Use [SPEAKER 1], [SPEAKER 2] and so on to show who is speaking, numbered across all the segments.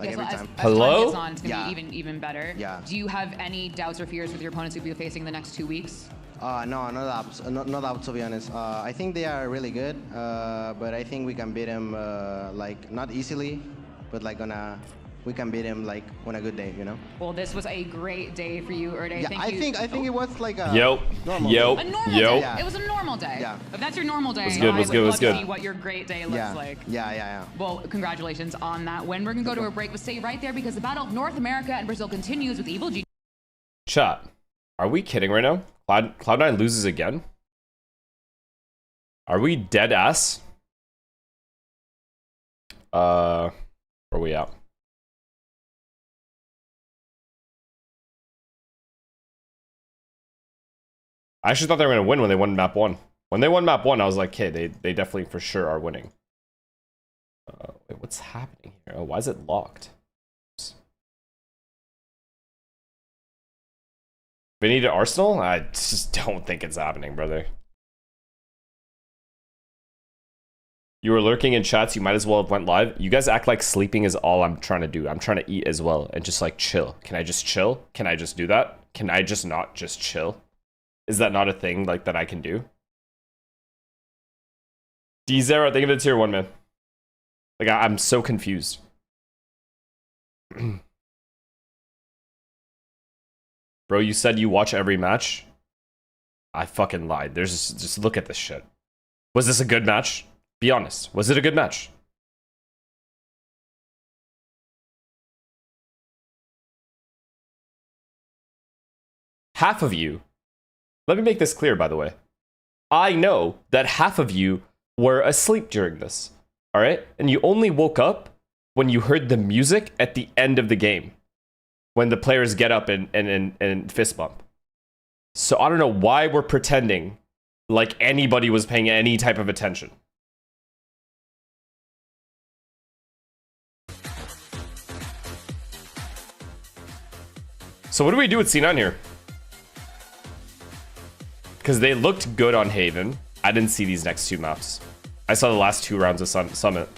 [SPEAKER 1] like every time.
[SPEAKER 2] Hello?
[SPEAKER 1] As time gets on, it's gonna be even better.
[SPEAKER 2] Yeah.
[SPEAKER 1] Do you have any doubts or fears with your opponents you'll be facing the next 2 weeks?
[SPEAKER 2] No, no doubts. No doubts, to be honest. I think they are really good, but I think we can beat them like not easily, but like we can beat him like on a good day, you know.
[SPEAKER 1] Well, this was a great day for you, Erde.
[SPEAKER 2] Yeah, I think it was like a normal
[SPEAKER 1] day.
[SPEAKER 2] day.
[SPEAKER 1] A normal day. Yeah. It was a normal day.
[SPEAKER 2] Yeah.
[SPEAKER 1] If that's your normal day,
[SPEAKER 3] was good,
[SPEAKER 1] I would love
[SPEAKER 3] good.
[SPEAKER 1] to see what your great day looks like.
[SPEAKER 2] Yeah.
[SPEAKER 1] Well, congratulations on that win. We're gonna go to a break, but stay right there because the battle of North America and Brazil continues with Evil G.
[SPEAKER 3] Chat, are we kidding right now? Cloud9 loses again? Are we dead ass? Where are we at? I actually thought they were going to win when they won map 1. When they won map 1, I was like, okay, they definitely for sure are winning. Wait, what's happening here? Oh, why is it locked? Vinny to Arsenal? I just don't think it's happening, brother. You were lurking in chats, you might as well have went live. You guys act like sleeping is all I'm trying to do. I'm trying to eat as well and just like chill. Can I just chill? Can I just do that? Can I just not just chill? Is that not a thing like that I can do? D0, think of the tier 1, man. Like I'm so confused. Bro, you said you watch every match? I fucking lied. There's just look at this shit. Was this a good match? Be honest. Was it a good match? Half of you. Let me make this clear, by the way. I know that half of you were asleep during this. All right? And you only woke up when you heard the music at the end of the game. When the players get up and fist bump. So I don't know why we're pretending like anybody was paying any type of attention. So what do we do with C9 here? Because they looked good on Haven. I didn't see these next 2 maps. I saw the last 2 rounds of Summit.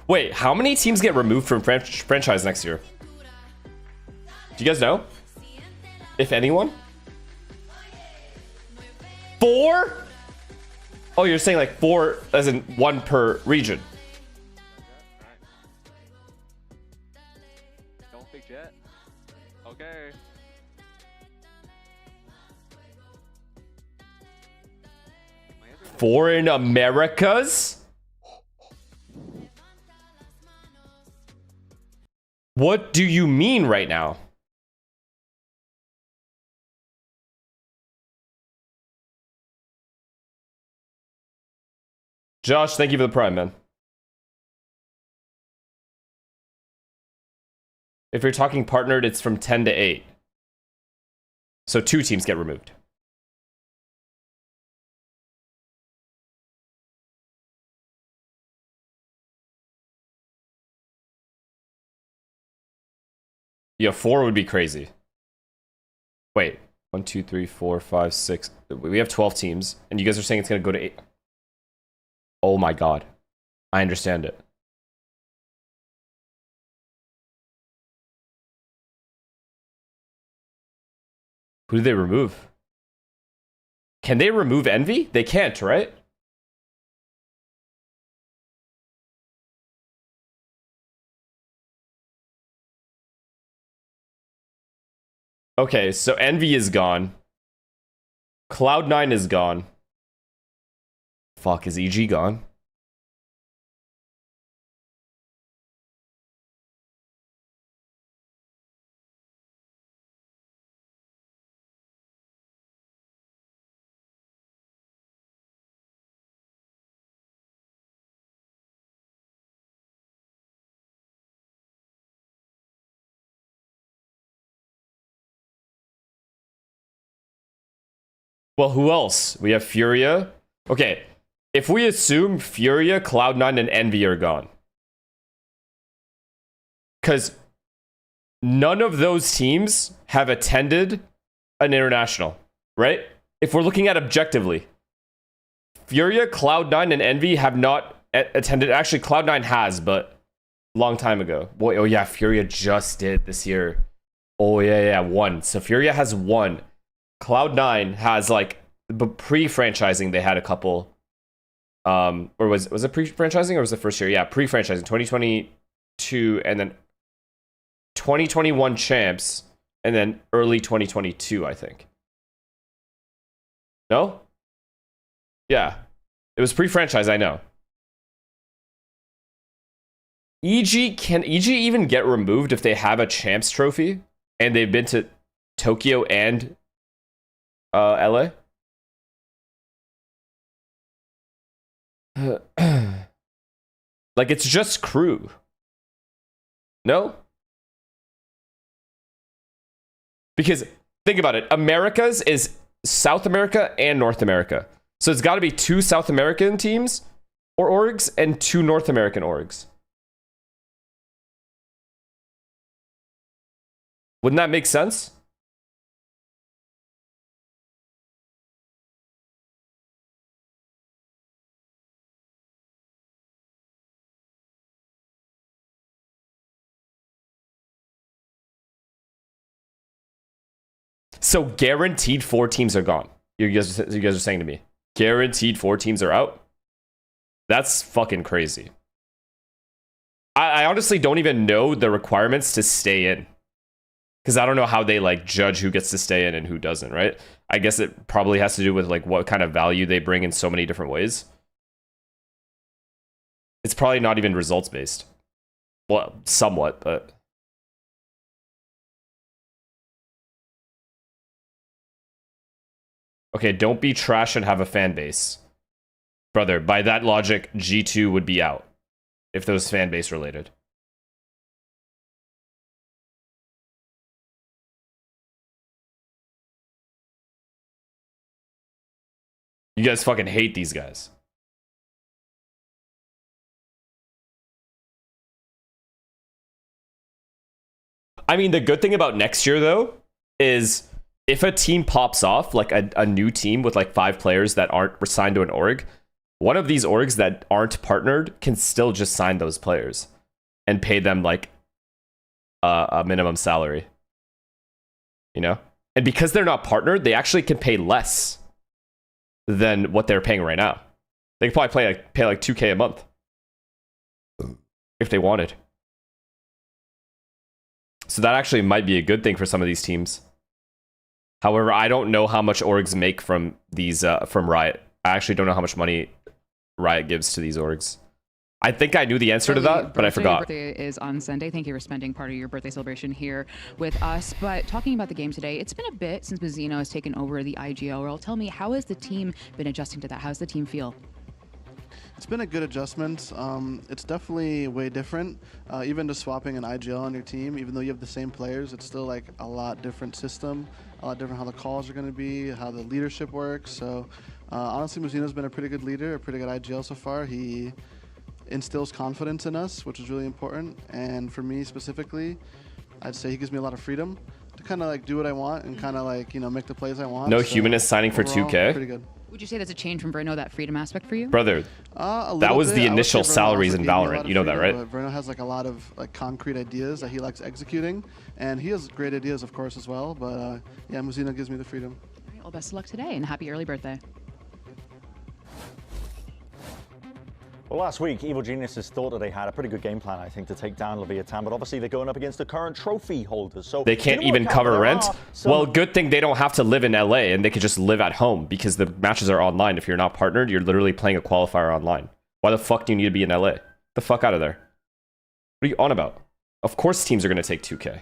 [SPEAKER 3] Wait, how many teams get removed from franchise next year? Do you guys know? If anyone? 4? Oh, you're saying like 4 as in 1 per region.
[SPEAKER 4] Don't think yet. Okay.
[SPEAKER 3] Four in Americas? What do you mean right now? Josh, thank you for the prime, man. If you're talking partnered, it's from 10 to 8. So 2 teams get removed. Yeah, 4 would be crazy. Wait, 1, 2, 3, 4, 5, 6. We have 12 teams, and you guys are saying it's going to go to 8. Oh my god. I understand it. Who do they remove? Can they remove Envy? They can't, right? Okay, so Envy is gone. Cloud9 is gone. Fuck, is EG gone? Well, who else? We have Furia. Okay, if we assume Furia, Cloud9, and Envy are gone. Because none of those teams have attended an international, right? If we're looking at objectively, Furia, Cloud9, and Envy have not attended. Actually, Cloud9 has, but long time ago. Boy, oh yeah, Furia just did this year. Oh yeah, one. So Furia has one. Cloud9 has like pre-franchising. They had a couple. Or was it pre-franchising or was it first year? Yeah, pre-franchising. 2022 and then 2021 champs and then early 2022, I think. No? Yeah. It was pre-franchise, I know. Can EG even get removed if they have a champs trophy and they've been to Tokyo and LA? Like, it's just crew. No? Because think about it. Americas is South America and North America. So it's got to be 2 South American teams or orgs and 2 North American orgs. Wouldn't that make sense? So guaranteed 4 teams are gone. You guys are saying to me, guaranteed 4 teams are out? That's fucking crazy. I honestly don't even know the requirements to stay in. Because I don't know how they like judge who gets to stay in and who doesn't, right? I guess it probably has to do with like what kind of value they bring in so many different ways. It's probably not even results based. Well, somewhat, but... Okay, don't be trash and have a fan base. Brother, by that logic, G2 would be out. If those fan base related. You guys fucking hate these guys. I mean, the good thing about next year, though, is if a team pops off, like a new team with like 5 players that aren't signed to an org, one of these orgs that aren't partnered can still just sign those players and pay them like a minimum salary. You know? And because they're not partnered, they actually can pay less than what they're paying right now. They could probably pay like 2K a month if they wanted. So that actually might be a good thing for some of these teams. However, I don't know how much orgs make from these from Riot. I actually don't know how much money Riot gives to these orgs. I think I knew the answer to that, but I forgot.
[SPEAKER 1] Your birthday is on Sunday. Thank you for spending part of your birthday celebration here with us. But talking about the game today, it's been a bit since Mazzino has taken over the IGL role. Tell me, how has the team been adjusting to that? How does the team feel?
[SPEAKER 5] It's been a good adjustment. It's definitely way different. Even just swapping an IGL on your team, even though you have the same players, it's still like a lot different system, a lot different how the calls are going to be, how the leadership works. So honestly, Mazzino's been a pretty good leader, a pretty good IGL so far. He instills confidence in us, which is really important. And for me specifically, I'd say he gives me a lot of freedom to kind of like do what I want and kind of like, you know, make the plays I want.
[SPEAKER 3] No
[SPEAKER 5] so
[SPEAKER 3] humanist signing for
[SPEAKER 5] overall,
[SPEAKER 3] 2K?
[SPEAKER 5] Pretty good.
[SPEAKER 1] Would you say that's a change from Verno, that freedom aspect for you?
[SPEAKER 3] Brother, that was the initial salaries in Valorant. You know that, right?
[SPEAKER 5] Verno has like a lot of like concrete ideas that he likes executing, and he has great ideas, of course, as well. But yeah, Mazzino gives me the freedom.
[SPEAKER 1] All right, well, best of luck today, and happy early birthday.
[SPEAKER 6] Well, last week, Evil Geniuses thought that they had a pretty good game plan, I think, to take down Leviathan, but obviously they're going up against the current trophy holders, so
[SPEAKER 3] they can't even cover rent. Well, good thing they don't have to live in LA and they could just live at home because the matches are online. If you're not partnered, you're literally playing a qualifier online. Why the fuck do you need to be in LA? The fuck out of there. What are you on about? Of course teams are going to take 2K.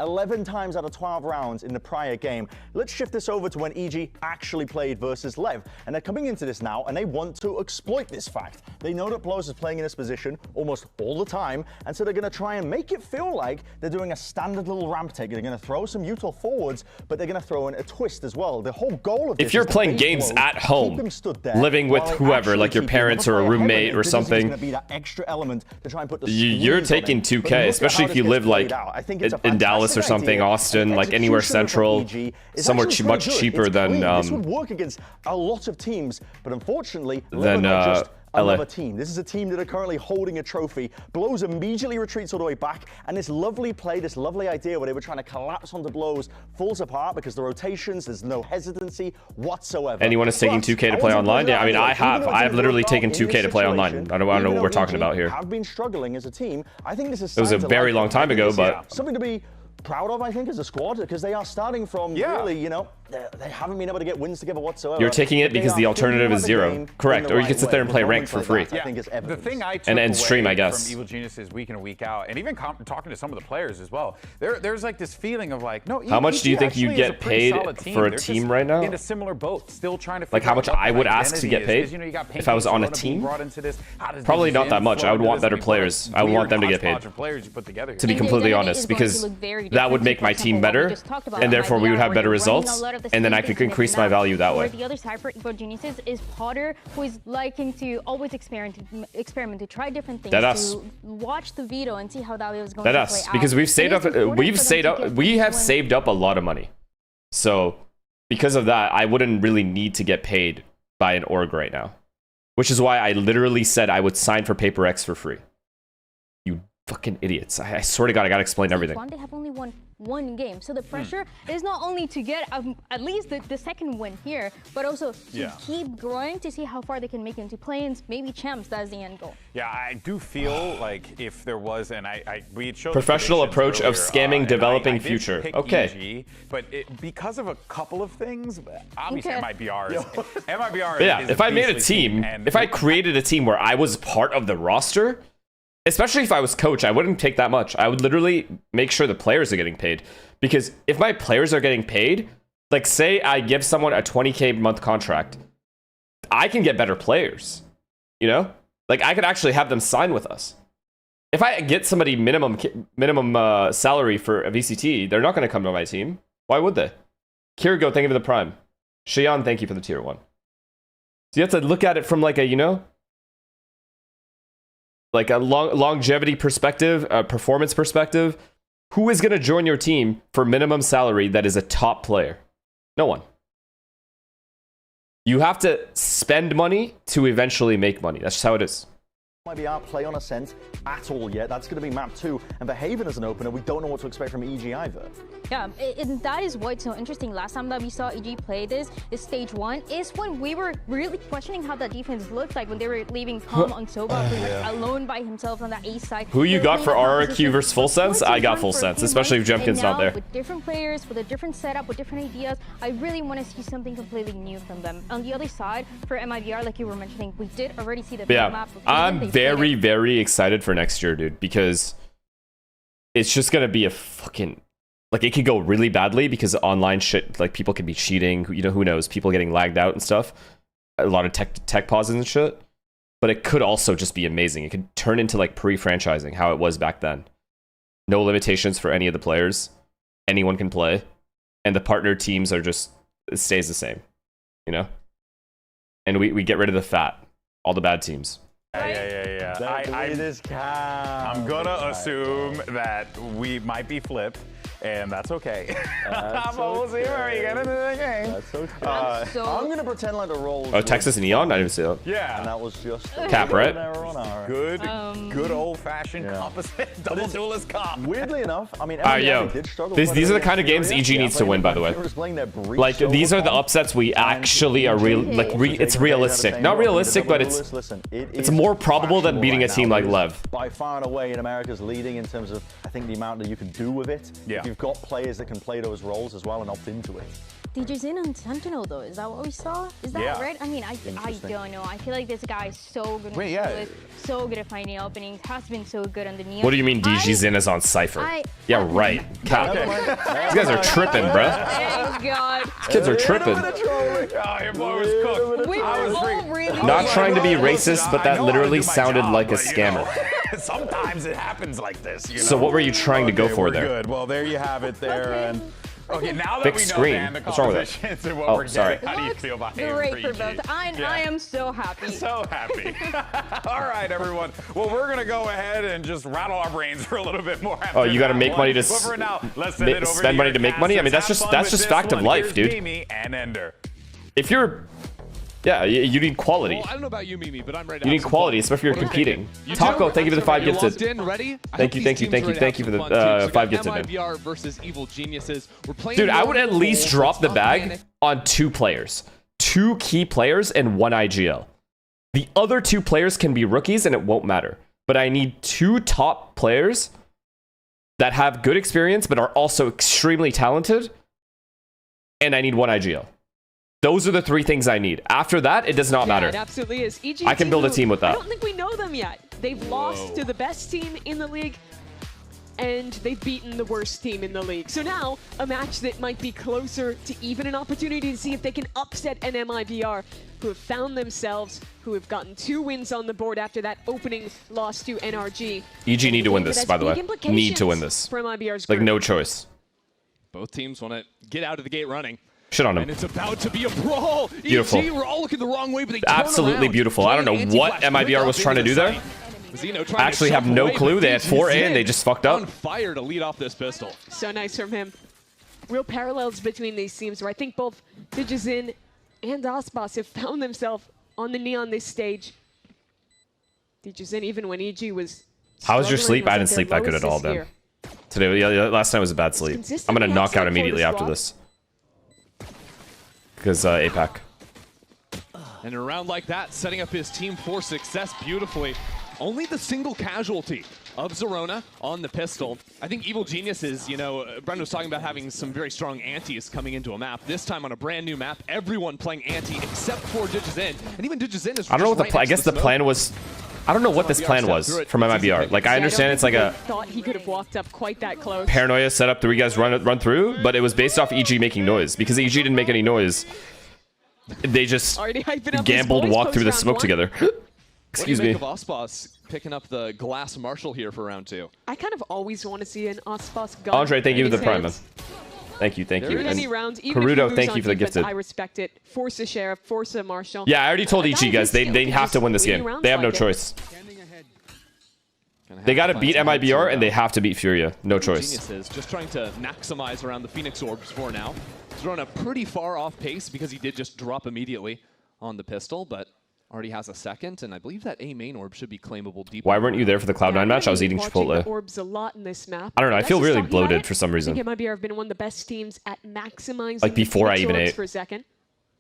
[SPEAKER 6] 11 times out of 12 rounds in the prior game. Let's shift this over to when EG actually played versus Lev. And they're coming into this now, and they want to exploit this fact. They know that Plos is playing in this position almost all the time, and so they're going to try and make it feel like they're doing a standard little ramp take. They're going to throw some util forwards, but they're going to throw in a twist as well. The whole goal of this
[SPEAKER 3] if you're
[SPEAKER 6] is to
[SPEAKER 3] playing
[SPEAKER 6] bait
[SPEAKER 3] games
[SPEAKER 6] Plos,
[SPEAKER 3] at home,
[SPEAKER 6] keep them stood there,
[SPEAKER 3] living with
[SPEAKER 6] while they
[SPEAKER 3] whoever,
[SPEAKER 6] actually
[SPEAKER 3] like your
[SPEAKER 6] keep
[SPEAKER 3] parents
[SPEAKER 6] the
[SPEAKER 3] or a
[SPEAKER 6] other player
[SPEAKER 3] roommate
[SPEAKER 6] heavily.
[SPEAKER 3] or
[SPEAKER 6] This is
[SPEAKER 3] something,
[SPEAKER 6] going to be that extra element to try and put the
[SPEAKER 3] you're
[SPEAKER 6] squeeze on
[SPEAKER 3] taking
[SPEAKER 6] it. But look
[SPEAKER 3] 2K,
[SPEAKER 6] at
[SPEAKER 3] especially
[SPEAKER 6] how
[SPEAKER 3] if you
[SPEAKER 6] this
[SPEAKER 3] live
[SPEAKER 6] gets
[SPEAKER 3] like
[SPEAKER 6] played out. I think it's a
[SPEAKER 3] in Dallas or
[SPEAKER 6] fantastic
[SPEAKER 3] something,
[SPEAKER 6] idea.
[SPEAKER 3] Austin,
[SPEAKER 6] And
[SPEAKER 3] like anywhere
[SPEAKER 6] execution
[SPEAKER 3] central,
[SPEAKER 6] from EG is
[SPEAKER 3] somewhere
[SPEAKER 6] actually
[SPEAKER 3] much
[SPEAKER 6] pretty good.
[SPEAKER 3] cheaper
[SPEAKER 6] It's
[SPEAKER 3] than
[SPEAKER 6] clean. This would work against a lot of teams, but unfortunately,
[SPEAKER 3] Than,
[SPEAKER 6] Liverpool are just
[SPEAKER 3] LA.
[SPEAKER 6] another team. This is a team that are currently holding a trophy. Blows immediately retreats all the way back, and this lovely play, this lovely idea where they were trying to collapse onto Blows falls apart because the rotations, there's no hesitancy whatsoever.
[SPEAKER 3] Anyone is taking 2K to play online? Yeah, I mean, I've literally taken 2K to play online. I don't know what we're talking about here.
[SPEAKER 6] Have been struggling as a team. I think this is
[SPEAKER 3] It was a very long time ago, but
[SPEAKER 6] something to be proud of, I think, as a squad, because they are starting from really, you know, they haven't been able to get wins together whatsoever.
[SPEAKER 3] You're taking it
[SPEAKER 6] They
[SPEAKER 3] because
[SPEAKER 6] are
[SPEAKER 3] the alternative
[SPEAKER 6] thinking
[SPEAKER 3] is
[SPEAKER 6] about the
[SPEAKER 3] zero.
[SPEAKER 6] game
[SPEAKER 3] Correct.
[SPEAKER 6] in the
[SPEAKER 3] Or you
[SPEAKER 6] right
[SPEAKER 3] can sit there and
[SPEAKER 6] way.
[SPEAKER 3] play
[SPEAKER 6] The
[SPEAKER 3] ranked for
[SPEAKER 6] moments
[SPEAKER 3] free.
[SPEAKER 6] like that, I think is
[SPEAKER 4] The
[SPEAKER 6] evidence.
[SPEAKER 4] thing I took
[SPEAKER 3] And stream,
[SPEAKER 4] away
[SPEAKER 3] I guess.
[SPEAKER 4] from Evil Geniuses week in and week out, and even talking to some of the players as well, there's like this feeling of like, no.
[SPEAKER 3] How much do you think you
[SPEAKER 4] actually is
[SPEAKER 3] get
[SPEAKER 4] a pretty
[SPEAKER 3] paid
[SPEAKER 4] solid team.
[SPEAKER 3] for a
[SPEAKER 4] They're
[SPEAKER 3] team
[SPEAKER 4] just
[SPEAKER 3] right now?
[SPEAKER 4] In a similar boat, still trying to
[SPEAKER 3] Like
[SPEAKER 4] figure
[SPEAKER 3] how
[SPEAKER 4] out
[SPEAKER 3] much
[SPEAKER 4] what
[SPEAKER 3] I
[SPEAKER 4] that
[SPEAKER 3] would ask to
[SPEAKER 4] identity
[SPEAKER 3] get
[SPEAKER 4] is,
[SPEAKER 3] paid
[SPEAKER 4] 'cause, you know, you got
[SPEAKER 3] if I was on a
[SPEAKER 4] Painting
[SPEAKER 3] team?
[SPEAKER 4] brought into this. How does
[SPEAKER 3] Probably
[SPEAKER 4] Vision
[SPEAKER 3] not that much.
[SPEAKER 4] flow
[SPEAKER 3] I would
[SPEAKER 4] into
[SPEAKER 3] want
[SPEAKER 4] this?
[SPEAKER 3] better
[SPEAKER 4] I mean,
[SPEAKER 3] players.
[SPEAKER 4] what
[SPEAKER 3] I
[SPEAKER 4] a
[SPEAKER 3] would want
[SPEAKER 4] weird
[SPEAKER 3] them to get paid.
[SPEAKER 4] hodgepodge of players you put together
[SPEAKER 3] To be
[SPEAKER 4] here.
[SPEAKER 3] completely honest, because that would make my team better, and therefore we would have better results, and then I could increase my value that way.
[SPEAKER 7] The other side for Evil Geniuses is Potter, who is liking to always experiment, to try different things,
[SPEAKER 3] Deadass.
[SPEAKER 7] to watch the veto and see how that was going
[SPEAKER 3] That
[SPEAKER 7] to
[SPEAKER 3] us,
[SPEAKER 7] play out.
[SPEAKER 3] because we've saved
[SPEAKER 7] It
[SPEAKER 3] up,
[SPEAKER 7] is important for them to get
[SPEAKER 3] we
[SPEAKER 7] things
[SPEAKER 3] have
[SPEAKER 7] when-
[SPEAKER 3] saved up a lot of money. So because of that, I wouldn't really need to get paid by an org right now, which is why I literally said I would sign for Paper X for free. You fucking idiots! I swear to God, I gotta explain everything.
[SPEAKER 7] They have only won one game, so the pressure is not only to get at least the second win here, but also to keep growing to see how far they can make into play-ins, maybe champs. That's the end goal.
[SPEAKER 4] Yeah, I do feel like if there was, and we had showed
[SPEAKER 3] Professional
[SPEAKER 4] the
[SPEAKER 3] approach of
[SPEAKER 4] predictions
[SPEAKER 3] scamming
[SPEAKER 4] and
[SPEAKER 3] developing
[SPEAKER 4] I did
[SPEAKER 3] future.
[SPEAKER 4] pick
[SPEAKER 3] Okay.
[SPEAKER 4] EG, but because of a couple of things, obviously
[SPEAKER 7] Okay.
[SPEAKER 4] MIBR
[SPEAKER 3] But yeah,
[SPEAKER 4] is
[SPEAKER 3] if I made a
[SPEAKER 4] beastly
[SPEAKER 3] team,
[SPEAKER 4] and
[SPEAKER 3] if I created a team where I was part of the roster, especially if I was coach, I wouldn't take that much. I would literally make sure the players are getting paid. Because if my players are getting paid, like say I give someone a 20K month contract, I can get better players. You know? Like I could actually have them sign with us. If I get somebody minimum salary for a VCT, they're not going to come to my team. Why would they? Kirigo, thank you for the prime. Shion, thank you for the tier 1. So you have to look at it from like a, you know, like a longevity perspective, a performance perspective. Who is going to join your team for minimum salary that is a top player? No one. You have to spend money to eventually make money. That's just how it is.
[SPEAKER 6] MIBR play on Ascent at all yet. That's going to be map 2. And for Haven as an opener, we don't know what to expect from EG either.
[SPEAKER 7] Yeah, and that is why it's so interesting. Last time that we saw EG play this stage 1 is when we were really questioning how that defense looked like when they were leaving Tom on Soba pretty much alone by himself on that A side.
[SPEAKER 3] Who you
[SPEAKER 7] They were
[SPEAKER 3] got for
[SPEAKER 7] playing that
[SPEAKER 3] RRQ
[SPEAKER 7] position
[SPEAKER 3] versus Full
[SPEAKER 7] for
[SPEAKER 3] Sense?
[SPEAKER 7] quite
[SPEAKER 3] I
[SPEAKER 7] some
[SPEAKER 3] got
[SPEAKER 7] time
[SPEAKER 3] Full
[SPEAKER 7] for a
[SPEAKER 3] Sense,
[SPEAKER 7] few
[SPEAKER 3] especially if
[SPEAKER 7] months,
[SPEAKER 3] Jemkin's
[SPEAKER 7] and
[SPEAKER 3] not
[SPEAKER 7] now
[SPEAKER 3] there.
[SPEAKER 7] with different players, with a different setup, with different ideas, I really want to see something completely new from them. On the other side, for MIBR, like you were mentioning, we did already see the
[SPEAKER 3] Yeah,
[SPEAKER 7] map. Of
[SPEAKER 3] I'm
[SPEAKER 7] Haven. They played
[SPEAKER 3] very,
[SPEAKER 7] it.
[SPEAKER 3] very excited for next year, dude, because it's just going to be a fucking... Like, it could go really badly because online shit, like, people could be cheating, you know, who knows, people getting lagged out and stuff. A lot of tech pauses and shit. But it could also just be amazing. It could turn into, like, pre-franchising, how it was back then. No limitations for any of the players. Anyone can play. And the partner teams are just... It stays the same, you know? And we get rid of the fat. All the bad teams.
[SPEAKER 4] I'm gonna assume that we might be flipped, and that's okay. But we'll see where we get into the game.
[SPEAKER 6] That's okay.
[SPEAKER 7] I'm
[SPEAKER 6] I'm going to pretend like the roll.
[SPEAKER 3] Oh, Texas Neon? I didn't see that.
[SPEAKER 6] And
[SPEAKER 4] Yeah,
[SPEAKER 6] that was just
[SPEAKER 3] Cap, right?
[SPEAKER 6] an error on our end.
[SPEAKER 4] good old-fashioned composite double duelist comp.
[SPEAKER 6] Weirdly enough, I mean,
[SPEAKER 3] Yo,
[SPEAKER 6] did struggle
[SPEAKER 3] these
[SPEAKER 6] quite a
[SPEAKER 3] are the
[SPEAKER 6] bit
[SPEAKER 3] kind of games
[SPEAKER 6] against
[SPEAKER 3] EG
[SPEAKER 6] Furia.
[SPEAKER 3] needs to win, by the way. Like, these are the upsets we actually are real. Like, it's realistic. Not realistic, but it's more probable than beating a team like Lev.
[SPEAKER 6] By far and away in America's leading in terms of, I think, the amount that you can do with it.
[SPEAKER 4] Yeah.
[SPEAKER 6] you've got players that can play those roles as well and opt into it.
[SPEAKER 7] DJ's on Sentinel though, is that what we saw? Is that right? I mean, I don't know. I feel like this guy is so good so good at finding openings, has been so good on the Neon.
[SPEAKER 3] What do you mean DG's is on Cypher? Yeah, right. Cap. These guys are tripping, bruh.
[SPEAKER 7] Thank God.
[SPEAKER 3] These kids are tripping.
[SPEAKER 4] Oh, your boy was cooked.
[SPEAKER 7] We were all really
[SPEAKER 3] Not trying to be racist, but that literally sounded like a scammer.
[SPEAKER 4] Sometimes it happens like this. You know?
[SPEAKER 3] So what were you trying to go for
[SPEAKER 4] we're
[SPEAKER 3] there?
[SPEAKER 4] Good. Well, there you have it there. And okay, now that
[SPEAKER 3] Big
[SPEAKER 4] we know
[SPEAKER 3] screen.
[SPEAKER 4] Dan, the
[SPEAKER 3] What's wrong with it?
[SPEAKER 4] compositions and what
[SPEAKER 3] Oh,
[SPEAKER 4] we're
[SPEAKER 3] sorry.
[SPEAKER 4] getting, how do you feel about him
[SPEAKER 7] great for both. I am so happy.
[SPEAKER 4] So happy. All right, everyone. Well, we're going to go ahead and just rattle our brains for a little bit more.
[SPEAKER 3] Oh, you got to make money to
[SPEAKER 4] But for now, let's send it over
[SPEAKER 3] spend money to make money? I mean, that's just fact of life, dude.
[SPEAKER 4] Mimi and Ender.
[SPEAKER 3] If you're... Yeah, you need quality.
[SPEAKER 8] Well, I don't know about you, Mimi, but I'm ready.
[SPEAKER 3] You need quality, especially if you're competing. Taco, thank you for the 5 gifted.
[SPEAKER 8] Ready?
[SPEAKER 3] Thank you for the 5 gifted, man.
[SPEAKER 8] MIBR versus Evil Geniuses. We're playing.
[SPEAKER 3] Dude, I would at least drop the bag on 2 players. 2 key players and 1 IGL. The other 2 players can be rookies and it won't matter. But I need 2 top players that have good experience but are also extremely talented. And I need 1 IGL. Those are the 3 things I need. After that, it does not matter.
[SPEAKER 9] It absolutely is. EG
[SPEAKER 3] I can build a team with that.
[SPEAKER 9] I don't think we know them yet. They've lost to the best team in the league, and they've beaten the worst team in the league. So now, a match that might be closer to even an opportunity to see if they can upset an MIBR, who have found themselves, who have gotten 2 wins on the board after that opening loss to NRG.
[SPEAKER 3] EG need to win this, by the way. Need to win this.
[SPEAKER 9] For MIBR's
[SPEAKER 3] like,
[SPEAKER 9] group.
[SPEAKER 3] no choice.
[SPEAKER 8] Both teams want to get out of the gate running.
[SPEAKER 3] Shit on him.
[SPEAKER 8] And it's about to be a brawl.
[SPEAKER 3] Beautiful.
[SPEAKER 8] EG, we're all looking the wrong way, but they
[SPEAKER 3] absolutely beautiful. I don't know what MIBR was trying to do there. I actually have no clue. They had 4A and they just fucked up.
[SPEAKER 8] On fire to lead off this pistol.
[SPEAKER 9] So nice from him. Real parallels between these teams where I think both Digizin and Aspas have found themselves on the Neon this stage. Digizin, even when EG was...
[SPEAKER 3] How was your sleep? I didn't sleep that good at all, man. Today, last night was a bad sleep. I'm going to knock out immediately after this. Because APAC.
[SPEAKER 8] And a round like that, setting up his team for success beautifully. Only the single casualty of Zerona on the pistol. I think Evil Geniuses, you know, Brendan was talking about having some very strong antis coming into a map. This time on a brand new map, everyone playing anti except for Digizin. And even Digizin is...
[SPEAKER 3] I don't know what the plan... I guess the plan was... I don't know what this plan was from MIBR. Like, I understand it's like a...
[SPEAKER 9] thought he could have walked up quite that close.
[SPEAKER 3] Paranoia set up 3 guys run through, but it was based off EG making noise. Because EG didn't make any noise. They just gambled, walked through the smoke together. Excuse me.
[SPEAKER 8] What do you make of Aspas picking up the glass marshal here for round 2?
[SPEAKER 9] I kind of always want to see an Aspas gun.
[SPEAKER 3] Andre, thank you for the prime, man. Thank you.
[SPEAKER 9] In any rounds, even
[SPEAKER 3] Karudo,
[SPEAKER 9] if
[SPEAKER 3] thank you for the
[SPEAKER 9] defense,
[SPEAKER 3] gifted.
[SPEAKER 9] I respect it. Force a Sheriff, force a Marshal.
[SPEAKER 3] Yeah, I already told EG guys, they have to win this game. They have no choice. They got to beat MIBR and they have to beat Furia. No choice.
[SPEAKER 8] Geniuses just trying to maximize around the Phoenix Orbs for now. He's run a pretty far off pace because he did just drop immediately on the pistol, but already has a second, and I believe that A main orb should be claimable deep.
[SPEAKER 3] Why weren't you there for the Cloud9 match? I was eating Chipotle.
[SPEAKER 9] Orbs a lot in this map.
[SPEAKER 3] I don't know. I feel really bloated for some reason.
[SPEAKER 9] I think MIBR have been one of the best teams at maximizing
[SPEAKER 3] like before I even ate.
[SPEAKER 9] For a second.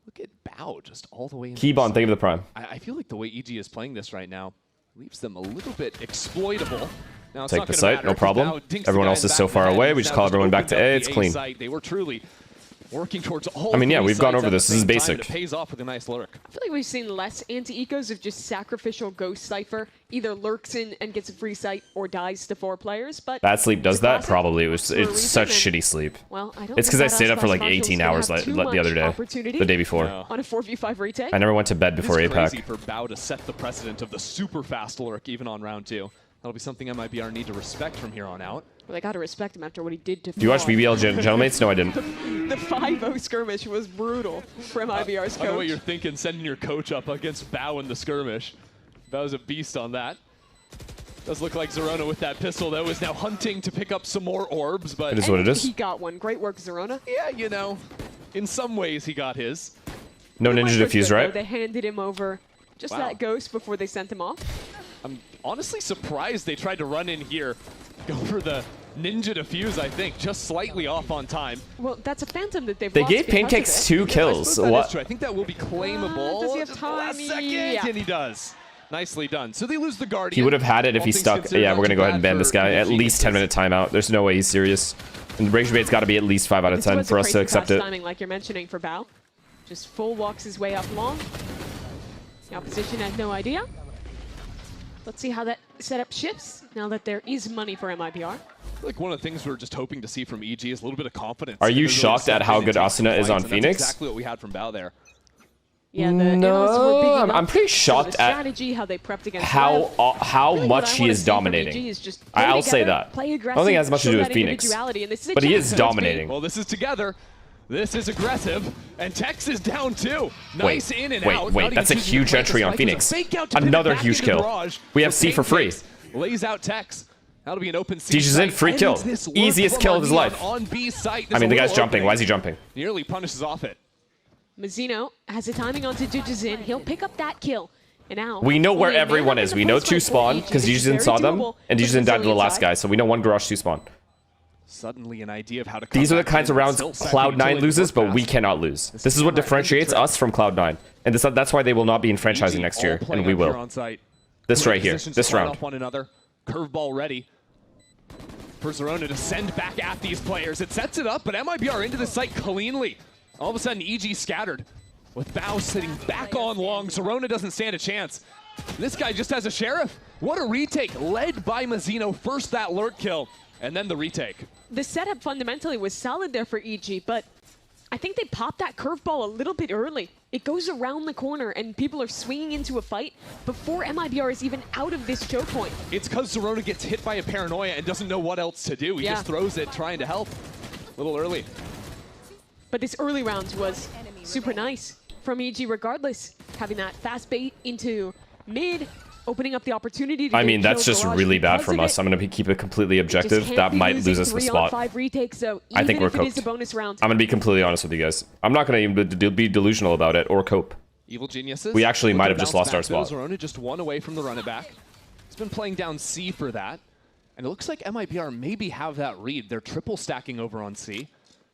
[SPEAKER 8] Look at Bao just all the way in.
[SPEAKER 3] Keybon, thank you for the prime.
[SPEAKER 8] I feel like the way EG is playing this right now leaves them a little bit exploitable. Now, it's
[SPEAKER 3] take the site, no problem. Everyone else is so far away. We just call everyone back to A. It's clean.
[SPEAKER 8] They were truly working towards all.
[SPEAKER 3] I mean, yeah, we've gone over this. This is basic.
[SPEAKER 8] It pays off with a nice lurk.
[SPEAKER 9] I feel like we've seen less anti-ecos of just sacrificial Ghost Cypher. Either lurks in and gets a free sight or dies to 4 players. But
[SPEAKER 3] bad sleep does that? Probably. It's such shitty sleep.
[SPEAKER 9] Well, I don't
[SPEAKER 3] it's because I stayed up for like 18 hours the other day, the day before.
[SPEAKER 9] On a 4v5 retake.
[SPEAKER 3] I never went to bed before APAC.
[SPEAKER 8] It's crazy for Bao to set the precedent of the super fast lurk even on round 2. That'll be something MIBR need to respect from here on out.
[SPEAKER 9] Well, they got to respect him after what he did to.
[SPEAKER 3] Do you watch BBL Gentlemates? No, I didn't.
[SPEAKER 9] The 5-0 skirmish was brutal for MIBR's coach.
[SPEAKER 8] I know what you're thinking, sending your coach up against Bao in the skirmish. Bao's a beast on that. Does look like Zerona with that pistol, though, is now hunting to pick up some more orbs, but...
[SPEAKER 3] It is what it is.
[SPEAKER 9] He got one. Great work, Zerona.
[SPEAKER 8] Yeah, you know, in some ways he got his.
[SPEAKER 3] No ninja defuse, right?
[SPEAKER 9] They handed him over just that ghost before they sent him off.
[SPEAKER 8] I'm honestly surprised they tried to run in here, go for the ninja defuse, I think, just slightly off on time.
[SPEAKER 9] Well, that's a phantom that they've
[SPEAKER 3] They
[SPEAKER 9] lost
[SPEAKER 3] gave Pancakes 2 kills.
[SPEAKER 8] I
[SPEAKER 3] what?
[SPEAKER 8] I think that will be claimable.
[SPEAKER 9] Does he have time?
[SPEAKER 8] Last second, and he does. Nicely done. So they lose the Guardian.
[SPEAKER 3] He would have had it if
[SPEAKER 8] All
[SPEAKER 3] he
[SPEAKER 8] things
[SPEAKER 3] stuck.
[SPEAKER 8] considered,
[SPEAKER 3] Yeah,
[SPEAKER 8] not
[SPEAKER 3] we're going to
[SPEAKER 8] too
[SPEAKER 3] go ahead and
[SPEAKER 8] bad
[SPEAKER 3] ban this
[SPEAKER 8] for
[SPEAKER 3] guy. At
[SPEAKER 8] Evil
[SPEAKER 3] least 10 minute timeout. There's no way he's serious. And Rage Bait's got to be at least 5 out of
[SPEAKER 9] This
[SPEAKER 3] 10
[SPEAKER 9] was
[SPEAKER 3] for
[SPEAKER 9] a
[SPEAKER 3] us to
[SPEAKER 9] crazy
[SPEAKER 3] accept
[SPEAKER 9] fast
[SPEAKER 3] it.
[SPEAKER 9] timing, like you're mentioning for Bao. Just full walks his way up long. The opposition had no idea. Let's see how that setup shifts now that there is money for MIBR.
[SPEAKER 8] Like one of the things we're just hoping to see from EG is a little bit of confidence.
[SPEAKER 3] Are you
[SPEAKER 8] They're really
[SPEAKER 3] shocked at how
[SPEAKER 8] stepping
[SPEAKER 3] good
[SPEAKER 8] into
[SPEAKER 3] Asuna is
[SPEAKER 8] fights,
[SPEAKER 3] on
[SPEAKER 8] and
[SPEAKER 3] Phoenix?
[SPEAKER 8] That's exactly what we had from Bao there.
[SPEAKER 9] Yeah, the analysts were picking up
[SPEAKER 3] I'm pretty
[SPEAKER 9] some of the
[SPEAKER 3] shocked at
[SPEAKER 9] strategy, how they prepped against
[SPEAKER 3] how
[SPEAKER 9] Lev.
[SPEAKER 3] how
[SPEAKER 9] Really what
[SPEAKER 3] much
[SPEAKER 9] I
[SPEAKER 3] he
[SPEAKER 9] wanna
[SPEAKER 3] is
[SPEAKER 9] see from
[SPEAKER 3] dominating.
[SPEAKER 9] EG is just
[SPEAKER 3] I'll
[SPEAKER 9] play
[SPEAKER 3] say
[SPEAKER 9] together,
[SPEAKER 3] that.
[SPEAKER 9] play
[SPEAKER 3] I don't think
[SPEAKER 9] aggressive,
[SPEAKER 3] it has much to
[SPEAKER 9] show
[SPEAKER 3] do with
[SPEAKER 9] that
[SPEAKER 3] Phoenix.
[SPEAKER 9] individuality, and this is a
[SPEAKER 3] But he
[SPEAKER 9] chance
[SPEAKER 3] is
[SPEAKER 9] for us.
[SPEAKER 3] dominating.
[SPEAKER 8] Well, this is together. This is aggressive, and Tex is down too. Nice in and out.
[SPEAKER 3] Wait,
[SPEAKER 8] Not
[SPEAKER 3] that's a
[SPEAKER 8] even choosing
[SPEAKER 3] huge
[SPEAKER 8] to plant
[SPEAKER 3] entry
[SPEAKER 8] the
[SPEAKER 3] on
[SPEAKER 8] spike. It was
[SPEAKER 3] Phoenix.
[SPEAKER 8] a fake out to pivot
[SPEAKER 3] Another
[SPEAKER 8] back
[SPEAKER 3] huge
[SPEAKER 8] into the
[SPEAKER 3] kill.
[SPEAKER 8] barrage.
[SPEAKER 3] We have
[SPEAKER 8] The
[SPEAKER 3] C for
[SPEAKER 8] fake
[SPEAKER 3] free.
[SPEAKER 8] takes, lays out Tex. That'll be an open C.
[SPEAKER 3] Deej is in, free kill. Easiest kill of his life.
[SPEAKER 8] On B site.
[SPEAKER 3] I mean, the guy's jumping. Why is he jumping?
[SPEAKER 8] Nearly punishes off it.
[SPEAKER 9] Mazzino has the timing onto Jujuzin. He'll pick up that kill. And now
[SPEAKER 3] We know where
[SPEAKER 9] only a man
[SPEAKER 3] everyone
[SPEAKER 9] up in
[SPEAKER 3] is.
[SPEAKER 9] the
[SPEAKER 3] We know
[SPEAKER 9] post fight
[SPEAKER 3] 2
[SPEAKER 9] for
[SPEAKER 3] spawn
[SPEAKER 9] EG.
[SPEAKER 3] because
[SPEAKER 9] This is
[SPEAKER 3] Deej
[SPEAKER 9] very
[SPEAKER 3] saw them,
[SPEAKER 9] doable
[SPEAKER 3] and
[SPEAKER 9] for
[SPEAKER 3] Deej died to the
[SPEAKER 9] Brazilian
[SPEAKER 3] last
[SPEAKER 9] side.
[SPEAKER 3] guy. So we know 1 garage 2 spawn.
[SPEAKER 8] Suddenly an idea of how to come
[SPEAKER 3] These are the
[SPEAKER 8] back
[SPEAKER 3] kinds
[SPEAKER 8] in
[SPEAKER 3] of rounds
[SPEAKER 8] and still second
[SPEAKER 3] Cloud9
[SPEAKER 8] utility
[SPEAKER 3] loses,
[SPEAKER 8] work
[SPEAKER 3] but we
[SPEAKER 8] fast.
[SPEAKER 3] cannot lose. This is what differentiates us from Cloud9. And that's why they will not be in franchising next year,
[SPEAKER 8] All playing
[SPEAKER 3] and we
[SPEAKER 8] up here
[SPEAKER 3] will.
[SPEAKER 8] on site.
[SPEAKER 3] This
[SPEAKER 8] Great
[SPEAKER 3] right here,
[SPEAKER 8] positions
[SPEAKER 3] this
[SPEAKER 8] to fight
[SPEAKER 3] round.
[SPEAKER 8] off one another. Curveball ready for Zerona to send back at these players. It sets it up, but MIBR into the site cleanly. All of a sudden, EG scattered. With Bao sitting back on long, Zerona doesn't stand a chance. This guy just has a sheriff. What a retake, led by Mazzino. First that lurk kill, and then the retake.
[SPEAKER 9] The setup fundamentally was solid there for EG, but I think they popped that curveball a little bit early. It goes around the corner, and people are swinging into a fight before MIBR is even out of this choke point.
[SPEAKER 8] It's because Zerona gets hit by a paranoia and doesn't know what else to do. He
[SPEAKER 9] Yeah.
[SPEAKER 8] just throws it, trying to help. A little early.
[SPEAKER 9] But this early round was super nice from EG regardless. Having that fast bait into mid, opening up the opportunity to
[SPEAKER 3] I
[SPEAKER 9] get
[SPEAKER 3] mean,
[SPEAKER 9] a
[SPEAKER 3] that's
[SPEAKER 9] kill
[SPEAKER 3] just
[SPEAKER 9] garage
[SPEAKER 3] really bad
[SPEAKER 9] because
[SPEAKER 3] from
[SPEAKER 9] of
[SPEAKER 3] us.
[SPEAKER 9] it.
[SPEAKER 3] I'm going to keep it completely
[SPEAKER 9] Just
[SPEAKER 3] objective.
[SPEAKER 9] can't
[SPEAKER 3] That
[SPEAKER 9] be
[SPEAKER 3] might
[SPEAKER 9] losing
[SPEAKER 3] lose us the
[SPEAKER 9] 3 on
[SPEAKER 3] spot.
[SPEAKER 9] 5 retakes, though,
[SPEAKER 3] I think
[SPEAKER 9] even
[SPEAKER 3] we're
[SPEAKER 9] if it is
[SPEAKER 3] cooked.
[SPEAKER 9] a bonus round.
[SPEAKER 3] I'm going to be completely honest with you guys. I'm not going to be delusional about it or cope.
[SPEAKER 8] Evil Geniuses.
[SPEAKER 3] We actually
[SPEAKER 8] with
[SPEAKER 3] might
[SPEAKER 8] their
[SPEAKER 3] have just
[SPEAKER 8] bounce
[SPEAKER 3] lost our
[SPEAKER 8] back,
[SPEAKER 3] spot.
[SPEAKER 8] Zerona just 1 away from the run it back. He's been playing down C for that. And it looks like MIBR maybe have that read. They're triple stacking over on C.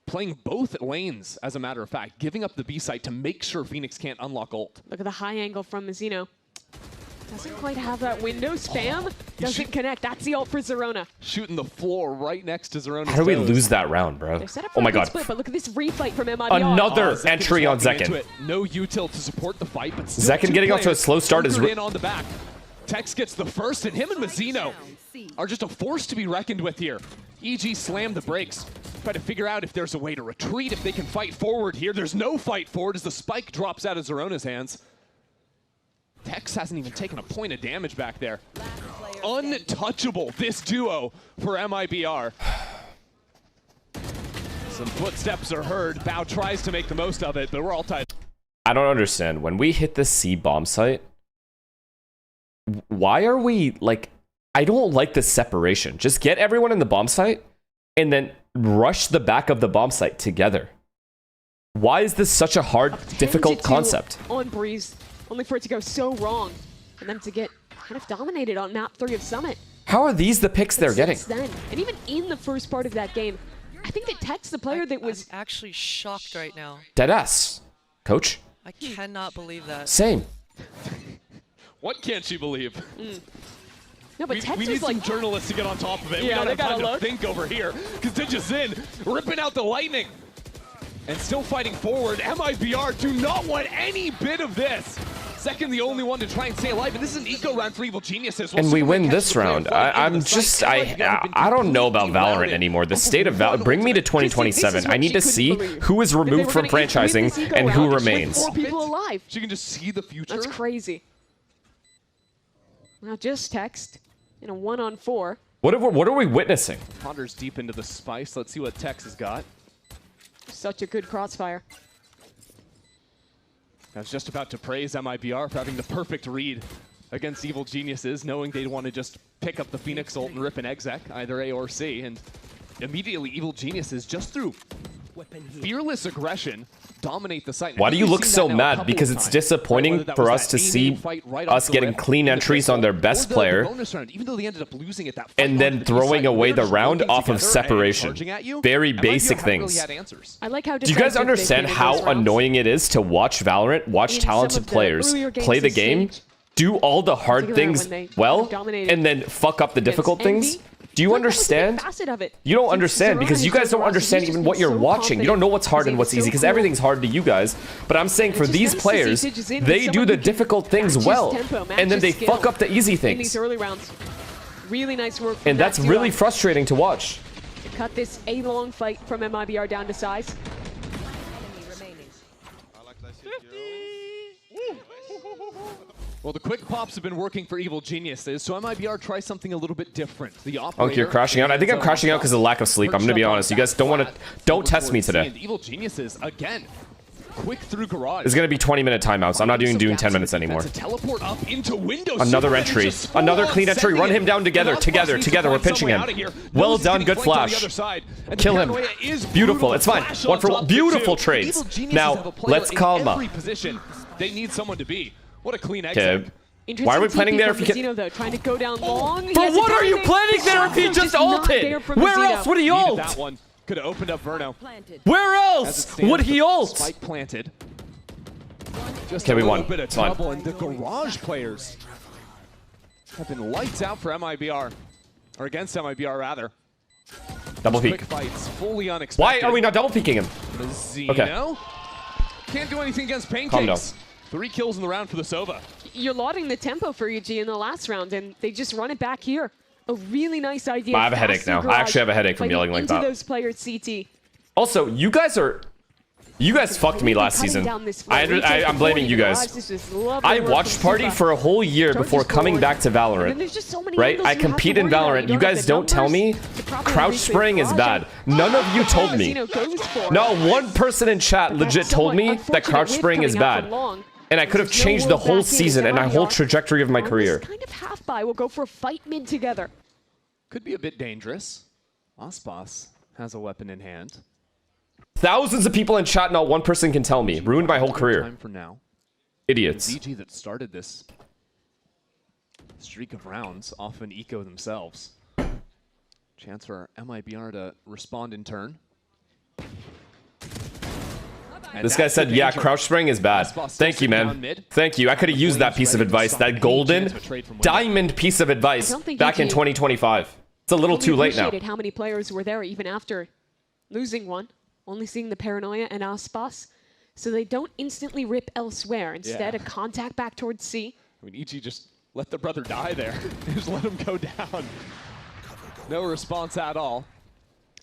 [SPEAKER 8] Playing both lanes, as a matter of fact. Giving up the B site to make sure Phoenix can't unlock ult.
[SPEAKER 9] Look at the high angle from Mazzino. Doesn't quite have that window. Spam doesn't connect. That's the ult for Zerona.
[SPEAKER 8] Shooting the floor right next to Zerona's
[SPEAKER 3] How do we
[SPEAKER 8] toes.
[SPEAKER 3] lose that round, bro?
[SPEAKER 9] They're set up for
[SPEAKER 3] Oh my
[SPEAKER 9] a good
[SPEAKER 3] god.
[SPEAKER 9] split, but look at this refight from MIBR.
[SPEAKER 3] Another
[SPEAKER 8] Zekin
[SPEAKER 3] entry on
[SPEAKER 8] just walking into
[SPEAKER 3] Zekin.
[SPEAKER 8] it. No util to support the fight, but still
[SPEAKER 3] Zekin
[SPEAKER 8] 2
[SPEAKER 3] getting off to a
[SPEAKER 8] players
[SPEAKER 3] slow start is
[SPEAKER 8] anchored in on the back. Tex gets the first, and him and Mazzino are just a force to be reckoned with here. EG slammed the brakes. Try to figure out if there's a way to retreat, if they can fight forward here. There's no fight forward as the spike drops out of Zerona's hands. Tex hasn't even taken a point of damage back there. Untouchable, this duo for MIBR. Some footsteps are heard. Bao tries to make the most of it, but we're all tied.
[SPEAKER 3] I don't understand. When we hit the C bomb site, why are we like... I don't like the separation. Just get everyone in the bomb site and then rush the back of the bomb site together. Why is this such a hard, difficult
[SPEAKER 9] 10-2
[SPEAKER 3] concept?
[SPEAKER 9] on Breeze, only for it to go so wrong, and them to get kind of dominated on map 3 of Summit.
[SPEAKER 3] How are these the picks they're getting?
[SPEAKER 9] Since then, and even in the first part of that game, I think that Tex, the player that was...
[SPEAKER 10] I'm actually shocked right now.
[SPEAKER 3] Deadass. Coach?
[SPEAKER 10] I cannot believe that.
[SPEAKER 3] Same.
[SPEAKER 8] What can't you believe?
[SPEAKER 9] No, but Tex
[SPEAKER 8] we
[SPEAKER 9] was
[SPEAKER 8] need
[SPEAKER 9] like...
[SPEAKER 8] some journalists to get on top of it.
[SPEAKER 9] Yeah,
[SPEAKER 8] we
[SPEAKER 9] they
[SPEAKER 8] don't have
[SPEAKER 9] gotta
[SPEAKER 8] time
[SPEAKER 9] look.
[SPEAKER 8] to think over here. Because Digizin ripping out the lightning. And still fighting forward. MIBR do not want any bit of this. Second, the only one to try and stay alive. And this is an eco round for Evil Geniuses.
[SPEAKER 3] And we win this round. I don't know about Valorant anymore. The state of Valorant. Bring me to 2027. I need to see who is removed from franchising and who remains.
[SPEAKER 9] 4 people alive.
[SPEAKER 8] So you can just see the future.
[SPEAKER 9] That's crazy. Now just Tex in a 1-on-4.
[SPEAKER 3] What are we witnessing?
[SPEAKER 8] Ponders deep into the spice. Let's see what Tex has got.
[SPEAKER 9] Such a good crossfire.
[SPEAKER 8] I was just about to praise MIBR for having the perfect read against Evil Geniuses, knowing they'd want to just pick up the Phoenix ult and rip an exec, either A or C, and immediately Evil Geniuses, just through fearless aggression, dominate the site.
[SPEAKER 3] Why do you look so mad? Because it's disappointing for us to see us getting clean entries on their best player
[SPEAKER 8] even though they ended up losing it, that
[SPEAKER 3] and then throwing away the round off of separation. Very basic things.
[SPEAKER 9] I like how
[SPEAKER 3] Do you guys
[SPEAKER 9] decisive they've
[SPEAKER 3] understand
[SPEAKER 9] been in
[SPEAKER 3] how
[SPEAKER 9] those rounds.
[SPEAKER 3] annoying it is to watch Valorant, watch
[SPEAKER 9] In
[SPEAKER 3] talented
[SPEAKER 9] some of the
[SPEAKER 3] players
[SPEAKER 9] earlier games
[SPEAKER 3] play the
[SPEAKER 9] this
[SPEAKER 3] game,
[SPEAKER 9] stage,
[SPEAKER 3] do all the hard
[SPEAKER 9] Particularly
[SPEAKER 3] things
[SPEAKER 9] when they
[SPEAKER 3] well
[SPEAKER 9] dominated
[SPEAKER 3] and then fuck up the difficult
[SPEAKER 9] against
[SPEAKER 3] things?
[SPEAKER 9] Envy.
[SPEAKER 3] Do you
[SPEAKER 9] But that was a big
[SPEAKER 3] understand?
[SPEAKER 9] facet of it.
[SPEAKER 3] You don't
[SPEAKER 9] Since
[SPEAKER 3] understand
[SPEAKER 9] Zerona
[SPEAKER 3] because you
[SPEAKER 9] has
[SPEAKER 3] guys don't
[SPEAKER 9] Zerona,
[SPEAKER 3] understand
[SPEAKER 9] he's
[SPEAKER 3] even
[SPEAKER 9] just
[SPEAKER 3] what
[SPEAKER 9] been
[SPEAKER 3] you're
[SPEAKER 9] so
[SPEAKER 3] watching. You don't know what's hard and
[SPEAKER 9] confident.
[SPEAKER 3] what's
[SPEAKER 9] He's
[SPEAKER 3] easy
[SPEAKER 9] so
[SPEAKER 3] because
[SPEAKER 9] cool.
[SPEAKER 3] everything's hard to you guys. But I'm saying for
[SPEAKER 9] It's just
[SPEAKER 3] these
[SPEAKER 9] nice to see
[SPEAKER 3] players,
[SPEAKER 9] Tidge is in
[SPEAKER 3] they
[SPEAKER 9] with
[SPEAKER 3] do the
[SPEAKER 9] someone who
[SPEAKER 3] difficult things
[SPEAKER 9] matches
[SPEAKER 3] well,
[SPEAKER 9] tempo,
[SPEAKER 3] and then they
[SPEAKER 9] matches
[SPEAKER 3] fuck
[SPEAKER 9] skill
[SPEAKER 3] up the easy
[SPEAKER 9] in
[SPEAKER 3] things.
[SPEAKER 9] these early rounds. Really nice work. from
[SPEAKER 3] And
[SPEAKER 9] that
[SPEAKER 3] that's really
[SPEAKER 9] duo.
[SPEAKER 3] frustrating to watch.
[SPEAKER 9] To cut this a long fight from MIBR down to size.
[SPEAKER 8] Well, the quick pops have been working for Evil Geniuses, so MIBR try something a little bit different. The
[SPEAKER 3] Okay, you're crashing out. I think I'm crashing out because of lack of sleep. I'm gonna be honest. You guys don't test me today.
[SPEAKER 8] Evil Geniuses again, quick through garage.
[SPEAKER 3] It's gonna be 20-minute timeouts. I'm not even doing 10 minutes anymore.
[SPEAKER 8] Teleport up into window.
[SPEAKER 3] Another entry. Another clean entry. Run him down together. Together. We're pinching him. Well done. Good flash. Kill him. Beautiful. It's fine. One for one. Beautiful trades. Now, let's calm up.
[SPEAKER 8] They need someone to be. What a clean
[SPEAKER 3] Okay.
[SPEAKER 8] exit.
[SPEAKER 3] Why are we planning there if you
[SPEAKER 9] can? Though, trying to go down long.
[SPEAKER 3] But what are you planning there if he just ulted? Where else would he ult?
[SPEAKER 8] That one could have opened up Verno.
[SPEAKER 3] Where else would he ult?
[SPEAKER 8] Spike planted. Just
[SPEAKER 3] Okay, we
[SPEAKER 8] a little
[SPEAKER 3] won.
[SPEAKER 8] bit of
[SPEAKER 3] It's fine.
[SPEAKER 8] trouble, and the garage players have been lights out for MIBR, or against MIBR rather.
[SPEAKER 3] Double
[SPEAKER 8] Quick
[SPEAKER 3] peek.
[SPEAKER 8] fights, fully unexpected.
[SPEAKER 3] Why are we not double peeking him?
[SPEAKER 8] Zeno can't do anything against
[SPEAKER 3] Calm down.
[SPEAKER 8] Pancakes. 3 kills in the round for the Sova.
[SPEAKER 9] You're lauding the tempo for EG in the last round, and they just run it back here. A really nice idea.
[SPEAKER 3] I have a headache now. I actually have a headache from yelling like
[SPEAKER 9] into
[SPEAKER 3] that.
[SPEAKER 9] those players CT.
[SPEAKER 3] Also, you guys fucked me last season. I'm blaming you guys. I watched Party for a whole year before coming back to Valorant. Right? I compete in Valorant. You guys don't tell me crouch spraying is bad. None of you told me. Not one person in chat legit told me that crouch spraying is bad. And I could have changed the whole season and my whole trajectory of my career.
[SPEAKER 9] Kind of half by. We'll go for a fight mid together.
[SPEAKER 8] Could be a bit dangerous. Ospas has a weapon in hand.
[SPEAKER 3] Thousands of people in chat, not one person can tell me. Ruined my whole career.
[SPEAKER 8] Time for now.
[SPEAKER 3] Idiots.
[SPEAKER 8] VG that started this streak of rounds often eco themselves. Chance for MIBR to respond in turn. And
[SPEAKER 3] This guy said, yeah, crouch spraying is bad. Thank you, man. Thank you. I could have used that piece of advice, that golden diamond piece of advice back in 2025. It's a little too late now.
[SPEAKER 9] How many players were there even after losing one, only seeing the Paranoia and Aspas, so they don't instantly rip elsewhere. Instead, a contact back towards C.
[SPEAKER 8] I mean, EG just let the brother die there. Just let him go down. No response at all.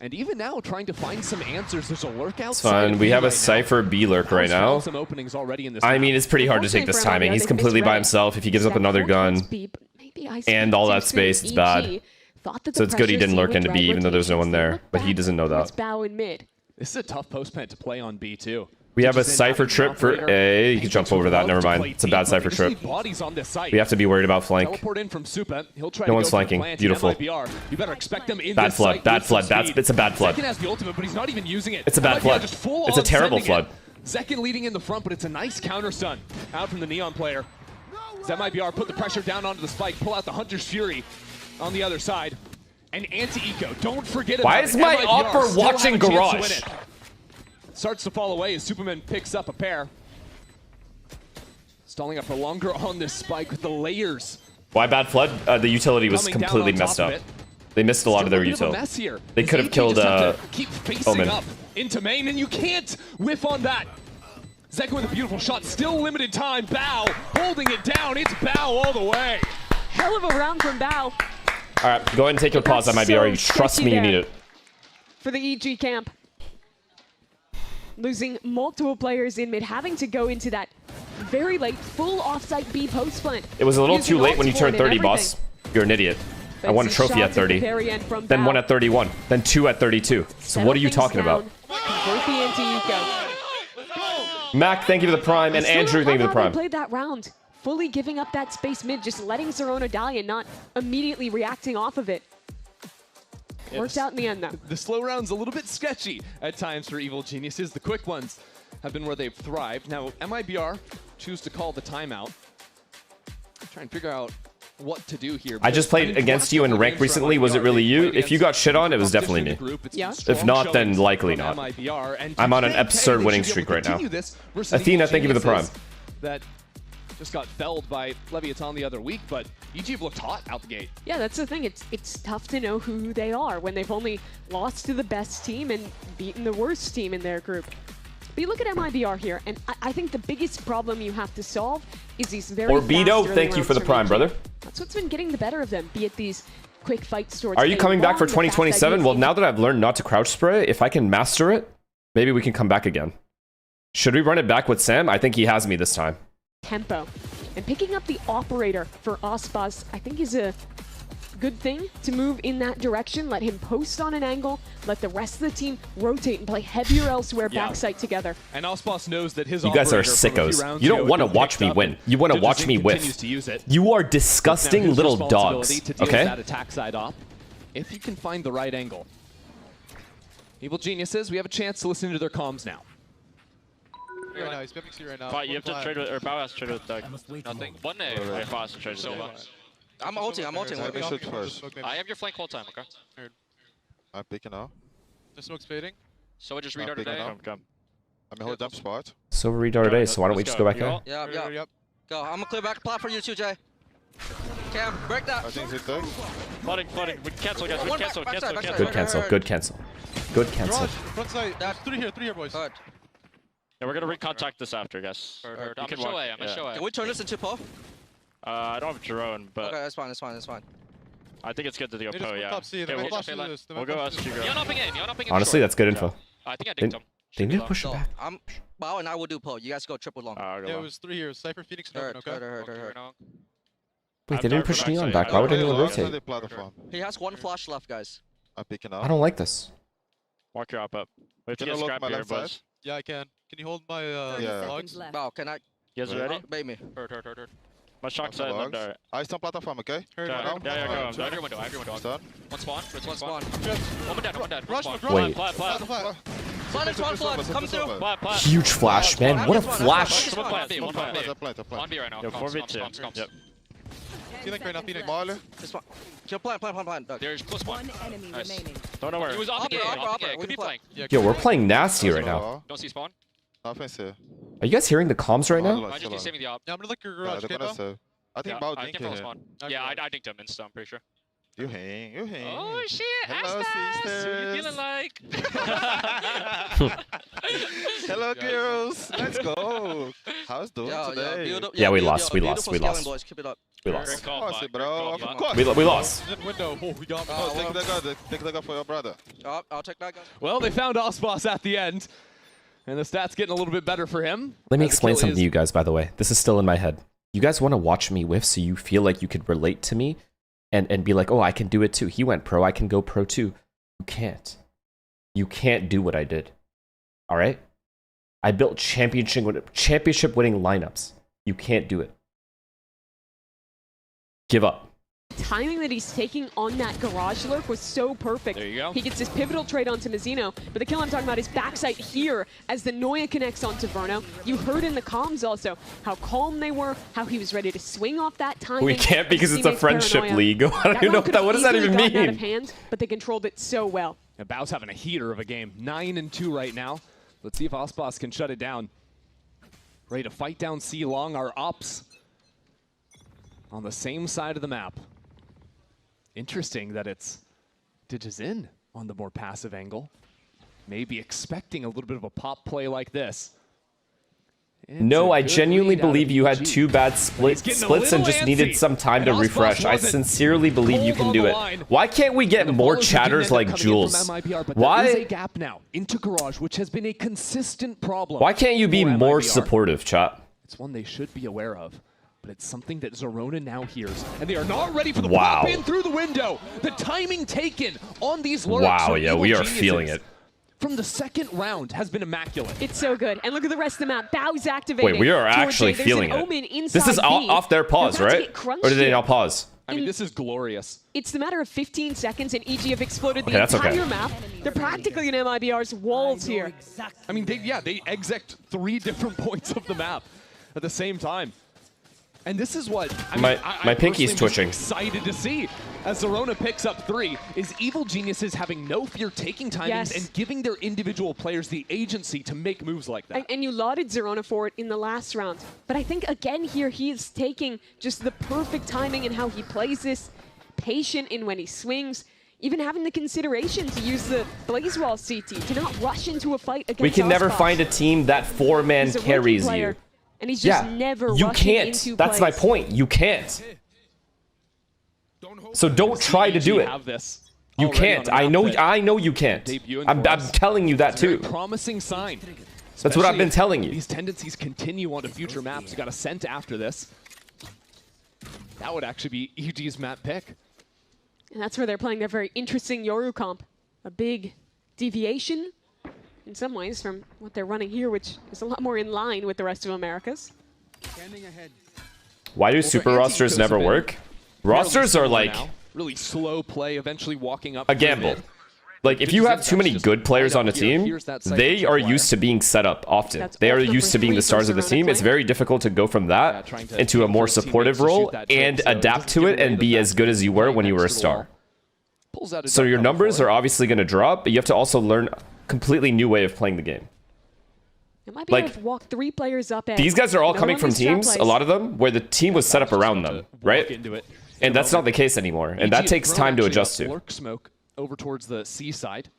[SPEAKER 8] And even now, trying to find some answers. There's a lurk outside.
[SPEAKER 3] It's fine. We have a Cypher B lurk right now.
[SPEAKER 8] Some openings already in this
[SPEAKER 3] I mean, it's pretty hard to take this timing. He's completely by himself. If he gives up another gun and all that space, it's bad. So it's good he didn't lurk into B, even though there's no one there. But he doesn't know that.
[SPEAKER 9] Bow in mid.
[SPEAKER 8] This is a tough post plant to play on B too.
[SPEAKER 3] We have a Cypher trip for A. You can jump over that. Never mind. It's a bad Cypher trip. We have to be worried about flank. No one's flanking. Beautiful. Bad flood. Bad flood. It's a bad flood. It's a bad flood. It's a terrible flood.
[SPEAKER 8] Zekin leading in the front, but it's a nice counter stun out from the Neon player. MIBR put the pressure down onto the spike, pull out the Hunter's Fury on the other side. And anti-eco, don't forget about it.
[SPEAKER 3] Why is my opper watching Garage?
[SPEAKER 8] Starts to fall away as Superman picks up a pair. Stalling up for longer on this spike with the layers.
[SPEAKER 3] Why bad flood? The utility was completely messed up. They missed a lot of their utility. They could have killed Omen.
[SPEAKER 8] Up into main, and you can't whiff on that. Zekin with a beautiful shot, still limited time. Bow holding it down. It's Bow all the way.
[SPEAKER 9] Hell of a round from Bow.
[SPEAKER 3] All right, go ahead and take your pause. That might be already. Trust me, you need it.
[SPEAKER 9] For the EG camp. Losing multiple players in mid, having to go into that very late full offsite B post plant.
[SPEAKER 3] It was a little too late when you turned 30, boss. You're an idiot. I won a trophy at 30, then one at 31, then 2 at 32. So what are you talking about? Mac, thank you for the prime, and Andrew, thank you for the prime.
[SPEAKER 9] Played that round, fully giving up that space mid, just letting Zerona die and not immediately reacting off of it. Worked out in the end, though.
[SPEAKER 8] The slow round's a little bit sketchy at times for Evil Geniuses. The quick ones have been where they've thrived. Now, MIBR choose to call the timeout. Try and figure out what to do here.
[SPEAKER 3] I just played against you in rank recently. Was it really you? If you got shit on, it was definitely me.
[SPEAKER 9] Yeah.
[SPEAKER 3] If not, then likely not. I'm on an absurd winning streak right now. Athena, thank you for the prime.
[SPEAKER 8] That just got felled by Leviathan the other week, but EG have looked hot out the gate.
[SPEAKER 9] Yeah, that's the thing. It's tough to know who they are when they've only lost to the best team and beaten the worst team in their group. But you look at MIBR here, and I think the biggest problem you have to solve is these very
[SPEAKER 3] Orbido,
[SPEAKER 9] fast
[SPEAKER 3] thank you for the prime, brother.
[SPEAKER 9] That's what's been getting the better of them, be it these quick fights towards
[SPEAKER 3] Are you coming back for
[SPEAKER 9] A1, the fast
[SPEAKER 3] 2027?
[SPEAKER 9] ideas
[SPEAKER 3] Well,
[SPEAKER 9] in-
[SPEAKER 3] now that I've learned not to crouch spray, if I can master it, maybe we can come back again. Should we run it back with Sam? I think he has me this time.
[SPEAKER 9] tempo. And picking up the operator for Aspas, I think is a good thing to move in that direction. Let him post on an angle, let the rest of the team rotate and play heavier elsewhere backside together.
[SPEAKER 8] And Aspas knows that his
[SPEAKER 3] You guys are
[SPEAKER 8] operator from a few
[SPEAKER 3] sickos.
[SPEAKER 8] rounds
[SPEAKER 3] You don't
[SPEAKER 8] ago
[SPEAKER 3] want to
[SPEAKER 8] had
[SPEAKER 3] watch
[SPEAKER 8] picked
[SPEAKER 3] me
[SPEAKER 8] up
[SPEAKER 3] win.
[SPEAKER 8] and
[SPEAKER 3] You want to watch
[SPEAKER 8] Digizin
[SPEAKER 3] me
[SPEAKER 8] continues
[SPEAKER 3] whiff.
[SPEAKER 8] to use it.
[SPEAKER 3] You are
[SPEAKER 8] It's now
[SPEAKER 3] disgusting
[SPEAKER 8] his
[SPEAKER 3] little
[SPEAKER 8] responsibility
[SPEAKER 3] dogs.
[SPEAKER 8] to deal with
[SPEAKER 3] Okay?
[SPEAKER 8] that attack side op, if you can find the right angle. Evil Geniuses, we have a chance to listen to their comms now.
[SPEAKER 11] Right now, he's pimping C right now.
[SPEAKER 12] But you have to trade with, or Bao has to trade with Doug.
[SPEAKER 13] Nothing.
[SPEAKER 12] One A. Or Bao has to trade with Doug.
[SPEAKER 13] I'm ulting.
[SPEAKER 11] Let me shoot first.
[SPEAKER 12] I have your flank whole time, okay?
[SPEAKER 11] I'm picking now.
[SPEAKER 12] The smoke's fading. So we just redart
[SPEAKER 11] picking
[SPEAKER 12] today.
[SPEAKER 11] now.
[SPEAKER 12] Come.
[SPEAKER 11] I'm hold dump spot.
[SPEAKER 3] So we retarded A, so why don't we just go back there?
[SPEAKER 13] Yeah. Go. I'm gonna clear back plot for you too, Jay. Cam, break that.
[SPEAKER 11] I think it's Doug.
[SPEAKER 12] Flooding. We cancel, guys. We cancel.
[SPEAKER 3] Good cancel, good cancel. Good cancel.
[SPEAKER 11] Front side. Three here, boys.
[SPEAKER 13] Good.
[SPEAKER 12] Yeah, we're gonna recontact this after, guys.
[SPEAKER 13] Heard.
[SPEAKER 12] You
[SPEAKER 13] I'm
[SPEAKER 12] can
[SPEAKER 13] gonna show
[SPEAKER 12] walk-
[SPEAKER 13] A. I'm gonna
[SPEAKER 12] yeah.
[SPEAKER 13] show A. Can we turn this into Poe?
[SPEAKER 12] I don't have drone, but
[SPEAKER 13] Okay, that's fine.
[SPEAKER 12] I think it's good to go
[SPEAKER 11] They just
[SPEAKER 12] Poe,
[SPEAKER 11] went
[SPEAKER 12] yeah.
[SPEAKER 11] top C, they
[SPEAKER 12] Okay,
[SPEAKER 11] might
[SPEAKER 12] we'll
[SPEAKER 11] flash through this, they
[SPEAKER 12] we'll
[SPEAKER 11] might
[SPEAKER 12] go
[SPEAKER 11] flash
[SPEAKER 12] SG
[SPEAKER 11] through
[SPEAKER 12] go.
[SPEAKER 11] this.
[SPEAKER 13] You're not picking in.
[SPEAKER 3] Honestly, that's good info.
[SPEAKER 12] I think I
[SPEAKER 3] They,
[SPEAKER 12] dinked him.
[SPEAKER 3] they need to push it
[SPEAKER 13] So
[SPEAKER 3] back.
[SPEAKER 13] I'm Bao and I will do Poe. You guys go triple long.
[SPEAKER 11] Yeah, it was 3 here. Cypher, Phoenix, and Open, okay?
[SPEAKER 13] Heard.
[SPEAKER 3] Wait, they didn't push Neon back. Why would anyone rotate?
[SPEAKER 11] Platform.
[SPEAKER 13] He has one flash left, guys.
[SPEAKER 11] I'm picking up.
[SPEAKER 3] I don't like this.
[SPEAKER 12] Mark your op up. We have to
[SPEAKER 11] Can I
[SPEAKER 12] get
[SPEAKER 11] look
[SPEAKER 12] scrap
[SPEAKER 11] my
[SPEAKER 12] here,
[SPEAKER 11] left side?
[SPEAKER 12] boys.
[SPEAKER 11] Yeah, I can. Can you hold my logs?
[SPEAKER 13] Bao, can I?
[SPEAKER 12] You guys ready?
[SPEAKER 13] Bait me.
[SPEAKER 12] Heard. My shock side left there.
[SPEAKER 11] I stand platform, okay?
[SPEAKER 12] Yeah, go.
[SPEAKER 13] I have your window.
[SPEAKER 11] Stun.
[SPEAKER 12] One spawn.
[SPEAKER 13] One spawn.
[SPEAKER 12] One dead.
[SPEAKER 11] Rush,
[SPEAKER 12] One
[SPEAKER 11] rush.
[SPEAKER 3] Wait.
[SPEAKER 12] Plat.
[SPEAKER 13] Flood and spawn flood. Coming through.
[SPEAKER 12] Plat.
[SPEAKER 3] Huge flash, man. What a flash.
[SPEAKER 12] One plat B.
[SPEAKER 11] One plant.
[SPEAKER 12] On B right now.
[SPEAKER 3] Yo,
[SPEAKER 12] Comms.
[SPEAKER 3] 4v2.
[SPEAKER 12] Yep.
[SPEAKER 11] Phoenix right now, Phoenix. Marley.
[SPEAKER 13] Kill plant. Doug.
[SPEAKER 12] There's close one.
[SPEAKER 10] One enemy
[SPEAKER 12] Nice.
[SPEAKER 10] remaining.
[SPEAKER 12] Don't know where.
[SPEAKER 13] He was off the A.
[SPEAKER 12] Could be flank.
[SPEAKER 3] Yo, we're playing nasty right now.
[SPEAKER 12] Don't see spawn.
[SPEAKER 11] Offense here.
[SPEAKER 3] Are you guys hearing the comms right now?
[SPEAKER 12] I just need saving the op.
[SPEAKER 11] Yeah, I'm gonna look your garage, okay, Bao? I think
[SPEAKER 12] Yeah,
[SPEAKER 11] Bao
[SPEAKER 12] I
[SPEAKER 11] dink
[SPEAKER 12] can follow
[SPEAKER 11] here.
[SPEAKER 12] spawn. Yeah, I dinked him insta, I'm pretty sure.
[SPEAKER 11] You hang.
[SPEAKER 12] Oh shit,
[SPEAKER 11] Hello,
[SPEAKER 12] Aspas! Who you
[SPEAKER 11] sisters.
[SPEAKER 12] feeling like?
[SPEAKER 11] Hello, girls. Let's go. How's doing today?
[SPEAKER 3] Yeah, we lost. We
[SPEAKER 13] Beautiful
[SPEAKER 3] lost.
[SPEAKER 13] scaling, boys. Keep it up.
[SPEAKER 3] We
[SPEAKER 12] Great
[SPEAKER 3] lost.
[SPEAKER 12] call,
[SPEAKER 11] Of course,
[SPEAKER 12] Bot.
[SPEAKER 11] bro.
[SPEAKER 12] Great call,
[SPEAKER 11] Of
[SPEAKER 12] Bot.
[SPEAKER 11] course.
[SPEAKER 3] We lost.
[SPEAKER 11] In window. Oh, we got. Take the gun for your brother.
[SPEAKER 13] I'll take that gun.
[SPEAKER 8] Well, they found Aspas at the end, and the stats getting a little bit better for him.
[SPEAKER 3] Let me
[SPEAKER 8] As the
[SPEAKER 3] explain
[SPEAKER 8] kill
[SPEAKER 3] something
[SPEAKER 8] is-
[SPEAKER 3] to you guys, by the way. This is still in my head. You guys want to watch me whiff so you feel like you could relate to me and be like, oh, I can do it too. He went pro. I can go pro too. You can't. You can't do what I did. All right? I built championship winning lineups. You can't do it. Give up.
[SPEAKER 9] Timing that he's taking on that garage lurk was so perfect.
[SPEAKER 8] There you go.
[SPEAKER 9] He gets his pivotal trade onto Mizzino, but the kill I'm talking about is backside here as the Noya connects onto Verno. You heard in the comms also how calm they were, how he was ready to swing off that timing.
[SPEAKER 3] We can't because it's a
[SPEAKER 9] Teammates'
[SPEAKER 3] friendship
[SPEAKER 9] paranoia.
[SPEAKER 3] league. I don't even know what that. What does that even
[SPEAKER 9] Out of
[SPEAKER 3] mean?
[SPEAKER 9] hand, but they controlled it so well.
[SPEAKER 8] And Bao's having a heater of a game. 9-2 right now. Let's see if Aspas can shut it down. Ready to fight down C long. Our ops on the same side of the map. Interesting that it's Digizin on the more passive angle. Maybe expecting a little bit of a pop play like this. It's
[SPEAKER 3] No,
[SPEAKER 8] a
[SPEAKER 3] I
[SPEAKER 8] good
[SPEAKER 3] genuinely
[SPEAKER 8] lead out of
[SPEAKER 3] believe you had
[SPEAKER 8] EG.
[SPEAKER 3] 2 bad
[SPEAKER 8] He's
[SPEAKER 3] splits
[SPEAKER 8] getting a
[SPEAKER 3] and
[SPEAKER 8] little
[SPEAKER 3] just
[SPEAKER 8] antsy.
[SPEAKER 3] needed some time to
[SPEAKER 8] And Aspas
[SPEAKER 3] refresh. I
[SPEAKER 8] wasn't
[SPEAKER 3] sincerely believe you
[SPEAKER 8] pulled
[SPEAKER 3] can
[SPEAKER 8] on
[SPEAKER 3] do
[SPEAKER 8] the
[SPEAKER 3] it.
[SPEAKER 8] line.
[SPEAKER 3] Why can't we get
[SPEAKER 8] And the
[SPEAKER 3] more
[SPEAKER 8] ballers didn't
[SPEAKER 3] chatters
[SPEAKER 8] end up
[SPEAKER 3] like
[SPEAKER 8] coming in
[SPEAKER 3] Jules?
[SPEAKER 8] from MIBR, but there is a
[SPEAKER 3] Why?
[SPEAKER 8] gap now into Garage, which has been a consistent problem.
[SPEAKER 3] Why can't you be
[SPEAKER 8] for
[SPEAKER 3] more
[SPEAKER 8] MIBR.
[SPEAKER 3] supportive, chat?
[SPEAKER 8] It's one they should be aware of, but it's something that Zorona now hears, and they are not ready for the
[SPEAKER 3] Wow.
[SPEAKER 8] pop in through the window. The timing taken on these lurks.
[SPEAKER 3] Wow,
[SPEAKER 8] from
[SPEAKER 3] yeah,
[SPEAKER 8] Evil
[SPEAKER 3] we are
[SPEAKER 8] Geniuses
[SPEAKER 3] feeling it.
[SPEAKER 8] From the second round has been immaculate.
[SPEAKER 9] It's so good. And look at the rest of the map. Bao's activating.
[SPEAKER 3] Wait, we are
[SPEAKER 9] towards
[SPEAKER 3] actually
[SPEAKER 9] A. There's
[SPEAKER 3] feeling
[SPEAKER 9] an
[SPEAKER 3] it.
[SPEAKER 9] Omen inside
[SPEAKER 3] This is
[SPEAKER 9] B.
[SPEAKER 3] off their pause,
[SPEAKER 9] They're about to
[SPEAKER 3] right?
[SPEAKER 9] get crunched
[SPEAKER 3] Or did they
[SPEAKER 9] here.
[SPEAKER 3] not pause?
[SPEAKER 8] I mean, this is glorious.
[SPEAKER 9] It's the matter of 15 seconds, and EG have exploded
[SPEAKER 3] Okay,
[SPEAKER 9] the
[SPEAKER 3] that's
[SPEAKER 9] entire
[SPEAKER 3] okay.
[SPEAKER 9] map. They're practically in MIBR's walls here.
[SPEAKER 8] I mean, they exec 3 different points of the map at the same time. And this is what
[SPEAKER 3] my pinky's twitching.
[SPEAKER 8] Excited to see as Zerona picks up 3 is Evil Geniuses having no fear taking timings and giving their individual players the agency to make moves like that.
[SPEAKER 9] And you lauded Zerona for it in the last round. But I think again here he is taking just the perfect timing in how he plays this, patient in when he swings, even having the consideration to use the Blaze Wall CT, to not rush into a fight against
[SPEAKER 3] We can never
[SPEAKER 9] Oscar.
[SPEAKER 3] find a team that 4-man
[SPEAKER 9] He's a rookie
[SPEAKER 3] carries
[SPEAKER 9] player,
[SPEAKER 3] you.
[SPEAKER 9] And he's just never
[SPEAKER 3] You
[SPEAKER 9] rushing
[SPEAKER 3] can't.
[SPEAKER 9] into
[SPEAKER 3] That's my
[SPEAKER 9] plays.
[SPEAKER 3] point. You can't. So don't try to do it. You can't. I know you can't. I'm telling you that too.
[SPEAKER 8] Promising sign.
[SPEAKER 3] That's what I've been telling you.
[SPEAKER 8] These tendencies continue onto future maps. You got a scent after this. That would actually be EG's map pick.
[SPEAKER 9] And that's where they're playing their very interesting Yoru comp. A big deviation in some ways from what they're running here, which is a lot more in line with the rest of Americas.
[SPEAKER 3] Why do super rosters never work? Rosters are like
[SPEAKER 8] really slow play, eventually walking up
[SPEAKER 3] a gamble. Like if you have too many good players on a team, they are used to being set up often. They are used to being the stars of the team. It's very difficult to go from that into a more supportive role and adapt to it and be as good as you were when you were a star. So your numbers are obviously going to drop, but you have to also learn a completely new way of playing the game.
[SPEAKER 9] It might be able to walk 3 players up.
[SPEAKER 3] These guys are all coming from teams, a lot of them, where the team was set up around them, right? And that's not the case anymore, and that takes time to adjust to.
[SPEAKER 8] Smoke over towards the C side.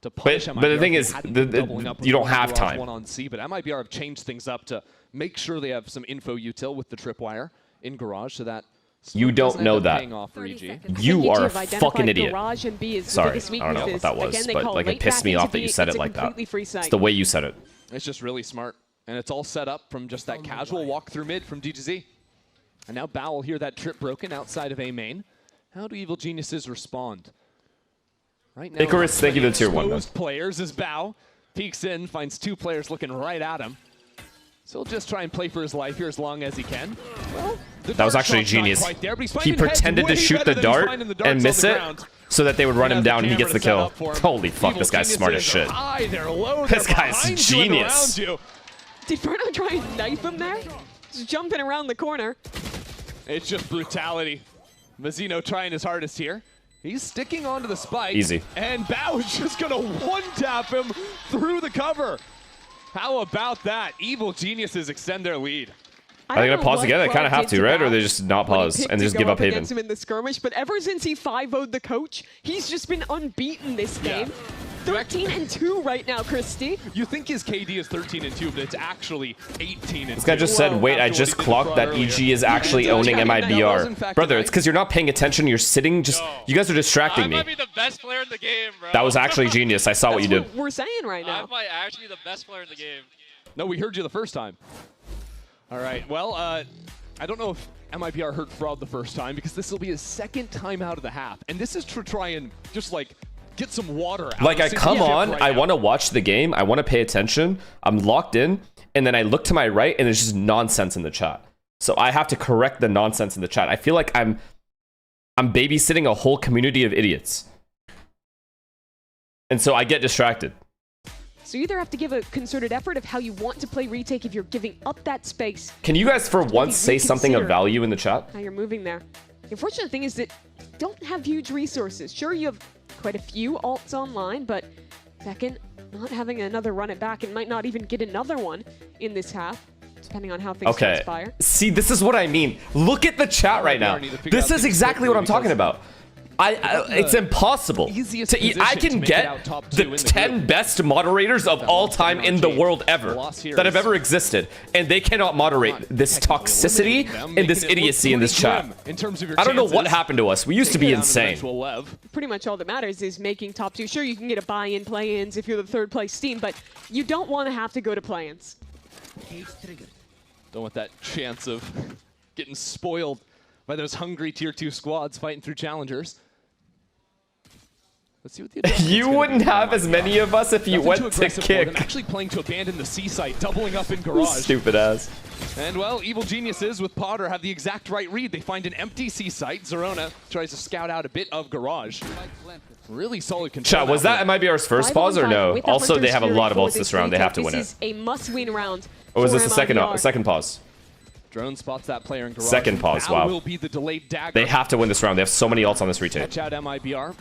[SPEAKER 3] But the thing is, you don't have time.
[SPEAKER 8] One on C, but MIBR have changed things up to make sure they have some info util with the tripwire in Garage, so that
[SPEAKER 3] you don't know that. You are a fucking idiot. Sorry, I don't know what that was, but like it pissed me off that you said it like that. It's the way you said it.
[SPEAKER 8] It's just really smart, and it's all set up from just that casual walk through mid from DGZ. And now Bao will hear that trip broken outside of A main. How do Evil Geniuses respond? Right now,
[SPEAKER 3] Icarus, thank you to tier 1.
[SPEAKER 8] Players as Bao peeks in, finds 2 players looking right at him. So he'll just try and play for his life here as long as he can. Well,
[SPEAKER 3] that was actually genius.
[SPEAKER 8] There,
[SPEAKER 3] he pretended to shoot the dart and miss it so that they would run him down and he gets the kill. Holy fuck, this guy's smart as shit. This guy's genius.
[SPEAKER 9] Did Bruno try and knife him there? Just jumping around the corner.
[SPEAKER 8] It's just brutality. Mazzino trying his hardest here. He's sticking onto the spike.
[SPEAKER 3] Easy.
[SPEAKER 8] And Bao is just going to one-tap him through the cover. How about that? Evil Geniuses extend their lead.
[SPEAKER 3] Are they going to pause again? They kind of have to, right? Or they just not pause and just give up Haven?
[SPEAKER 9] Him in the skirmish, but ever since he 5-0'd the coach, he's just been unbeaten this game. 13-2 right now, Christy.
[SPEAKER 8] You think his KD is 13-2, but it's actually 18-2.
[SPEAKER 3] This guy just said, wait, I just clocked that EG is actually owning MIBR. Brother, it's because you're not paying attention. You're sitting just... You guys are distracting me.
[SPEAKER 12] I might be the best player in the game, bro.
[SPEAKER 3] That was actually genius. I saw what you did.
[SPEAKER 9] That's what we're saying right now.
[SPEAKER 12] I might actually be the best player in the game.
[SPEAKER 8] No, we heard you the first time. All right, well, I don't know if MIBR heard Fraud the first time because this will be his 2nd time out of the half. And this is to try and just, like, get some water out.
[SPEAKER 3] Like, I come on, I want to watch the game, I want to pay attention, I'm locked in, and then I look to my right, and there's just nonsense in the chat. So I have to correct the nonsense in the chat. I feel like I'm babysitting a whole community of idiots. And so I get distracted.
[SPEAKER 9] So you either have to give a concerted effort of how you want to play retake if you're giving up that space.
[SPEAKER 3] Can you guys, for once, say something of value in the chat?
[SPEAKER 9] How you're moving there. The unfortunate thing is that you don't have huge resources. Sure, you have quite a few alts online, but second, not having another run it back and might not even get another one in this half, depending on how things transpire.
[SPEAKER 3] See, this is what I mean. Look at the chat right now. This is exactly what I'm talking about. It's impossible. I can get the 10 best moderators of all time in the world ever that have ever existed, and they cannot moderate this toxicity and this idiocy in this chat. I don't know what happened to us. We used to be insane.
[SPEAKER 9] Pretty much all that matters is making top 2. Sure, you can get a buy-in, play-ins if you're the 3rd place team, but you don't want to have to go to play-ins.
[SPEAKER 8] Don't want that chance of getting spoiled by those hungry tier 2 squads fighting through challengers. Let's see what the
[SPEAKER 3] you wouldn't have as many of us if you went to kick.
[SPEAKER 8] I'm actually playing to abandon the C site, doubling up in Garage.
[SPEAKER 3] Stupid ass.
[SPEAKER 8] And well, Evil Geniuses with Potter have the exact right read. They find an empty C site. Zerona tries to scout out a bit of Garage. Really solid control.
[SPEAKER 3] Chat, was that MIBR's first pause or no? Also, they have a lot of ults this round. They have to win it.
[SPEAKER 9] This is a must-win round.
[SPEAKER 3] Or was this the second pause?
[SPEAKER 8] Drone spots that player in garage.
[SPEAKER 3] Second pause,
[SPEAKER 8] That
[SPEAKER 3] wow.
[SPEAKER 8] will be the delayed dagger.
[SPEAKER 3] They have to win this round. They have so many ults on this retake.
[SPEAKER 8] Catch out MIBR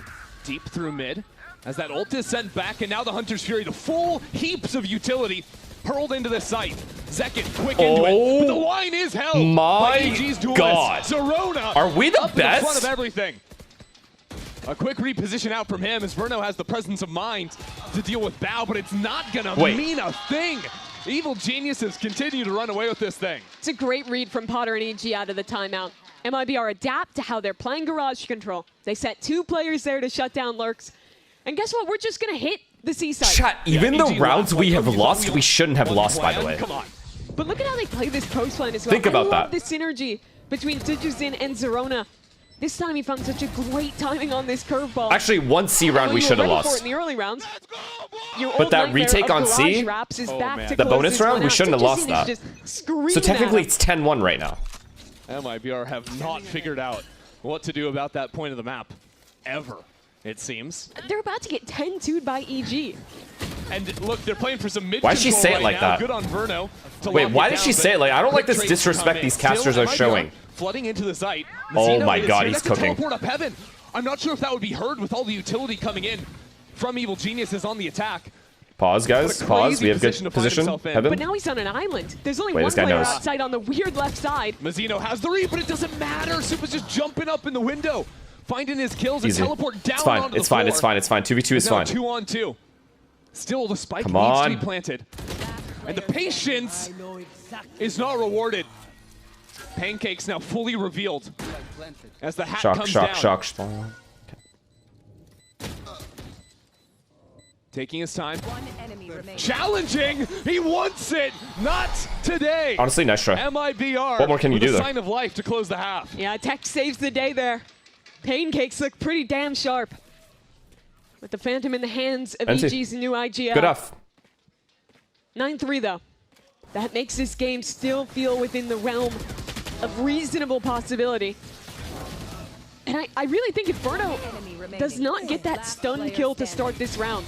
[SPEAKER 8] deep through mid as that ult is sent back, and now the Hunter's Fury, the full heaps of utility hurled into the site. Zekit quick into it, but the line is held.
[SPEAKER 3] My
[SPEAKER 8] by EG's duelist.
[SPEAKER 3] God.
[SPEAKER 8] Zerona
[SPEAKER 3] Are we the
[SPEAKER 8] up
[SPEAKER 3] best?
[SPEAKER 8] in the front of everything. A quick reposition out from him as Verno has the presence of mind to deal with Bao, but it's not gonna mean a thing. Evil Geniuses continue to run away with this thing.
[SPEAKER 9] It's a great read from Potter and EG out of the timeout. MIBR adapt to how they're playing Garage Control. They set 2 players there to shut down lurks. And guess what? We're just going to hit the seaside.
[SPEAKER 3] Chat, even
[SPEAKER 8] Yeah,
[SPEAKER 3] the
[SPEAKER 8] EG
[SPEAKER 3] rounds we have
[SPEAKER 8] left,
[SPEAKER 3] lost, we shouldn't have lost, by the way.
[SPEAKER 8] Come on.
[SPEAKER 9] But look at how they play this post lane as well.
[SPEAKER 3] Think about
[SPEAKER 9] I love
[SPEAKER 3] that.
[SPEAKER 9] the synergy between Diguzin and Zerona. This time he found such a great timing on this curveball.
[SPEAKER 3] Actually, one C round we
[SPEAKER 9] You were
[SPEAKER 3] should have
[SPEAKER 9] ready for it
[SPEAKER 3] lost.
[SPEAKER 9] in the early rounds. Your
[SPEAKER 3] But
[SPEAKER 9] old
[SPEAKER 3] that
[SPEAKER 9] nightmare
[SPEAKER 3] retake
[SPEAKER 9] of
[SPEAKER 3] on
[SPEAKER 9] Garage
[SPEAKER 3] C,
[SPEAKER 9] Wraps is back to
[SPEAKER 3] the
[SPEAKER 9] close
[SPEAKER 3] bonus
[SPEAKER 9] this
[SPEAKER 3] round,
[SPEAKER 9] one
[SPEAKER 3] we
[SPEAKER 9] out.
[SPEAKER 3] shouldn't have lost
[SPEAKER 9] Diguzin is
[SPEAKER 3] that.
[SPEAKER 9] just screaming
[SPEAKER 3] So technically
[SPEAKER 9] at him.
[SPEAKER 3] it's 10-1 right now.
[SPEAKER 8] MIBR have not figured out what to do about that point of the map, ever, it seems.
[SPEAKER 9] They're about to get 10-2'd by EG.
[SPEAKER 8] And look, they're playing for some mid
[SPEAKER 3] Why'd she say it
[SPEAKER 8] right
[SPEAKER 3] like
[SPEAKER 8] now.
[SPEAKER 3] that?
[SPEAKER 8] Good on Verno. to
[SPEAKER 3] Wait,
[SPEAKER 8] lock
[SPEAKER 3] why
[SPEAKER 8] it
[SPEAKER 3] did
[SPEAKER 8] down,
[SPEAKER 3] she
[SPEAKER 8] but
[SPEAKER 3] say it like? I don't like
[SPEAKER 8] quick
[SPEAKER 3] this
[SPEAKER 8] trades come
[SPEAKER 3] disrespect
[SPEAKER 8] in.
[SPEAKER 3] these
[SPEAKER 8] Still,
[SPEAKER 3] casters are
[SPEAKER 8] MIBR
[SPEAKER 3] showing.
[SPEAKER 8] Flooding into the site.
[SPEAKER 3] Oh
[SPEAKER 8] Mazino
[SPEAKER 3] my
[SPEAKER 8] is
[SPEAKER 3] God,
[SPEAKER 8] here.
[SPEAKER 3] he's
[SPEAKER 8] That's a
[SPEAKER 3] cooking.
[SPEAKER 8] teleport up heaven. I'm not sure if that would be heard with all the utility coming in from Evil Geniuses on the attack.
[SPEAKER 3] Pause, guys.
[SPEAKER 8] What a
[SPEAKER 3] Pause.
[SPEAKER 8] crazy
[SPEAKER 3] We have good
[SPEAKER 8] position to find
[SPEAKER 3] position.
[SPEAKER 8] himself in.
[SPEAKER 3] Heaven.
[SPEAKER 9] But now he's on an island. There's only
[SPEAKER 3] Wait,
[SPEAKER 9] one
[SPEAKER 3] this guy
[SPEAKER 9] player
[SPEAKER 3] knows.
[SPEAKER 9] outside on the weird left side.
[SPEAKER 8] Mazino has the read, but it doesn't matter. Supa's just jumping up in the window, finding his kills
[SPEAKER 3] Easy.
[SPEAKER 8] and teleport down
[SPEAKER 3] It's fine.
[SPEAKER 8] onto
[SPEAKER 3] It's
[SPEAKER 8] the
[SPEAKER 3] fine.
[SPEAKER 8] floor.
[SPEAKER 3] It's fine. It's fine. 2v2 is
[SPEAKER 8] Now
[SPEAKER 3] fine.
[SPEAKER 8] 2-on-2. Still, the spike
[SPEAKER 3] Come
[SPEAKER 8] needs
[SPEAKER 3] on.
[SPEAKER 8] to be planted. And the patience is not rewarded. Pancake's now fully revealed as the hat
[SPEAKER 3] Shock,
[SPEAKER 8] comes
[SPEAKER 3] shock,
[SPEAKER 8] down.
[SPEAKER 3] shock.
[SPEAKER 8] Taking his time. Challenging! He wants it! Not today!
[SPEAKER 3] Honestly, nice try.
[SPEAKER 8] MIBR
[SPEAKER 3] What more can you
[SPEAKER 8] with
[SPEAKER 3] do
[SPEAKER 8] a
[SPEAKER 3] there?
[SPEAKER 8] sign of life to close the half.
[SPEAKER 9] Yeah, tech saves the day there. Pancakes look pretty damn sharp. With the Phantom in the hands of
[SPEAKER 3] NC.
[SPEAKER 9] EG's new IGL.
[SPEAKER 3] Good enough.
[SPEAKER 9] 9-3 though. That makes this game still feel within the realm of reasonable possibility. And I really think if Verno does not get that stun kill to start this round,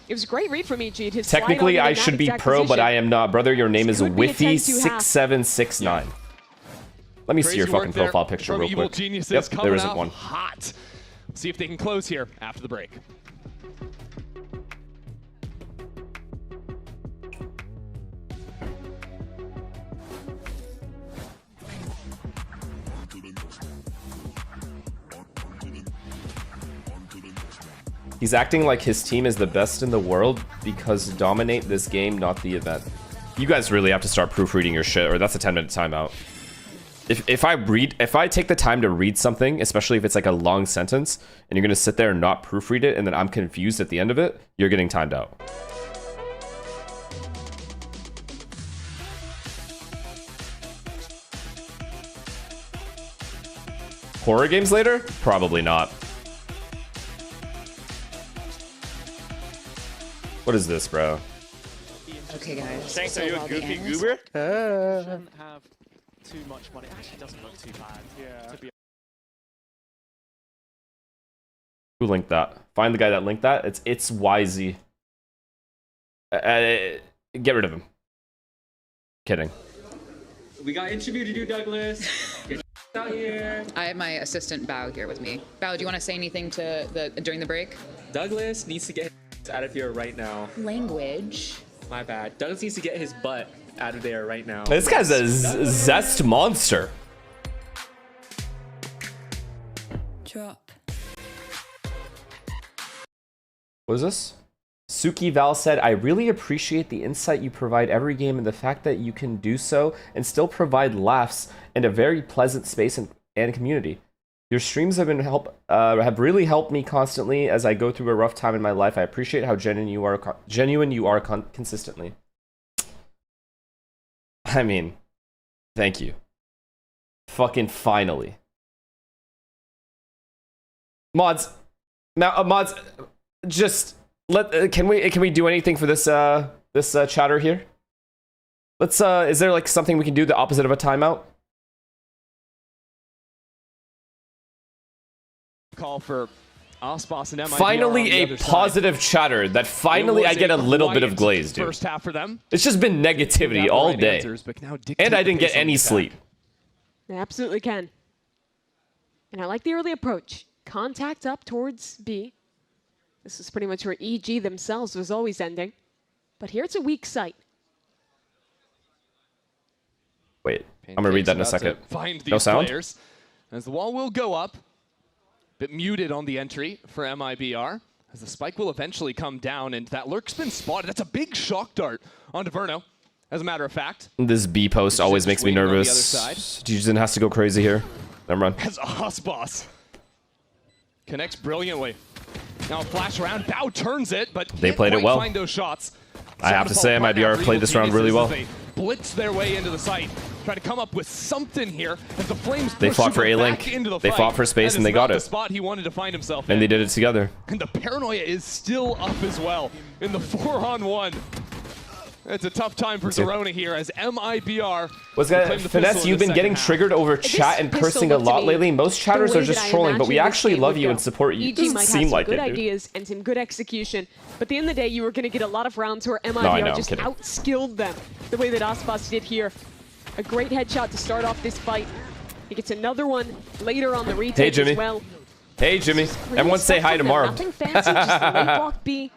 [SPEAKER 9] it was a great read from EG. To slide
[SPEAKER 3] Technically,
[SPEAKER 9] onto the
[SPEAKER 3] I should be
[SPEAKER 9] exact
[SPEAKER 3] pro, but
[SPEAKER 9] position.
[SPEAKER 3] I am not. Brother, your name is
[SPEAKER 9] Could be a 10-2 half.
[SPEAKER 3] Whiffy6769. Let me see your
[SPEAKER 8] Crazy work
[SPEAKER 3] fucking
[SPEAKER 8] there
[SPEAKER 3] profile picture
[SPEAKER 8] from
[SPEAKER 3] real
[SPEAKER 8] Evil
[SPEAKER 3] quick.
[SPEAKER 8] Geniuses
[SPEAKER 3] Yep,
[SPEAKER 8] coming
[SPEAKER 3] there isn't
[SPEAKER 8] out
[SPEAKER 3] one.
[SPEAKER 8] hot. See if they can close here after the break.
[SPEAKER 3] He's acting like his team is the best in the world because dominate this game, not the event. You guys really have to start proofreading your shit, or that's a 10-minute timeout. If I take the time to read something, especially if it's like a long sentence, and you're gonna sit there and not proofread it, and then I'm confused at the end of it, you're getting timed out. Horror games later? Probably not. What is this, bro?
[SPEAKER 1] Okay, guys.
[SPEAKER 14] Thanks,
[SPEAKER 1] so
[SPEAKER 14] are you
[SPEAKER 1] while
[SPEAKER 14] a
[SPEAKER 1] the
[SPEAKER 14] goofy
[SPEAKER 1] analysts-
[SPEAKER 14] goober?
[SPEAKER 15] Shouldn't have too much money. It actually doesn't look too bad. Yeah. To be
[SPEAKER 3] Who linked that? Find the guy that linked that. It's YZ. Get rid of him. Kidding.
[SPEAKER 16] We got interview to do, Douglas. Get out here.
[SPEAKER 1] I have my assistant Bao here with me. Bao, do you want to say anything to during the break?
[SPEAKER 16] Douglas needs to get out of here right now.
[SPEAKER 1] Language.
[SPEAKER 16] My bad. Douglas needs to get his butt out of there right now.
[SPEAKER 3] This guy's a zest monster.
[SPEAKER 17] Drop.
[SPEAKER 3] What is this? Suki Val said, I really appreciate the insight you provide every game and the fact that you can do so and still provide laughs and a very pleasant space and community. Your streams have really helped me constantly as I go through a rough time in my life. I appreciate how genuine you are consistently. I mean, thank you. Fucking finally. Mods, just can we do anything for this this chatter here? Let's is there like something we can do the opposite of a timeout?
[SPEAKER 8] Call for Ospas and MIBR
[SPEAKER 3] Finally
[SPEAKER 8] on the
[SPEAKER 3] a
[SPEAKER 8] other
[SPEAKER 3] positive chatter that finally I get a little bit of glaze, dude.
[SPEAKER 8] First half for them.
[SPEAKER 3] It's just been negativity all day.
[SPEAKER 8] Answers, but now
[SPEAKER 3] And I didn't get any sleep.
[SPEAKER 9] They absolutely can. And I like the early approach. Contact up towards B. This is pretty much where EG themselves was always ending. But here it's a weak site.
[SPEAKER 3] Wait, I'm going to read that in a second.
[SPEAKER 8] Find these
[SPEAKER 3] No sound?
[SPEAKER 8] players, as the wall will go up. Bit muted on the entry for MIBR, as the spike will eventually come down, and that lurk's been spotted. That's a big shock dart onto Verno, as a matter of fact.
[SPEAKER 3] This B post always makes me nervous. Jujin has to go crazy here. Never mind.
[SPEAKER 8] As Ospas connects brilliantly. Now a flash around, Bao turns it, but
[SPEAKER 3] They played it well.
[SPEAKER 8] find those shots.
[SPEAKER 3] I have to say, MIBR played this round really well.
[SPEAKER 8] They blitz their way into the site, try to come up with something here as the Flames
[SPEAKER 3] They
[SPEAKER 8] push
[SPEAKER 3] fought for
[SPEAKER 8] Super
[SPEAKER 3] A-Link.
[SPEAKER 8] back into the
[SPEAKER 3] They
[SPEAKER 8] fight.
[SPEAKER 3] fought for space
[SPEAKER 8] That
[SPEAKER 3] and they
[SPEAKER 8] is
[SPEAKER 3] got
[SPEAKER 8] not
[SPEAKER 3] it.
[SPEAKER 8] the spot he wanted to find himself
[SPEAKER 3] And
[SPEAKER 8] in.
[SPEAKER 3] they did it together.
[SPEAKER 8] And the paranoia is still up as well in the 4-on-1. It's a tough time for Zerona here as MIBR.
[SPEAKER 3] Was that Finesse? You've been getting triggered over chat and cursing a lot lately. Most chatters are just trolling, but we actually love you and support you. It
[SPEAKER 9] EG might
[SPEAKER 3] doesn't
[SPEAKER 9] have
[SPEAKER 3] seem
[SPEAKER 9] some
[SPEAKER 3] like
[SPEAKER 9] good
[SPEAKER 3] it, dude.
[SPEAKER 9] ideas and some good execution, but at the end of the day, you were going to get a lot of rounds where
[SPEAKER 3] I know,
[SPEAKER 9] MIBR
[SPEAKER 3] I'm
[SPEAKER 9] just
[SPEAKER 3] kidding.
[SPEAKER 9] outskilled them the way that Ospas did here. A great headshot to start off this fight. He gets another one later on the retake
[SPEAKER 3] Hey, Jimmy.
[SPEAKER 9] as well.
[SPEAKER 3] Hey, Jimmy. Everyone say hi tomorrow.
[SPEAKER 9] Nothing fancy, just a late block B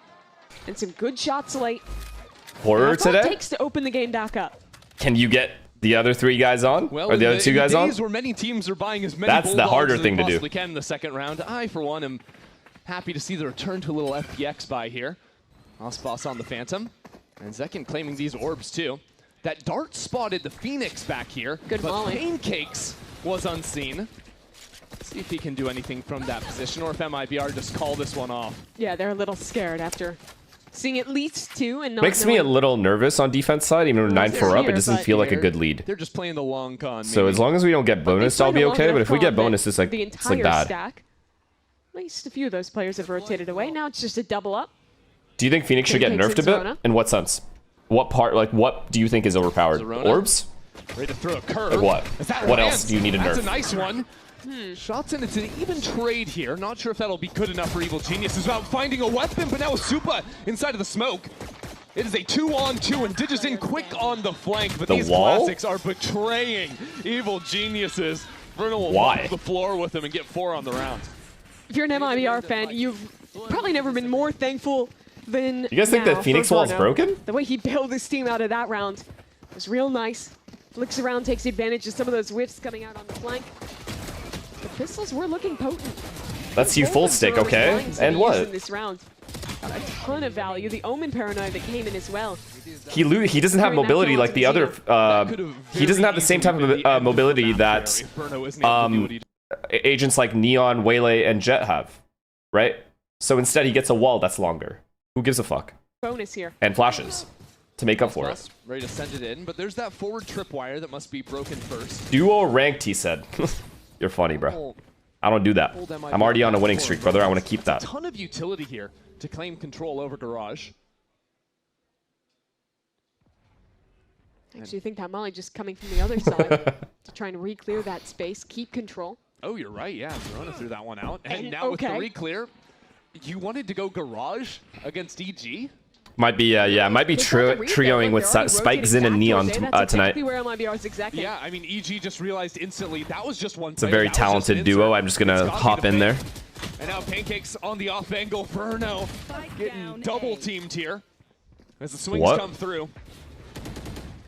[SPEAKER 9] and some good shots late.
[SPEAKER 3] Horror
[SPEAKER 9] That's all it
[SPEAKER 3] today?
[SPEAKER 9] takes to open the game back up.
[SPEAKER 3] Can you get the other 3 guys on?
[SPEAKER 8] Well,
[SPEAKER 3] or the other 2 guys on?
[SPEAKER 8] days where many teams are buying as many
[SPEAKER 3] That's the
[SPEAKER 8] Bulldogs
[SPEAKER 3] harder
[SPEAKER 8] as
[SPEAKER 3] thing
[SPEAKER 8] they
[SPEAKER 3] to do.
[SPEAKER 8] possibly can in the second round. I, for one, am happy to see the return to a little FPX buy here. Ospas on the Phantom, and Zekin claiming these orbs too. That dart spotted the Phoenix back here,
[SPEAKER 9] Good
[SPEAKER 8] but
[SPEAKER 9] volley.
[SPEAKER 8] Pancakes was unseen. Let's see if he can do anything from that position, or if MIBR just call this one off.
[SPEAKER 9] Yeah, they're a little scared after seeing at least 2 and not
[SPEAKER 3] Makes me a
[SPEAKER 9] knowing-
[SPEAKER 3] little nervous on defense side. Even with 9-4 up, it doesn't feel like a good lead.
[SPEAKER 8] They're just playing the long con.
[SPEAKER 3] So
[SPEAKER 8] maybe.
[SPEAKER 3] as long as we don't get bonus, I'll be okay. But if we get bonus, it's like
[SPEAKER 9] the
[SPEAKER 3] it's like
[SPEAKER 9] entire
[SPEAKER 3] bad.
[SPEAKER 9] stack. At least a few of those players have rotated away. Now it's just a double up.
[SPEAKER 3] Do you think Phoenix should get
[SPEAKER 9] Pancakes
[SPEAKER 3] nerfed a
[SPEAKER 9] and
[SPEAKER 3] bit?
[SPEAKER 9] Zerona.
[SPEAKER 3] In what sense? What part? Like what do you think is overpowered?
[SPEAKER 8] Zerona.
[SPEAKER 3] Orbs?
[SPEAKER 8] Ready to throw a curve.
[SPEAKER 3] Like what?
[SPEAKER 8] Is that
[SPEAKER 3] What
[SPEAKER 8] lands?
[SPEAKER 3] else do you need to
[SPEAKER 8] That's
[SPEAKER 3] nerf?
[SPEAKER 8] a nice one. Shots in, it's an even trade here. Not sure if that'll be good enough for Evil Genius. It's about finding a weapon, but now a Supa inside of the smoke. It is a 2-on-2, and Digis in quick on the flank, but
[SPEAKER 3] The
[SPEAKER 8] these
[SPEAKER 3] wall?
[SPEAKER 8] classics are betraying Evil Geniuses. Bruno will
[SPEAKER 3] Why?
[SPEAKER 8] mop the floor with him and get 4 on the round.
[SPEAKER 9] If you're an MIBR fan, you've probably never been more thankful than
[SPEAKER 3] You guys think
[SPEAKER 9] now
[SPEAKER 3] that Phoenix
[SPEAKER 9] for
[SPEAKER 3] wall's
[SPEAKER 9] Bruno.
[SPEAKER 3] broken?
[SPEAKER 9] The way he bailed his team out of that round was real nice. Flicks around, takes advantage of some of those whiffs coming out on the flank. The pistols were looking potent.
[SPEAKER 3] That's you full stick, okay? And
[SPEAKER 9] In
[SPEAKER 3] what?
[SPEAKER 9] this round. Got a ton of value. The Omen Paranoia that came in as well.
[SPEAKER 3] He doesn't have mobility like the other. He doesn't have the same type of mobility that agents like Neon, Waylay, and Jet have, right? So instead, he gets a wall that's longer. Who gives a fuck?
[SPEAKER 9] Bonus here.
[SPEAKER 3] And flashes to make up for it.
[SPEAKER 8] Ready to send it in, but there's that forward tripwire that must be broken first.
[SPEAKER 3] Duo ranked, he said. You're funny, bro. I don't do that. I'm already on a winning streak, brother. I want to keep that.
[SPEAKER 8] A ton of utility here to claim control over Garage.
[SPEAKER 9] I actually think that Molly just coming from the other side to try and re-clear that space, keep control.
[SPEAKER 8] Oh, you're right. Yeah, Zerona threw that one out. And now with the re-clear, you wanted to go Garage against EG?
[SPEAKER 3] Might be, yeah, might be trioing with Spike, Zin, and Neon tonight.
[SPEAKER 8] Yeah, I mean, EG just realized instantly that was just one.
[SPEAKER 3] It's a very talented duo. I'm just gonna hop in there.
[SPEAKER 8] And now Pancakes on the off angle. Verno getting double teamed here as the swings come through.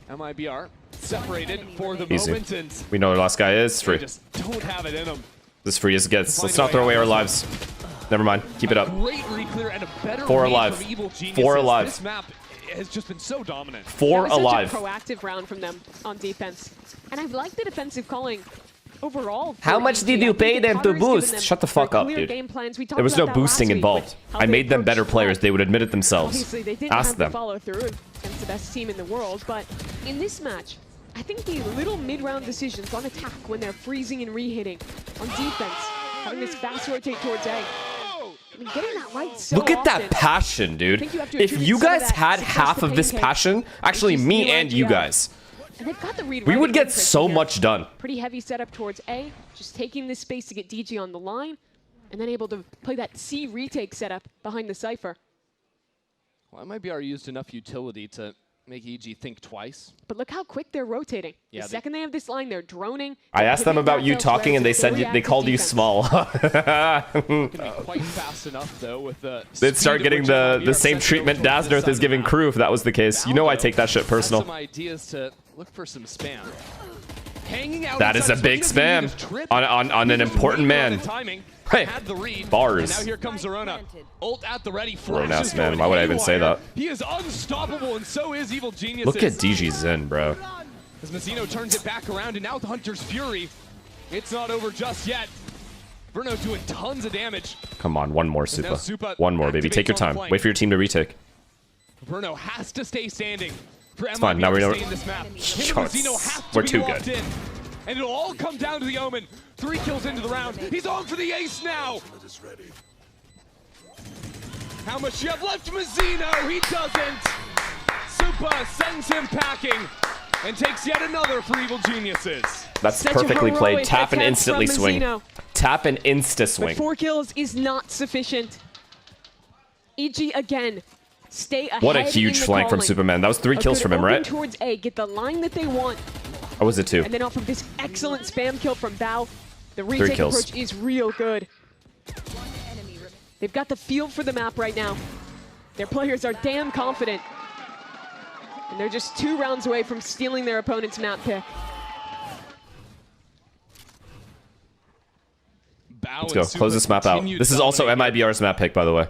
[SPEAKER 8] MIBR separated for the
[SPEAKER 3] Easy.
[SPEAKER 8] moment, and
[SPEAKER 3] We know who the last guy is. Free.
[SPEAKER 8] they just don't have it in them.
[SPEAKER 3] This free as it gets. Let's not throw away our lives. Never mind. Keep it up.
[SPEAKER 8] Great re-clear and a better
[SPEAKER 3] 4
[SPEAKER 8] read
[SPEAKER 3] alive.
[SPEAKER 8] from Evil Geniuses.
[SPEAKER 3] 4 alive.
[SPEAKER 8] This map has just been so dominant.
[SPEAKER 3] 4 alive.
[SPEAKER 9] Such a proactive round from them on defense. And I've liked the defensive calling overall.
[SPEAKER 3] How much did you pay them to boost? Shut the fuck up, dude. There was no boosting involved. I made them better players. They would admit it themselves.
[SPEAKER 9] Obviously, they didn't
[SPEAKER 3] Ask
[SPEAKER 9] have
[SPEAKER 3] them.
[SPEAKER 9] the follow through against the best team in the world, but in this match, I think the little mid-round decisions on attack when they're freezing and re-hitting, on defense, having this fast rotate towards A. I mean, getting that right so
[SPEAKER 3] Look at that
[SPEAKER 9] often.
[SPEAKER 3] passion, dude.
[SPEAKER 9] think you have to
[SPEAKER 3] If
[SPEAKER 9] attribute
[SPEAKER 3] you
[SPEAKER 9] some of
[SPEAKER 3] guys
[SPEAKER 9] that
[SPEAKER 3] had
[SPEAKER 9] success
[SPEAKER 3] half
[SPEAKER 9] to
[SPEAKER 3] of this
[SPEAKER 9] Pancakes.
[SPEAKER 3] passion, actually
[SPEAKER 9] just
[SPEAKER 3] me
[SPEAKER 9] feel
[SPEAKER 3] and
[SPEAKER 9] like,
[SPEAKER 3] you
[SPEAKER 9] yeah.
[SPEAKER 3] guys,
[SPEAKER 9] And they've got the read
[SPEAKER 3] we
[SPEAKER 9] right
[SPEAKER 3] would get
[SPEAKER 9] against
[SPEAKER 3] so
[SPEAKER 9] here.
[SPEAKER 3] much done.
[SPEAKER 9] Pretty heavy setup towards A, just taking this space to get DG on the line. and then able to play that C retake setup behind the Cypher.
[SPEAKER 8] Well, MIBR used enough utility to make EG think twice.
[SPEAKER 9] But look how quick they're rotating.
[SPEAKER 8] Yeah,
[SPEAKER 9] the second they have this line, they're droning.
[SPEAKER 3] I asked them about you talking, and they said they called you small.
[SPEAKER 8] Can be quite fast enough though with the.
[SPEAKER 3] They'd start getting the same treatment Dazznerth is giving Crew if that was the case. You know I take that shit personal.
[SPEAKER 8] Some ideas to look for some spam. Hanging out
[SPEAKER 3] That is a big spam on an important man. Hey, bars.
[SPEAKER 8] And now here comes Zerona. Ult at the ready.
[SPEAKER 3] Grown ass man. Why would I even say that?
[SPEAKER 8] He is unstoppable, and so is Evil Genius.
[SPEAKER 3] Look at DG Zen, bro.
[SPEAKER 8] As Mazzino turns it back around, and now the Hunter's Fury. It's not over just yet. Bruno doing tons of damage.
[SPEAKER 3] Come on, one more,
[SPEAKER 8] Supa.
[SPEAKER 3] Supa. One more, baby. Take your time. Wait for your team to retake.
[SPEAKER 8] Bruno has to stay standing. For
[SPEAKER 3] It's fine. Now we know.
[SPEAKER 8] in this map.
[SPEAKER 3] We're too good.
[SPEAKER 8] In. And it'll all come down to the Omen. 3 kills into the round. He's on for the ace now. How much do you have left, Mazzino? He doesn't. Supa sends him packing and takes yet another for Evil Geniuses.
[SPEAKER 3] That's
[SPEAKER 9] Such
[SPEAKER 3] perfectly
[SPEAKER 9] a
[SPEAKER 3] played.
[SPEAKER 9] heroic
[SPEAKER 3] Tap and
[SPEAKER 9] attempt
[SPEAKER 3] instantly
[SPEAKER 9] from
[SPEAKER 3] swing.
[SPEAKER 9] Mazzino.
[SPEAKER 3] Tap and insta swing.
[SPEAKER 9] But 4 kills is not sufficient. EG again. Stay ahead.
[SPEAKER 3] What a huge flank from Superman. That was 3 kills from him, right?
[SPEAKER 9] Towards A, get the line that they want.
[SPEAKER 3] Or was it 2?
[SPEAKER 9] And then off of this excellent spam kill from Bao, the retake
[SPEAKER 3] kills.
[SPEAKER 9] approach is real good. They've got the feel for the map right now. Their players are damn confident. And they're just 2 rounds away from stealing their opponent's map pick.
[SPEAKER 3] Let's go. Close this map out. This is also MIBR's map pick, by the way.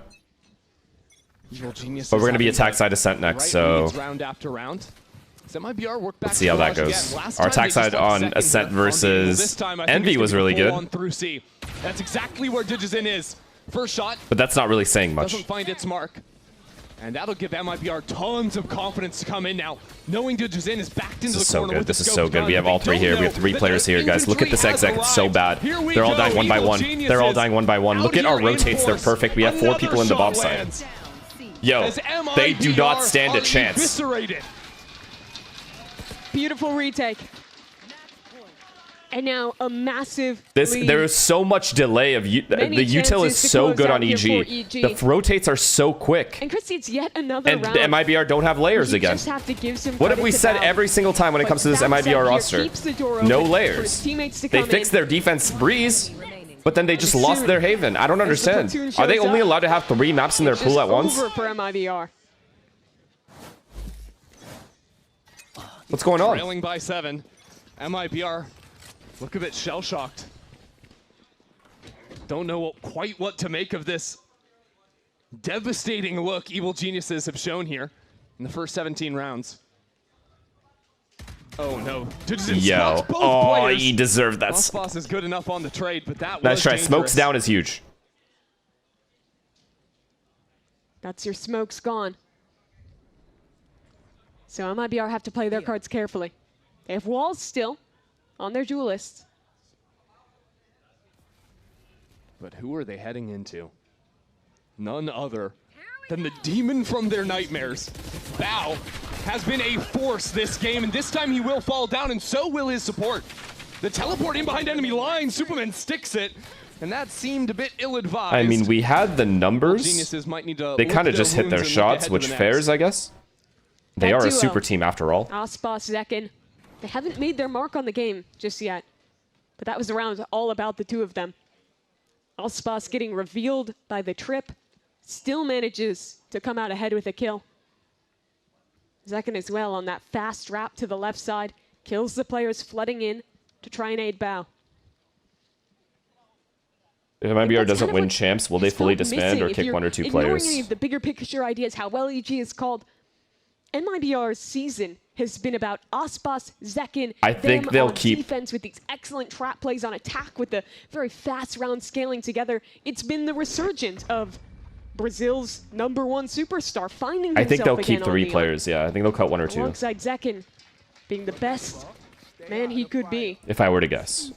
[SPEAKER 3] But we're going to be attack side ascent next, so
[SPEAKER 8] Round after round. MIBR work back
[SPEAKER 3] let's see how that goes. Our attack side on ascent versus Envy was really good.
[SPEAKER 8] That's exactly where Digizin is. First shot.
[SPEAKER 3] But that's not really saying much.
[SPEAKER 8] Doesn't find its mark. And that'll give MIBR tons of confidence to come in now, knowing Digizin is backed into the corner.
[SPEAKER 3] This is so good. We have all 3 here. We have 3 players here, guys. Look at this exec. It's so bad. They're all dying one by one. They're all dying one by one. Look at our rotates. They're perfect. We have 4 people in the bomb side. Yo, they do not stand a chance.
[SPEAKER 9] Beautiful retake. And now a massive lead.
[SPEAKER 3] There is so much delay of the util is so good on EG. The rotates are so quick.
[SPEAKER 9] And Christy, it's yet another round.
[SPEAKER 3] And MIBR don't have layers
[SPEAKER 9] you
[SPEAKER 3] again.
[SPEAKER 9] Just have to give some
[SPEAKER 3] What have we said every single time when it comes to this MIBR roster? No layers. They fixed their defense breeze, but then they just lost their Haven. I don't understand. Are they only allowed to have 3 maps in their pool at once?
[SPEAKER 9] Over for MIBR.
[SPEAKER 3] What's going on?
[SPEAKER 8] Trailing by 7. MIBR, look a bit shell-shocked. Don't know quite what to make of this devastating look Evil Geniuses have shown here in the first 17 rounds. Oh no.
[SPEAKER 3] Yo. Oh, he deserved that.
[SPEAKER 8] Boss is good enough on the trade, but that
[SPEAKER 3] nice
[SPEAKER 8] was
[SPEAKER 3] try.
[SPEAKER 8] dangerous.
[SPEAKER 3] Smokes down is huge.
[SPEAKER 9] That's your smokes gone. So MIBR have to play their cards carefully. They have walls still on their duelists.
[SPEAKER 8] But who are they heading into? None other than the demon from their nightmares. Bao has been a force this game, and this time he will fall down, and so will his support. The teleport in behind enemy line, Superman sticks it, and that seemed a bit ill-advised.
[SPEAKER 3] I mean, we had the numbers.
[SPEAKER 8] Geniuses might need to
[SPEAKER 3] they kind of just hit their shots, which fairs, I guess. They are a super team after all.
[SPEAKER 9] Aspas, Zekin, they haven't made their mark on the game just yet. But that was the round all about the 2 of them. Aspas getting revealed by the trip, still manages to come out ahead with a kill. Zekin as well on that fast wrap to the left side, kills the players flooding in to try and aid Bao.
[SPEAKER 3] If MIBR doesn't win champs, will they fully disband or kick 1 or 2 players?
[SPEAKER 9] Ignoring any of the bigger picture ideas, how well EG is called, MIBR's season has been about Aspas, Zekin,
[SPEAKER 3] I think they'll keep
[SPEAKER 9] defense with these excellent trap plays on attack with the very fast round scaling together. It's been the resurgence of Brazil's #1 superstar finding himself.
[SPEAKER 3] I think they'll
[SPEAKER 9] again
[SPEAKER 3] keep 3 players. Yeah, I think they'll cut 1 or 2.
[SPEAKER 9] Alongside Zekin being the best man he could be.
[SPEAKER 3] If I were to guess.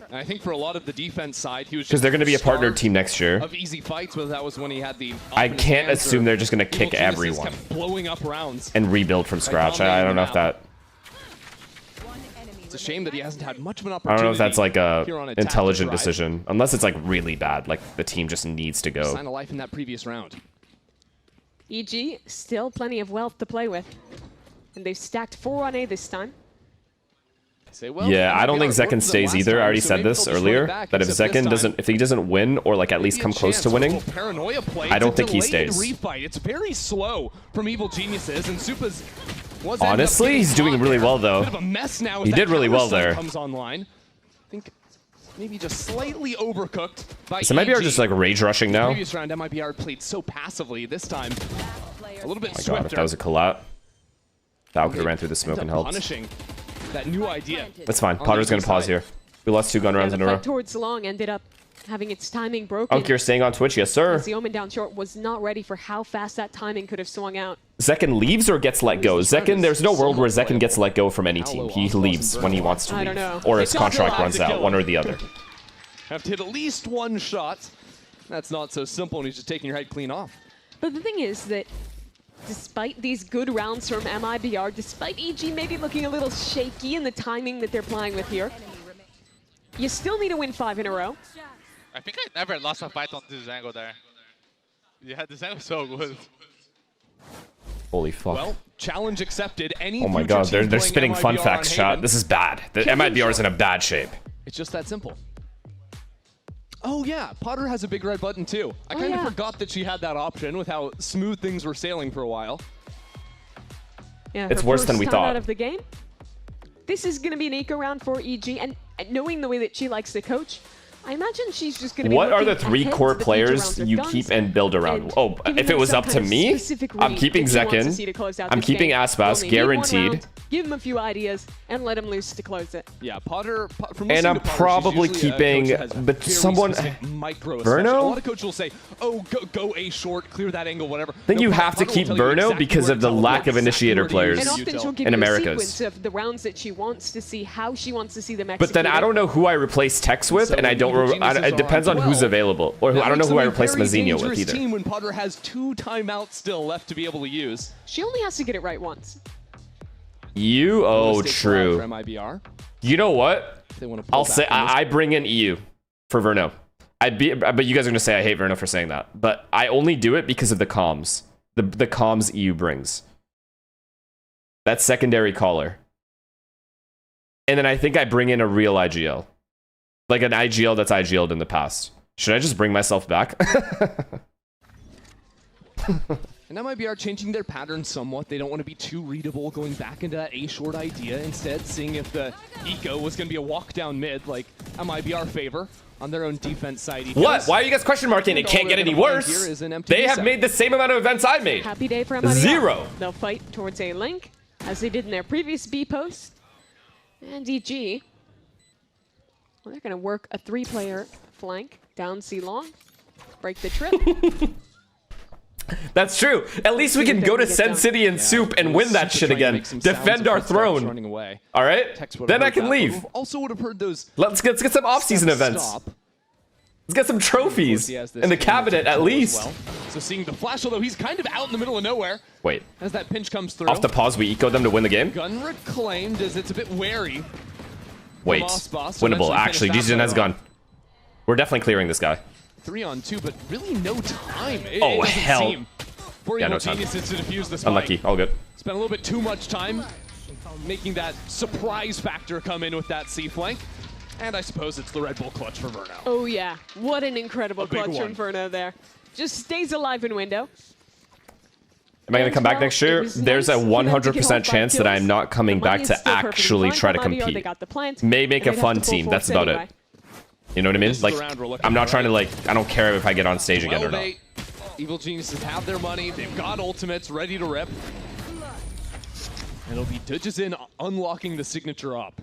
[SPEAKER 8] And I think for a lot of the defense side, he was
[SPEAKER 3] because they're going to be a partnered team next year.
[SPEAKER 8] Of easy fights, but that was when he had the.
[SPEAKER 3] I can't assume they're just going to kick everyone
[SPEAKER 8] blowing up rounds
[SPEAKER 3] and rebuild from scratch. I don't know if that.
[SPEAKER 8] It's a shame that he hasn't had much of an
[SPEAKER 3] I
[SPEAKER 8] opportunity.
[SPEAKER 3] don't know if that's like a
[SPEAKER 8] here on Attack
[SPEAKER 3] intelligent
[SPEAKER 8] Drive.
[SPEAKER 3] decision, unless it's like really bad, like the team just needs to go.
[SPEAKER 8] Sign of life in that previous round.
[SPEAKER 9] EG, still plenty of wealth to play with. And they've stacked 4 on A this time.
[SPEAKER 8] Say, well,
[SPEAKER 3] Yeah, I don't think
[SPEAKER 8] MIBR worked
[SPEAKER 3] Zekken
[SPEAKER 8] for them
[SPEAKER 3] stays
[SPEAKER 8] last
[SPEAKER 3] either. I
[SPEAKER 8] time,
[SPEAKER 3] already
[SPEAKER 8] so
[SPEAKER 3] said
[SPEAKER 8] maybe
[SPEAKER 3] this
[SPEAKER 8] they'll just run it
[SPEAKER 3] earlier,
[SPEAKER 8] back,
[SPEAKER 3] that if
[SPEAKER 8] except this
[SPEAKER 3] Zekken
[SPEAKER 8] time,
[SPEAKER 3] doesn't, if he doesn't win or like at least
[SPEAKER 8] maybe
[SPEAKER 3] come
[SPEAKER 8] a
[SPEAKER 3] close to
[SPEAKER 8] chance, a
[SPEAKER 3] winning,
[SPEAKER 8] little paranoia play
[SPEAKER 3] I don't
[SPEAKER 8] to
[SPEAKER 3] think he
[SPEAKER 8] delay the
[SPEAKER 3] stays.
[SPEAKER 8] refight. It's very slow from Evil Geniuses, and Supa's was
[SPEAKER 3] Honestly, he's doing really well though.
[SPEAKER 8] Bit of a mess now as
[SPEAKER 3] He
[SPEAKER 8] that
[SPEAKER 3] did really well
[SPEAKER 8] counter
[SPEAKER 3] there.
[SPEAKER 8] comes online. I think maybe just slightly overcooked by
[SPEAKER 3] So maybe
[SPEAKER 8] EG.
[SPEAKER 3] are just like rage rushing
[SPEAKER 8] The
[SPEAKER 3] now.
[SPEAKER 8] previous round, MIBR played so passively. This time, a little bit
[SPEAKER 3] Oh my
[SPEAKER 8] swifter.
[SPEAKER 3] god, if that was a collat, that could have ran through the smoke
[SPEAKER 8] Ends
[SPEAKER 3] and
[SPEAKER 8] up
[SPEAKER 3] helped.
[SPEAKER 8] punishing that new idea.
[SPEAKER 3] That's fine.
[SPEAKER 8] on
[SPEAKER 3] Potter's
[SPEAKER 8] the
[SPEAKER 3] gonna pause
[SPEAKER 8] side.
[SPEAKER 3] here. We lost 2 gun rounds
[SPEAKER 9] The
[SPEAKER 3] in a row.
[SPEAKER 9] fight towards long ended up having its timing broken.
[SPEAKER 3] Unk, you're staying on Twitch? Yes, sir.
[SPEAKER 9] As the Omen down short was not ready for how fast that timing could have swung out.
[SPEAKER 3] Zekken leaves or gets let go? Zekken, there's no world where Zekken gets let go from any team. He leaves when he wants to
[SPEAKER 9] I
[SPEAKER 3] leave.
[SPEAKER 9] don't know.
[SPEAKER 3] Or
[SPEAKER 8] They
[SPEAKER 3] his
[SPEAKER 8] still
[SPEAKER 3] contract
[SPEAKER 8] have
[SPEAKER 3] runs
[SPEAKER 8] to
[SPEAKER 3] out,
[SPEAKER 8] kill
[SPEAKER 3] one
[SPEAKER 8] him.
[SPEAKER 3] or the other.
[SPEAKER 8] Have to hit at least one shot. That's not so simple, and he's just taking your head clean off.
[SPEAKER 9] But the thing is that despite these good rounds from MIBR, despite EG maybe looking a little shaky in the timing that they're playing with here, you still need to win 5 in a row.
[SPEAKER 12] I think I never lost a fight on this angle there. Yeah, this angle was so good.
[SPEAKER 3] Holy fuck.
[SPEAKER 8] Well, challenge accepted. Any
[SPEAKER 3] Oh my
[SPEAKER 8] future
[SPEAKER 3] god,
[SPEAKER 8] team
[SPEAKER 3] they're
[SPEAKER 8] playing
[SPEAKER 3] spitting fun
[SPEAKER 8] MIBR
[SPEAKER 3] facts,
[SPEAKER 8] on
[SPEAKER 3] chat.
[SPEAKER 8] Hayden,
[SPEAKER 3] This is bad. The MIBR is in a bad shape.
[SPEAKER 8] It's just that simple. Oh yeah, Potter has a big red button too. I kind of forgot that she had that option with how smooth things were sailing for a while.
[SPEAKER 9] Yeah,
[SPEAKER 3] It's
[SPEAKER 9] her
[SPEAKER 3] worse than
[SPEAKER 9] first
[SPEAKER 3] we
[SPEAKER 9] time
[SPEAKER 3] thought.
[SPEAKER 9] Out of the game. This is going to be an eco round for EG, and knowing the way that she likes to coach, I imagine she's just going to be
[SPEAKER 3] What are the
[SPEAKER 9] looking
[SPEAKER 3] 3
[SPEAKER 9] ahead
[SPEAKER 3] core
[SPEAKER 9] to the future
[SPEAKER 3] players
[SPEAKER 9] rounds with
[SPEAKER 3] you
[SPEAKER 9] guns
[SPEAKER 3] keep and build around?
[SPEAKER 9] and
[SPEAKER 3] Oh,
[SPEAKER 9] giving
[SPEAKER 3] if it
[SPEAKER 9] them
[SPEAKER 3] was
[SPEAKER 9] some
[SPEAKER 3] up to
[SPEAKER 9] kind of
[SPEAKER 3] me,
[SPEAKER 9] specific
[SPEAKER 3] I'm
[SPEAKER 9] read
[SPEAKER 3] keeping
[SPEAKER 9] that she wants to see to
[SPEAKER 3] Zekken,
[SPEAKER 9] close out
[SPEAKER 3] I'm
[SPEAKER 9] this
[SPEAKER 3] keeping
[SPEAKER 9] game.
[SPEAKER 3] Aspas,
[SPEAKER 9] You only need one
[SPEAKER 3] guaranteed.
[SPEAKER 9] round, give him a few ideas, and let him loose to close it.
[SPEAKER 8] Yeah, Potter. From
[SPEAKER 3] And
[SPEAKER 8] listening
[SPEAKER 3] I'm
[SPEAKER 8] to Potter,
[SPEAKER 3] probably
[SPEAKER 8] she's usually a
[SPEAKER 3] keeping,
[SPEAKER 8] coach that has
[SPEAKER 3] but
[SPEAKER 8] very
[SPEAKER 3] someone,
[SPEAKER 8] specific micro
[SPEAKER 3] Verno?
[SPEAKER 8] assessment. A lot of coaches will say, "Oh, go A short, clear that angle, whatever."
[SPEAKER 3] I think you have to keep Verno because of the lack of initiator players
[SPEAKER 9] And often she'll give
[SPEAKER 3] in
[SPEAKER 9] you a
[SPEAKER 3] Americas.
[SPEAKER 9] sequence of the rounds that she wants to see how she wants to see them
[SPEAKER 3] But then
[SPEAKER 9] executed.
[SPEAKER 3] I don't know who I replace Tex with, and I don't. It depends on who's available, or I don't know who I replace Mazzinho with either.
[SPEAKER 8] Team when Potter has 2 timeouts still left to be able to use.
[SPEAKER 9] She only has to get it right once.
[SPEAKER 3] Oh,
[SPEAKER 8] Mistake
[SPEAKER 3] true.
[SPEAKER 8] for MIBR.
[SPEAKER 3] You know what?
[SPEAKER 8] They want to pull
[SPEAKER 3] I'll
[SPEAKER 8] back
[SPEAKER 3] say
[SPEAKER 8] from this.
[SPEAKER 3] I bring in EU for Verno. But you guys are gonna say I hate Verno for saying that. But I only do it because of the comms. The comms EU brings. That secondary caller. And then I think I bring in a real IGL. Like an IGL that's IGL'd in the past. Should I just bring myself back?
[SPEAKER 8] And MIBR changing their pattern somewhat. They don't want to be too readable, going back into that A-short idea. Instead, seeing if the eco was going to be a walk down mid, like MIBR favor on their own defense side.
[SPEAKER 3] What? Why are you guys question marking? It can't get any worse. They have made the same amount of events I made.
[SPEAKER 9] Happy day for MIBR.
[SPEAKER 3] 0.
[SPEAKER 9] They'll fight towards a link, as they did in their previous B post. And EG, well, they're going to work a 3-player flank down C long, break the trip.
[SPEAKER 3] That's true. At least we can go to Sen City and Soup and win that shit again. Defend our throne. All right? Then I can leave.
[SPEAKER 8] Also would have heard those.
[SPEAKER 3] Let's get some off-season events. Let's get some trophies in the cabinet at least.
[SPEAKER 8] So seeing the flash, although he's kind of out in the middle of nowhere.
[SPEAKER 3] Wait.
[SPEAKER 8] As that pinch comes through.
[SPEAKER 3] Off the pause, we eco them to win the game?
[SPEAKER 8] Gun reclaimed as it's a bit wary.
[SPEAKER 3] Wait. Winnable. Actually, GGN has gun. We're definitely clearing this guy.
[SPEAKER 8] 3-on-2, but really no time.
[SPEAKER 3] Oh, hell.
[SPEAKER 8] For
[SPEAKER 3] Yeah,
[SPEAKER 8] Evil
[SPEAKER 3] no time.
[SPEAKER 8] Geniuses to defuse the spike.
[SPEAKER 3] Unlucky. All good.
[SPEAKER 8] Spent a little bit too much time making that surprise factor come in with that C flank. And I suppose it's the Red Bull clutch for Verno.
[SPEAKER 9] Oh yeah, what an incredible
[SPEAKER 8] big
[SPEAKER 9] clutch from
[SPEAKER 8] one.
[SPEAKER 9] Verno there. Just stays alive in window.
[SPEAKER 3] Am I going to come back next year?
[SPEAKER 9] was
[SPEAKER 3] There's a
[SPEAKER 9] nice for them to get
[SPEAKER 3] 100%
[SPEAKER 9] home
[SPEAKER 3] chance
[SPEAKER 9] by
[SPEAKER 3] that I'm
[SPEAKER 9] kills.
[SPEAKER 3] not coming
[SPEAKER 9] The money
[SPEAKER 3] back
[SPEAKER 9] is
[SPEAKER 3] to
[SPEAKER 9] still perfectly
[SPEAKER 3] actually
[SPEAKER 9] fine
[SPEAKER 3] try to
[SPEAKER 9] for MIBR. They
[SPEAKER 3] compete.
[SPEAKER 9] got the plant,
[SPEAKER 3] May make
[SPEAKER 9] and
[SPEAKER 3] a
[SPEAKER 9] they'd have
[SPEAKER 3] fun
[SPEAKER 9] to full
[SPEAKER 3] team. That's
[SPEAKER 9] force
[SPEAKER 3] about
[SPEAKER 9] anyway.
[SPEAKER 3] it. You know what I mean?
[SPEAKER 8] This is
[SPEAKER 3] Like,
[SPEAKER 8] the round we're looking
[SPEAKER 3] I'm not
[SPEAKER 8] for,
[SPEAKER 3] trying to
[SPEAKER 8] right?
[SPEAKER 3] like, I don't care if I get on stage again or not.
[SPEAKER 8] Evil Geniuses have their money. They've got ultimates ready to rip. And it'll be Dudgesin unlocking the signature up.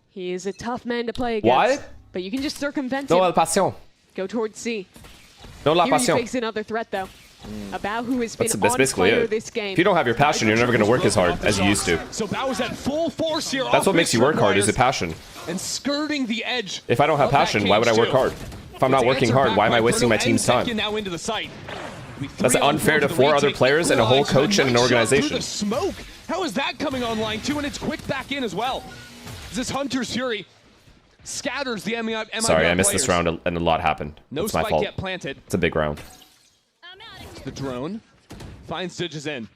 [SPEAKER 9] He is a tough man to play against.
[SPEAKER 3] Why?
[SPEAKER 9] But you can just circumvent
[SPEAKER 3] No
[SPEAKER 9] him.
[SPEAKER 3] la pasión.
[SPEAKER 9] Go towards C.
[SPEAKER 3] No la
[SPEAKER 9] Here he
[SPEAKER 3] pasión.
[SPEAKER 9] fakes another threat though. A Bao who has been
[SPEAKER 3] That's
[SPEAKER 9] on
[SPEAKER 3] basically
[SPEAKER 9] fire
[SPEAKER 3] it.
[SPEAKER 9] this game.
[SPEAKER 3] If you don't have your passion, you're never going to work as hard as you used to.
[SPEAKER 8] So Bao's at full force here.
[SPEAKER 3] That's what makes you work hard, is the passion.
[SPEAKER 8] And skirting the edge.
[SPEAKER 3] If I don't have
[SPEAKER 8] of that
[SPEAKER 3] passion, why would I
[SPEAKER 8] cage
[SPEAKER 3] work
[SPEAKER 8] too.
[SPEAKER 3] hard? If I'm not
[SPEAKER 8] It's
[SPEAKER 3] working
[SPEAKER 8] answered
[SPEAKER 3] hard,
[SPEAKER 8] back
[SPEAKER 3] why am
[SPEAKER 8] by
[SPEAKER 3] I wasting my
[SPEAKER 8] Verno
[SPEAKER 3] team's
[SPEAKER 8] and
[SPEAKER 3] time?
[SPEAKER 8] Zekken now into the site.
[SPEAKER 3] That's unfair to 4 other players and a whole coach and an organization.
[SPEAKER 8] The smoke How is that coming online too? And it's quick back in as well. This Hunter's Fury scatters the MIBR
[SPEAKER 3] Sorry, I missed
[SPEAKER 8] players.
[SPEAKER 3] this round and a lot happened.
[SPEAKER 8] No
[SPEAKER 3] It's my
[SPEAKER 8] spike
[SPEAKER 3] fault.
[SPEAKER 8] yet planted.
[SPEAKER 3] It's a big round.
[SPEAKER 8] The drone finds Didges in.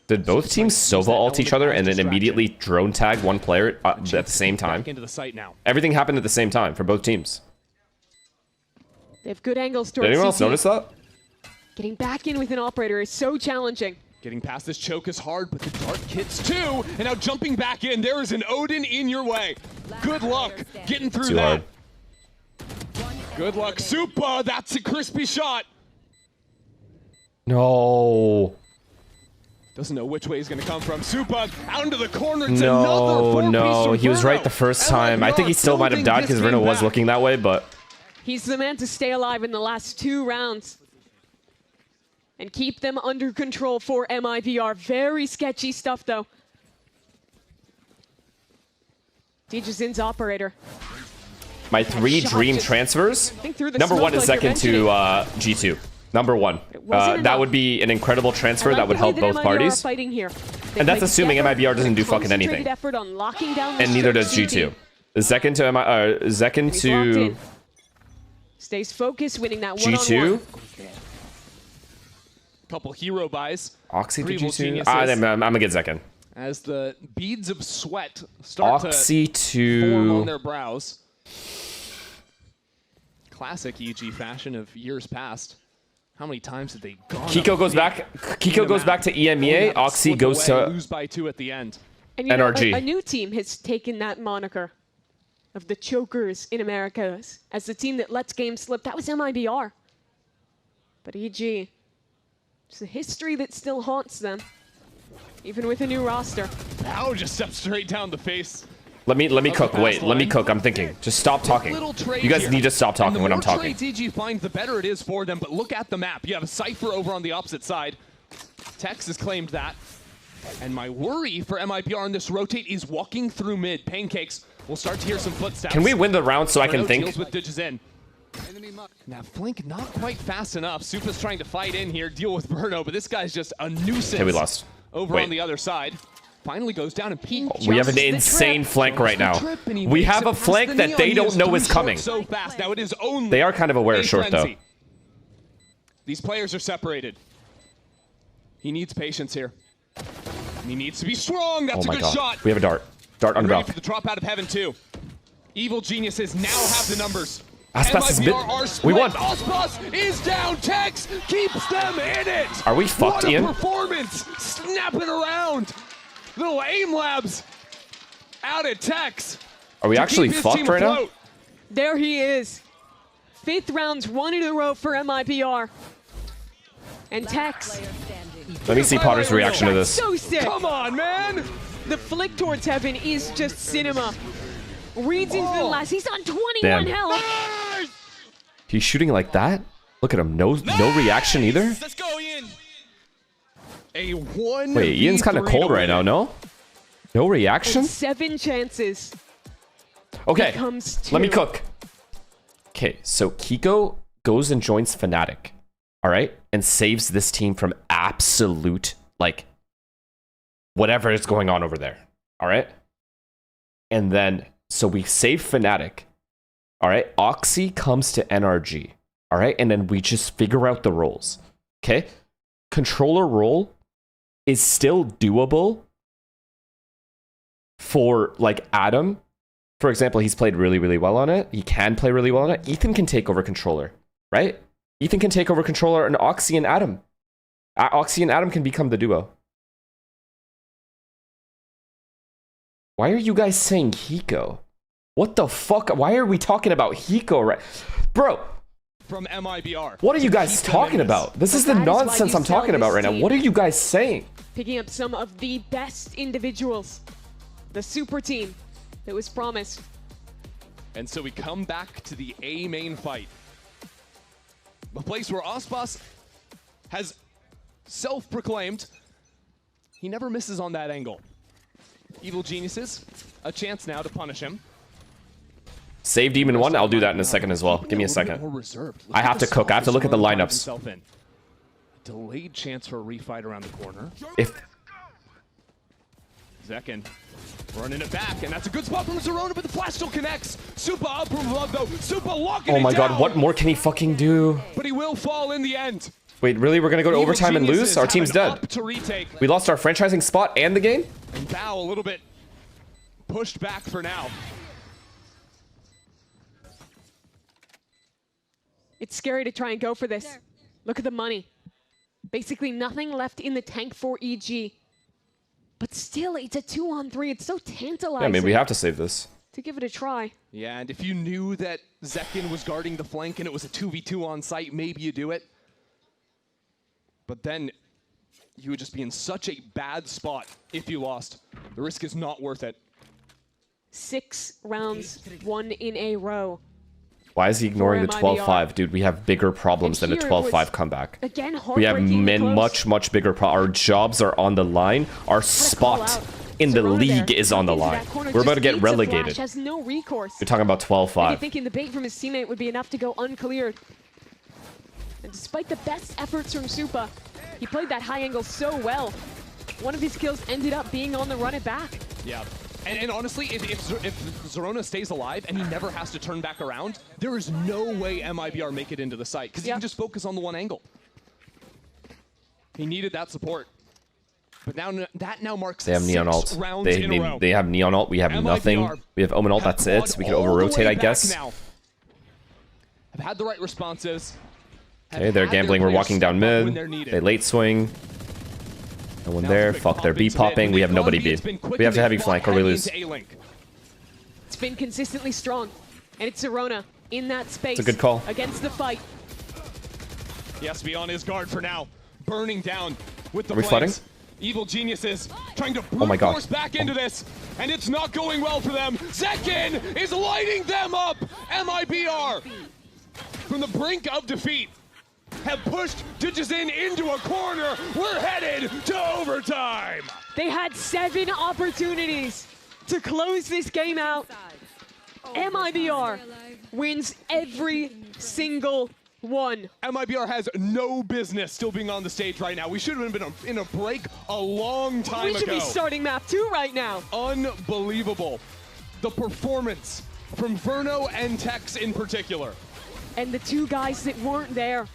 [SPEAKER 3] Did both teams Sova ult each other and then immediately drone tag one player at the same time?
[SPEAKER 8] Back into the site now.
[SPEAKER 3] Everything happened at the same time for both teams.
[SPEAKER 9] They have good angles
[SPEAKER 3] Did
[SPEAKER 9] towards
[SPEAKER 3] anyone else
[SPEAKER 9] CT.
[SPEAKER 3] notice that?
[SPEAKER 9] Getting back in with an operator is so challenging.
[SPEAKER 8] Getting past this choke is hard, but the dart hits too. And now jumping back in, there is an Odin in your way. Good luck getting through
[SPEAKER 3] Too
[SPEAKER 8] that.
[SPEAKER 3] hard.
[SPEAKER 8] Good luck, Supa. That's a crispy shot.
[SPEAKER 3] No.
[SPEAKER 8] Doesn't know which way he's going to come from. Supa out into the corner. It's another
[SPEAKER 3] No,
[SPEAKER 8] four-piece
[SPEAKER 3] no.
[SPEAKER 8] from
[SPEAKER 3] He was right
[SPEAKER 8] Bruno.
[SPEAKER 3] the first time. I think he still might have died because Bruno was looking that way, but
[SPEAKER 9] He's the man to stay alive in the last 2 rounds and keep them under control for MIBR. Very sketchy stuff, though. Djzin's operator.
[SPEAKER 3] my 3
[SPEAKER 9] Shot
[SPEAKER 3] dream
[SPEAKER 9] just-
[SPEAKER 3] transfers.
[SPEAKER 9] think through the
[SPEAKER 3] Number
[SPEAKER 9] smoke
[SPEAKER 3] 1 and
[SPEAKER 9] like you're
[SPEAKER 3] 2nd to G2. Number 1.
[SPEAKER 9] wasn't
[SPEAKER 3] That
[SPEAKER 9] enough.
[SPEAKER 3] would be an incredible transfer
[SPEAKER 9] I like
[SPEAKER 3] that would
[SPEAKER 9] the way
[SPEAKER 3] help
[SPEAKER 9] that
[SPEAKER 3] both
[SPEAKER 9] MIBR are
[SPEAKER 3] parties.
[SPEAKER 9] fighting here. They
[SPEAKER 3] And that's
[SPEAKER 9] play
[SPEAKER 3] assuming
[SPEAKER 9] together,
[SPEAKER 3] MIBR doesn't do fucking
[SPEAKER 9] concentrated
[SPEAKER 3] anything.
[SPEAKER 9] effort on locking down the
[SPEAKER 3] And neither does
[SPEAKER 9] CT.
[SPEAKER 3] G2. The second to second
[SPEAKER 9] He's locked
[SPEAKER 3] to
[SPEAKER 9] in. Stays focused, winning that
[SPEAKER 3] G2.
[SPEAKER 9] one-on-one.
[SPEAKER 8] Couple hero buys.
[SPEAKER 3] Oxy to
[SPEAKER 8] Evil
[SPEAKER 3] G2.
[SPEAKER 8] Geniuses.
[SPEAKER 3] I'm gonna get second.
[SPEAKER 8] As the beads of sweat start
[SPEAKER 3] Oxy
[SPEAKER 8] to form on
[SPEAKER 3] to
[SPEAKER 8] their brows. Classic EG fashion of years past. How many times did they gone
[SPEAKER 3] Kiko
[SPEAKER 8] up
[SPEAKER 3] goes
[SPEAKER 8] big
[SPEAKER 3] back.
[SPEAKER 8] in
[SPEAKER 3] Kiko
[SPEAKER 8] the
[SPEAKER 3] goes
[SPEAKER 8] map?
[SPEAKER 3] back to
[SPEAKER 8] Only
[SPEAKER 3] EMEA.
[SPEAKER 8] have to
[SPEAKER 3] Oxy
[SPEAKER 8] slip
[SPEAKER 3] goes
[SPEAKER 8] away,
[SPEAKER 3] to
[SPEAKER 8] lose by 2 at the end.
[SPEAKER 9] And you know,
[SPEAKER 3] NRG.
[SPEAKER 9] a new team has taken that moniker of the chokers in Americas as the team that lets games slip. That was MIBR. But EG, it's a history that still haunts them, even with a new roster.
[SPEAKER 8] Now just step straight down the face.
[SPEAKER 3] Let me
[SPEAKER 8] Of the
[SPEAKER 3] cook.
[SPEAKER 8] fast
[SPEAKER 3] Wait, let me
[SPEAKER 8] line.
[SPEAKER 3] cook. I'm thinking. Just stop talking.
[SPEAKER 8] Little trade
[SPEAKER 3] You guys
[SPEAKER 8] here.
[SPEAKER 3] need to stop talking
[SPEAKER 8] And
[SPEAKER 3] when I'm
[SPEAKER 8] the more
[SPEAKER 3] talking.
[SPEAKER 8] trades EG finds, the better it is for them. But look at the map. You have a Cypher over on the opposite side. Tex has claimed that. And my worry for MIBR on this rotate is walking through mid. Pancakes. We'll start to hear some footsteps.
[SPEAKER 3] Can we win the round so I can
[SPEAKER 8] Bruno
[SPEAKER 3] think?
[SPEAKER 8] deals with Didges in. Now Flink not quite fast enough. Supa's trying to fight in here, deal with Bruno, but this guy's just a nuisance.
[SPEAKER 3] Okay, we lost.
[SPEAKER 8] Over
[SPEAKER 3] Wait.
[SPEAKER 8] on the other side. Finally goes down and Pete.
[SPEAKER 3] We have an
[SPEAKER 8] jumps the
[SPEAKER 3] insane
[SPEAKER 8] trip.
[SPEAKER 3] flank right now.
[SPEAKER 8] Jumps the trip, and he
[SPEAKER 3] We
[SPEAKER 8] makes
[SPEAKER 3] have
[SPEAKER 8] it
[SPEAKER 3] a
[SPEAKER 8] past
[SPEAKER 3] flank
[SPEAKER 8] the
[SPEAKER 3] that they
[SPEAKER 8] neon. He
[SPEAKER 3] don't
[SPEAKER 8] is
[SPEAKER 3] know
[SPEAKER 8] too
[SPEAKER 3] is
[SPEAKER 8] short
[SPEAKER 3] coming.
[SPEAKER 8] So fast. Now it is only
[SPEAKER 3] They are kind of aware
[SPEAKER 8] a
[SPEAKER 3] short though.
[SPEAKER 8] frenzy. These players are separated. He needs patience here. And he needs to be strong. That's
[SPEAKER 3] Oh
[SPEAKER 8] a
[SPEAKER 3] my
[SPEAKER 8] good
[SPEAKER 3] god.
[SPEAKER 8] shot.
[SPEAKER 3] We have a dart. Dart on the
[SPEAKER 8] Ready
[SPEAKER 3] belt.
[SPEAKER 8] for the drop out of heaven too. Evil Geniuses now have the numbers.
[SPEAKER 3] Aspas is mid.
[SPEAKER 8] MIBR are
[SPEAKER 3] We
[SPEAKER 8] split.
[SPEAKER 3] won.
[SPEAKER 8] Aspas is down. Tex keeps them in it.
[SPEAKER 3] Are we fucked,
[SPEAKER 8] what a
[SPEAKER 3] Ian?
[SPEAKER 8] performance. Snapping around. Little aim labs out at Tex.
[SPEAKER 3] Are we
[SPEAKER 8] to
[SPEAKER 3] actually
[SPEAKER 8] keep his
[SPEAKER 3] fucked
[SPEAKER 8] team
[SPEAKER 3] right now?
[SPEAKER 8] afloat.
[SPEAKER 9] There he is. 5th rounds, 1 in a row for MIBR. And Tex.
[SPEAKER 3] Let me see Potter's reaction to this.
[SPEAKER 9] So sick.
[SPEAKER 8] Come on, man.
[SPEAKER 9] The flick towards heaven is just cinema. Reads into the last. He's on 21
[SPEAKER 3] Damn.
[SPEAKER 9] health.
[SPEAKER 3] He's shooting like that? Look at him. No reaction either?
[SPEAKER 8] Let's go, Ian. A 1v3
[SPEAKER 3] Wait, Ian's kind of cold
[SPEAKER 8] to
[SPEAKER 3] right
[SPEAKER 8] win
[SPEAKER 3] now,
[SPEAKER 8] it.
[SPEAKER 3] no? No reaction?
[SPEAKER 9] 7 chances.
[SPEAKER 3] Okay,
[SPEAKER 9] becomes 2.
[SPEAKER 3] let me cook. Okay, so Kiko goes and joins Fnatic, all right? And saves this team from absolute, like, whatever is going on over there, all right? And then, so we save Fnatic, all right? Oxy comes to NRG, all right? And then we just figure out the roles, okay? Controller role is still doable for, like, Adam. For example, he's played really, really well on it. He can play really well on it. Ethan can take over controller, right? Ethan can take over controller, and Oxy and Adam. Oxy and Adam can become the duo. Why are you guys saying Hiko? What the fuck? Why are we talking about Hiko right? Bro,
[SPEAKER 8] From MIBR.
[SPEAKER 3] what are you
[SPEAKER 8] to
[SPEAKER 3] guys
[SPEAKER 8] keep them
[SPEAKER 3] talking
[SPEAKER 8] in this.
[SPEAKER 3] about? This is the
[SPEAKER 9] That is why
[SPEAKER 3] nonsense
[SPEAKER 9] you
[SPEAKER 3] I'm
[SPEAKER 9] sell
[SPEAKER 3] talking about
[SPEAKER 9] this
[SPEAKER 3] right now.
[SPEAKER 9] team.
[SPEAKER 3] What are you guys saying?
[SPEAKER 9] Picking up some of the best individuals. The super team that was promised.
[SPEAKER 8] And so we come back to the A main fight. A place where Aspas has self-proclaimed he never misses on that angle. Evil Geniuses, a chance now to punish him.
[SPEAKER 3] Save Demon 1, I'll do that in a second as well. Give me a second.
[SPEAKER 8] More reserved. Look
[SPEAKER 3] I
[SPEAKER 8] at
[SPEAKER 3] have
[SPEAKER 8] the
[SPEAKER 3] to cook. I have to look at the
[SPEAKER 8] spot he's
[SPEAKER 3] lineups.
[SPEAKER 8] himself in. Delayed chance for a refight around the corner.
[SPEAKER 3] If
[SPEAKER 8] Zekin running it back, and that's a good spot from Zerona, but the flash still connects. Super up from Love, though. Super locking
[SPEAKER 3] Oh my
[SPEAKER 8] it
[SPEAKER 3] god,
[SPEAKER 8] down.
[SPEAKER 3] what more can he fucking do?
[SPEAKER 8] But he will fall in the end.
[SPEAKER 3] Wait, really? We're gonna go to
[SPEAKER 8] Evil
[SPEAKER 3] overtime and
[SPEAKER 8] Geniuses
[SPEAKER 3] lose? Our
[SPEAKER 8] have
[SPEAKER 3] team's
[SPEAKER 8] an
[SPEAKER 3] dead.
[SPEAKER 8] up to retake.
[SPEAKER 3] We lost our franchising spot and the game?
[SPEAKER 8] And Bao a little bit pushed back for now.
[SPEAKER 9] It's scary to try and go for this. Look at the money. Basically nothing left in the tank for EG. But still, it's a 2-on-3. It's so tantalizing.
[SPEAKER 3] Yeah, I mean, we have to save this.
[SPEAKER 9] To give it a try.
[SPEAKER 8] Yeah, and if you knew that Zekin was guarding the flank and it was a 2v2 on site, maybe you do it. But then you would just be in such a bad spot if you lost. The risk is not worth it.
[SPEAKER 9] 6 rounds, 1 in a row.
[SPEAKER 3] Why is he ignoring the
[SPEAKER 9] MIBR.
[SPEAKER 3] 12-5? Dude, we have bigger problems than a
[SPEAKER 9] here it was,
[SPEAKER 3] 12-5 comeback.
[SPEAKER 9] Again,
[SPEAKER 3] We have
[SPEAKER 9] heartbreakingly close.
[SPEAKER 3] much bigger Our jobs are on the line. Our spot in the
[SPEAKER 9] Zerona
[SPEAKER 3] league
[SPEAKER 9] there,
[SPEAKER 3] is on the
[SPEAKER 9] into
[SPEAKER 3] line.
[SPEAKER 9] that corner,
[SPEAKER 3] We're about to
[SPEAKER 9] just
[SPEAKER 3] get
[SPEAKER 9] eats a flash,
[SPEAKER 3] relegated.
[SPEAKER 9] has no recourse.
[SPEAKER 3] You're talking about
[SPEAKER 9] Maybe
[SPEAKER 3] 12-5.
[SPEAKER 9] thinking the bait from his teammate would be enough to go uncleared. And despite the best efforts from Supa, he played that high angle so well. One of his kills ended up being on the run it back.
[SPEAKER 8] Yeah. And honestly, if Zerona stays alive and he never has to turn back around, there is no way MIBR make it into the site because he can just focus on the one angle. He needed that support. But now that marks
[SPEAKER 3] They have
[SPEAKER 8] 6
[SPEAKER 3] Neon Alt.
[SPEAKER 8] rounds
[SPEAKER 3] They,
[SPEAKER 8] in a row.
[SPEAKER 3] they have Neon Alt. We have nothing. We have Omen Alt. That's it. We can over-rotate, I guess.
[SPEAKER 8] Now. Have had the right responses.
[SPEAKER 3] Okay, they're gambling. We're walking down mid. They late swing. No one there. Fuck, they're B popping. We have nobody B. We have to heavy flank or we lose.
[SPEAKER 9] It's been consistently strong. And it's Zerona in that space.
[SPEAKER 3] It's a good call.
[SPEAKER 9] Against the fight.
[SPEAKER 8] Yes, be on his guard for now. Burning down with the
[SPEAKER 3] Are we
[SPEAKER 8] flames.
[SPEAKER 3] flooding?
[SPEAKER 8] Evil Geniuses trying to
[SPEAKER 3] Oh my God.
[SPEAKER 8] force back into this, and it's not going well for them. Zekin is lighting them up. MIBR from the brink of defeat have pushed Digizin into a corner. We're headed to overtime.
[SPEAKER 9] They had 7 opportunities to close this game out. MIBR wins every single one.
[SPEAKER 8] MIBR has no business still being on the stage right now. We should have been in a break a long time ago.
[SPEAKER 9] We should be starting map 2 right now.
[SPEAKER 8] Unbelievable. The performance from Verno and Tex in particular.
[SPEAKER 9] And the 2 guys that weren't there.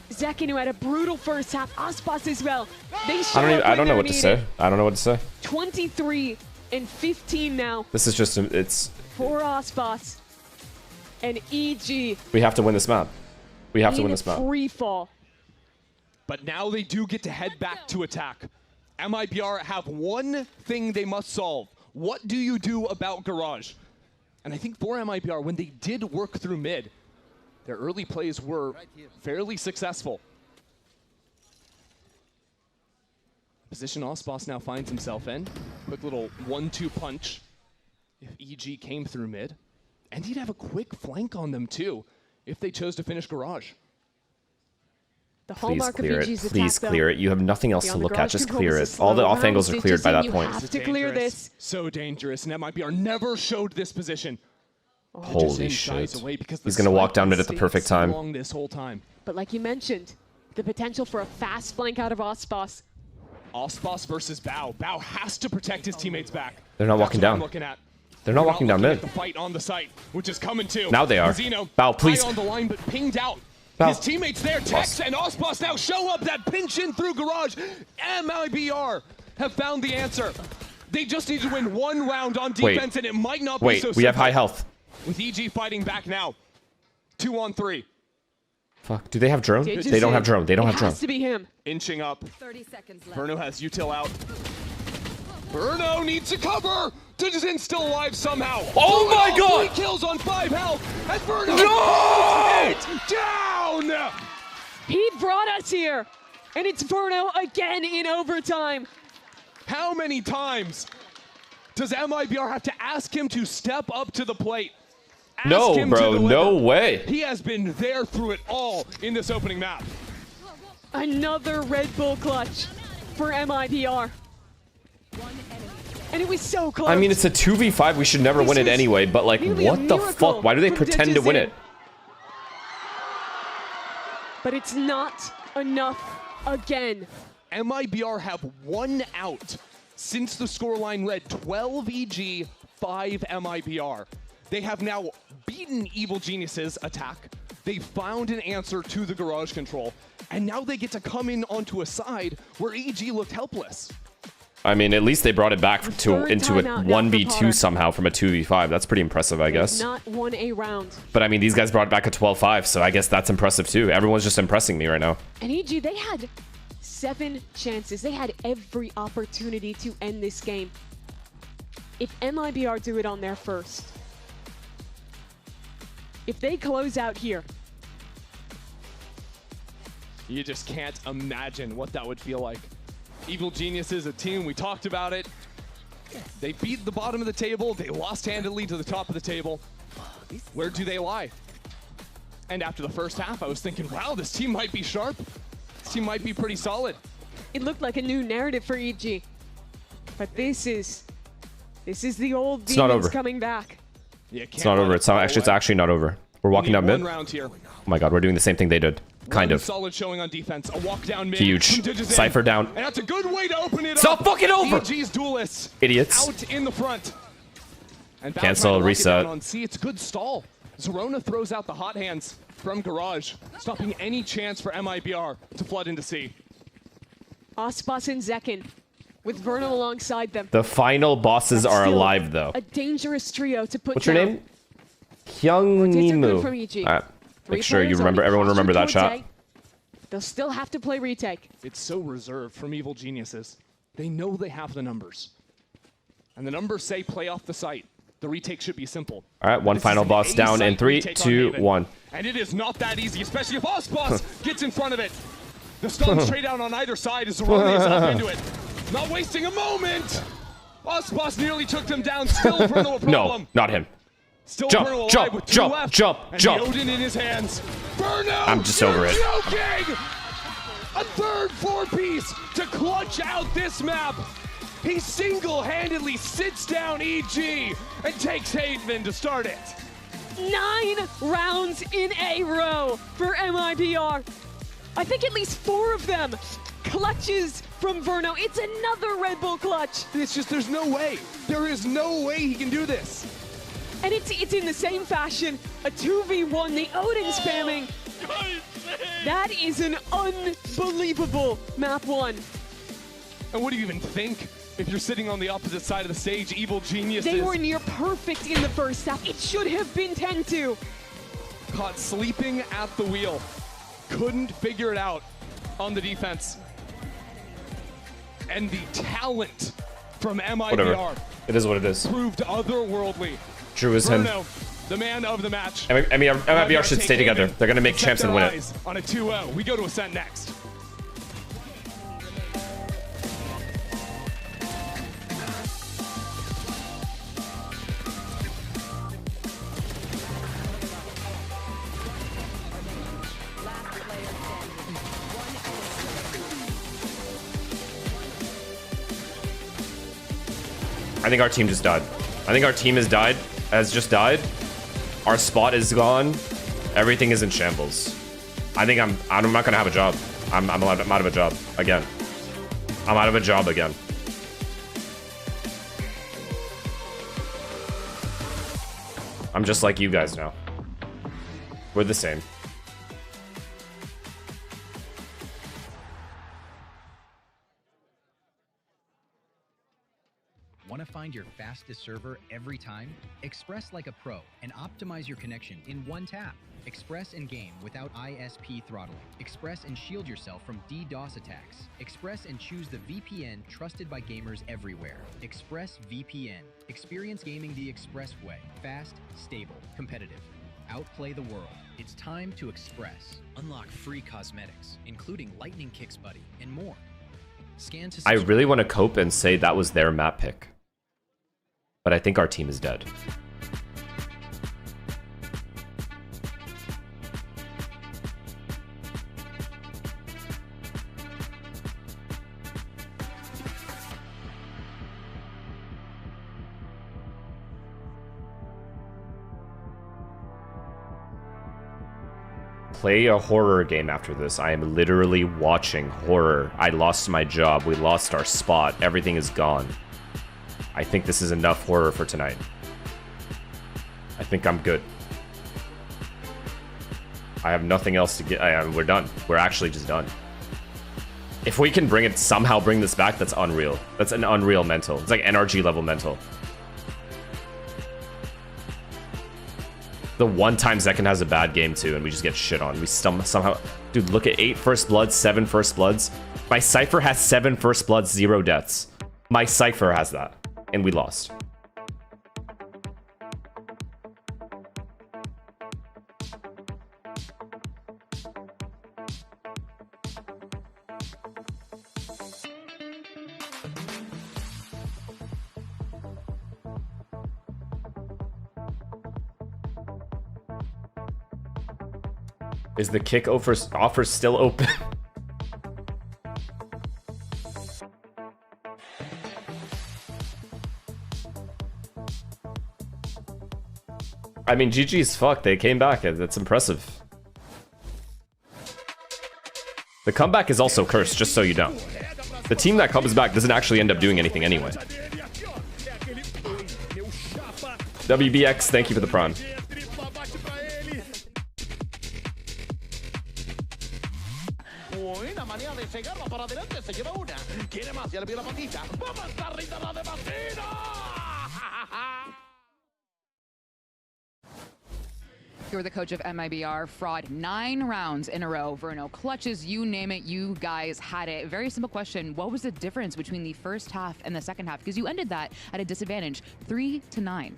[SPEAKER 9] Zekin, who had a brutal first half, Aspas as well. They
[SPEAKER 3] I don't know what to say. I don't know what to say.
[SPEAKER 9] 23 and 15 now
[SPEAKER 3] This is just, it's...
[SPEAKER 9] for Aspas and EG.
[SPEAKER 3] We have to win this map. We have to win this map.
[SPEAKER 9] Free fall.
[SPEAKER 8] But now they do get to head back to attack. MIBR have one thing they must solve. What do you do about Garage? And I think for MIBR, when they did work through mid, their early plays were fairly successful. Position Osboss now finds himself in. Quick little 1-2 punch if EG came through mid. And he'd have a quick flank on them too if they chose to finish Garage.
[SPEAKER 9] The
[SPEAKER 3] Please
[SPEAKER 9] hallmark
[SPEAKER 3] clear
[SPEAKER 9] of
[SPEAKER 3] it.
[SPEAKER 9] EG's
[SPEAKER 3] Please
[SPEAKER 9] attack,
[SPEAKER 3] clear it. You have nothing else to
[SPEAKER 9] Beyond the
[SPEAKER 3] look at.
[SPEAKER 9] garage
[SPEAKER 3] Just
[SPEAKER 9] control
[SPEAKER 3] clear
[SPEAKER 9] is
[SPEAKER 3] it. All the
[SPEAKER 9] slow
[SPEAKER 3] off angles are
[SPEAKER 9] rounds.
[SPEAKER 3] cleared by that
[SPEAKER 9] You
[SPEAKER 3] point.
[SPEAKER 9] have to clear this.
[SPEAKER 8] So dangerous, and MIBR never showed this position.
[SPEAKER 3] Holy
[SPEAKER 8] Digizin shies
[SPEAKER 3] shit.
[SPEAKER 8] away because
[SPEAKER 3] He's
[SPEAKER 8] the
[SPEAKER 3] gonna walk
[SPEAKER 8] swipe
[SPEAKER 3] down mid
[SPEAKER 8] has
[SPEAKER 3] at the
[SPEAKER 8] stayed
[SPEAKER 3] perfect
[SPEAKER 8] so
[SPEAKER 3] time.
[SPEAKER 8] long this whole time.
[SPEAKER 9] But like you mentioned, the potential for a fast flank out of Ospas.
[SPEAKER 8] Osboss versus Bao. Bao has to protect his teammates back.
[SPEAKER 3] They're not
[SPEAKER 8] That's
[SPEAKER 3] walking
[SPEAKER 8] what I'm
[SPEAKER 3] down.
[SPEAKER 8] looking at.
[SPEAKER 3] They're not
[SPEAKER 8] We're
[SPEAKER 3] walking down
[SPEAKER 8] looking
[SPEAKER 3] mid.
[SPEAKER 8] at the fight on the site, which is coming too.
[SPEAKER 3] Now they are.
[SPEAKER 8] Zeno,
[SPEAKER 3] Bao, please.
[SPEAKER 8] high on the line, but pinged out.
[SPEAKER 3] Bao.
[SPEAKER 8] His teammates there, Tex and Osboss now show up. That pinch in through Garage. MIBR have found the answer. They just need to win one round on defense, and it might not be so
[SPEAKER 3] Wait, we have
[SPEAKER 8] simple.
[SPEAKER 3] high health.
[SPEAKER 8] With EG fighting back now. 2-on-3.
[SPEAKER 3] Fuck. Do they have drone?
[SPEAKER 9] Digizin.
[SPEAKER 3] They don't have drone. They don't
[SPEAKER 9] It
[SPEAKER 3] have drone.
[SPEAKER 9] has to be him.
[SPEAKER 8] Inching up.
[SPEAKER 17] 30 seconds left.
[SPEAKER 8] Verno has util out. Verno needs to cover! Digizin still alive somehow.
[SPEAKER 3] Oh my God!
[SPEAKER 8] 3 kills on 5 health. And Verno
[SPEAKER 3] No!
[SPEAKER 8] down!
[SPEAKER 9] He brought us here. And it's Verno again in overtime.
[SPEAKER 8] How many times does MIBR have to ask him to step up to the plate? Ask
[SPEAKER 3] No,
[SPEAKER 8] him to
[SPEAKER 3] bro.
[SPEAKER 8] deliver.
[SPEAKER 3] No way.
[SPEAKER 8] He has been there through it all in this opening map.
[SPEAKER 9] Another Red Bull clutch for MIBR. And it was so close.
[SPEAKER 3] I mean, it's a 2v5. We should never win it anyway, but like,
[SPEAKER 9] Nearly a
[SPEAKER 3] what the
[SPEAKER 9] miracle
[SPEAKER 3] fuck? Why do they
[SPEAKER 9] from
[SPEAKER 3] pretend to win
[SPEAKER 9] Digizin.
[SPEAKER 3] it?
[SPEAKER 9] But it's not enough again.
[SPEAKER 8] MIBR have one out Since the scoreline read 12 EG, 5 MIBR, they have now beaten Evil Genius's attack. They found an answer to the garage control, and now they get to come in onto a side where EG looked helpless.
[SPEAKER 3] I mean, at least they brought it back into a 1v2 somehow from a 2v5. That's pretty impressive, I guess.
[SPEAKER 9] Not won a round.
[SPEAKER 3] But I mean, these guys brought it back at 12-5, so I guess that's impressive too. Everyone's just impressing me right now.
[SPEAKER 9] And EG, they had 7 chances. They had every opportunity to end this game. If MIBR do it on their first, if they close out here,
[SPEAKER 8] you just can't imagine what that would feel like. Evil Genius is a team, we talked about it. They beat the bottom of the table, they lost handedly to the top of the table. Where do they lie? And after the first half, I was thinking, wow, this team might be sharp. This team might be pretty solid.
[SPEAKER 9] It looked like a new narrative for EG. But this is the old demons coming back.
[SPEAKER 8] Yeah,
[SPEAKER 3] it's not over. It's actually not over. We're walking down mid.
[SPEAKER 8] Here.
[SPEAKER 3] Oh my god, we're doing the same thing they did. Kind of.
[SPEAKER 8] Solid showing on defense. A walk down mid.
[SPEAKER 3] Huge. Cypher down.
[SPEAKER 8] And that's a good way to open it
[SPEAKER 3] up. It's not fucking over.
[SPEAKER 8] EG's duelists.
[SPEAKER 3] Idiots.
[SPEAKER 8] Out in the front. And
[SPEAKER 3] cancel, reset.
[SPEAKER 8] On C. It's a good stall. Zerona throws out the hot hands from Garage, stopping any chance for MIBR to flood into C.
[SPEAKER 9] Ospas and Zekin with Vernal alongside them.
[SPEAKER 3] The final bosses are alive though.
[SPEAKER 9] A dangerous trio to put
[SPEAKER 3] What's your name? Hyung Nimu. Make sure you remember, everyone remember that shot.
[SPEAKER 9] They'll still have to play retake.
[SPEAKER 8] It's so reserved from Evil Geniuses. They know they have the numbers. And the numbers say play off the site. The retake should be simple.
[SPEAKER 3] All right, one final boss down in 3, 2, 1.
[SPEAKER 8] And it is not that easy, especially if Ospas gets in front of it. The stun straight out on either side as Zerona is up into it. Not wasting a moment. Ospas nearly took them down, still Vernal a problem.
[SPEAKER 3] No, not him.
[SPEAKER 8] Still
[SPEAKER 3] jump,
[SPEAKER 8] jump,
[SPEAKER 3] jump,
[SPEAKER 8] left,
[SPEAKER 3] jump,
[SPEAKER 8] and
[SPEAKER 3] jump.
[SPEAKER 8] Aiden in his hands. Burnout,
[SPEAKER 3] I'm just over it.
[SPEAKER 8] Joking! A third 4-piece to clutch out this map. He single-handedly sits down EG and takes Aiden to start it.
[SPEAKER 9] 9 rounds in a row for MIBR. I think at least 4 of them clutches from Verno. It's another Red Bull clutch.
[SPEAKER 8] It's just, there's no way. There is no way he can do this.
[SPEAKER 9] And it's in the same fashion, a 2v1, the Odin spamming. That is an unbelievable map 1.
[SPEAKER 8] And what do you even think if you're sitting on the opposite side of the stage? Evil Geniuses.
[SPEAKER 9] They were near perfect in the first half. It should have been 10-2.
[SPEAKER 8] Caught sleeping at the wheel. Couldn't figure it out on the defense. And the talent from MIBR.
[SPEAKER 3] Whatever. It is what it is.
[SPEAKER 8] Proved otherworldly.
[SPEAKER 3] True as him.
[SPEAKER 8] The man of the match.
[SPEAKER 3] MIBR should stay together. They're going to make champs and win it.
[SPEAKER 8] On a 2-0. We go to Ascent next.
[SPEAKER 3] I think our team just died. I think our team has just died. Our spot is gone. Everything is in shambles. I think I'm not gonna have a job. I'm out of a job again. I'm out of a job again. I'm just like you guys now. We're the same.
[SPEAKER 14] Want to find your fastest server every time? Express like a pro and optimize your connection in one tap. Express and game without ISP throttling. Express and shield yourself from DDoS attacks. Express and choose the VPN trusted by gamers everywhere. Express VPN. Experience gaming the Express way. Fast, stable, competitive. Outplay the world. It's time to Express. Unlock free cosmetics, including Lightning Kicks Buddy and more. Scan to
[SPEAKER 3] I really want to cope and say that was their map pick. But I think our team is dead. Play a horror game after this. I am literally watching horror. I lost my job. We lost our spot. Everything is gone. I think this is enough horror for tonight. I think I'm good. I have nothing else to get. We're done. We're actually just done. If we can somehow bring this back, that's unreal. That's an unreal mental. It's like NRG level mental. The one time Zekken has a bad game too, and we just get shit on. We somehow... Dude, look at 8 First Bloods, 7 First Bloods. My Cypher has 7 First Bloods, 0 deaths. My Cypher has that, and we lost. Is the kick offer still open? I mean, GG's fuck. They came back. That's impressive. The comeback is also cursed, just so you know. The team that comes back doesn't actually end up doing anything anyway. WBX, thank you for the prawn.
[SPEAKER 1] You're the coach of MIBR. Fraud 9 rounds in a row. Verno, clutches, you name it, you guys had it. Very simple question. What was the difference between the first half and the second half? Because you ended that at a disadvantage, 3-9.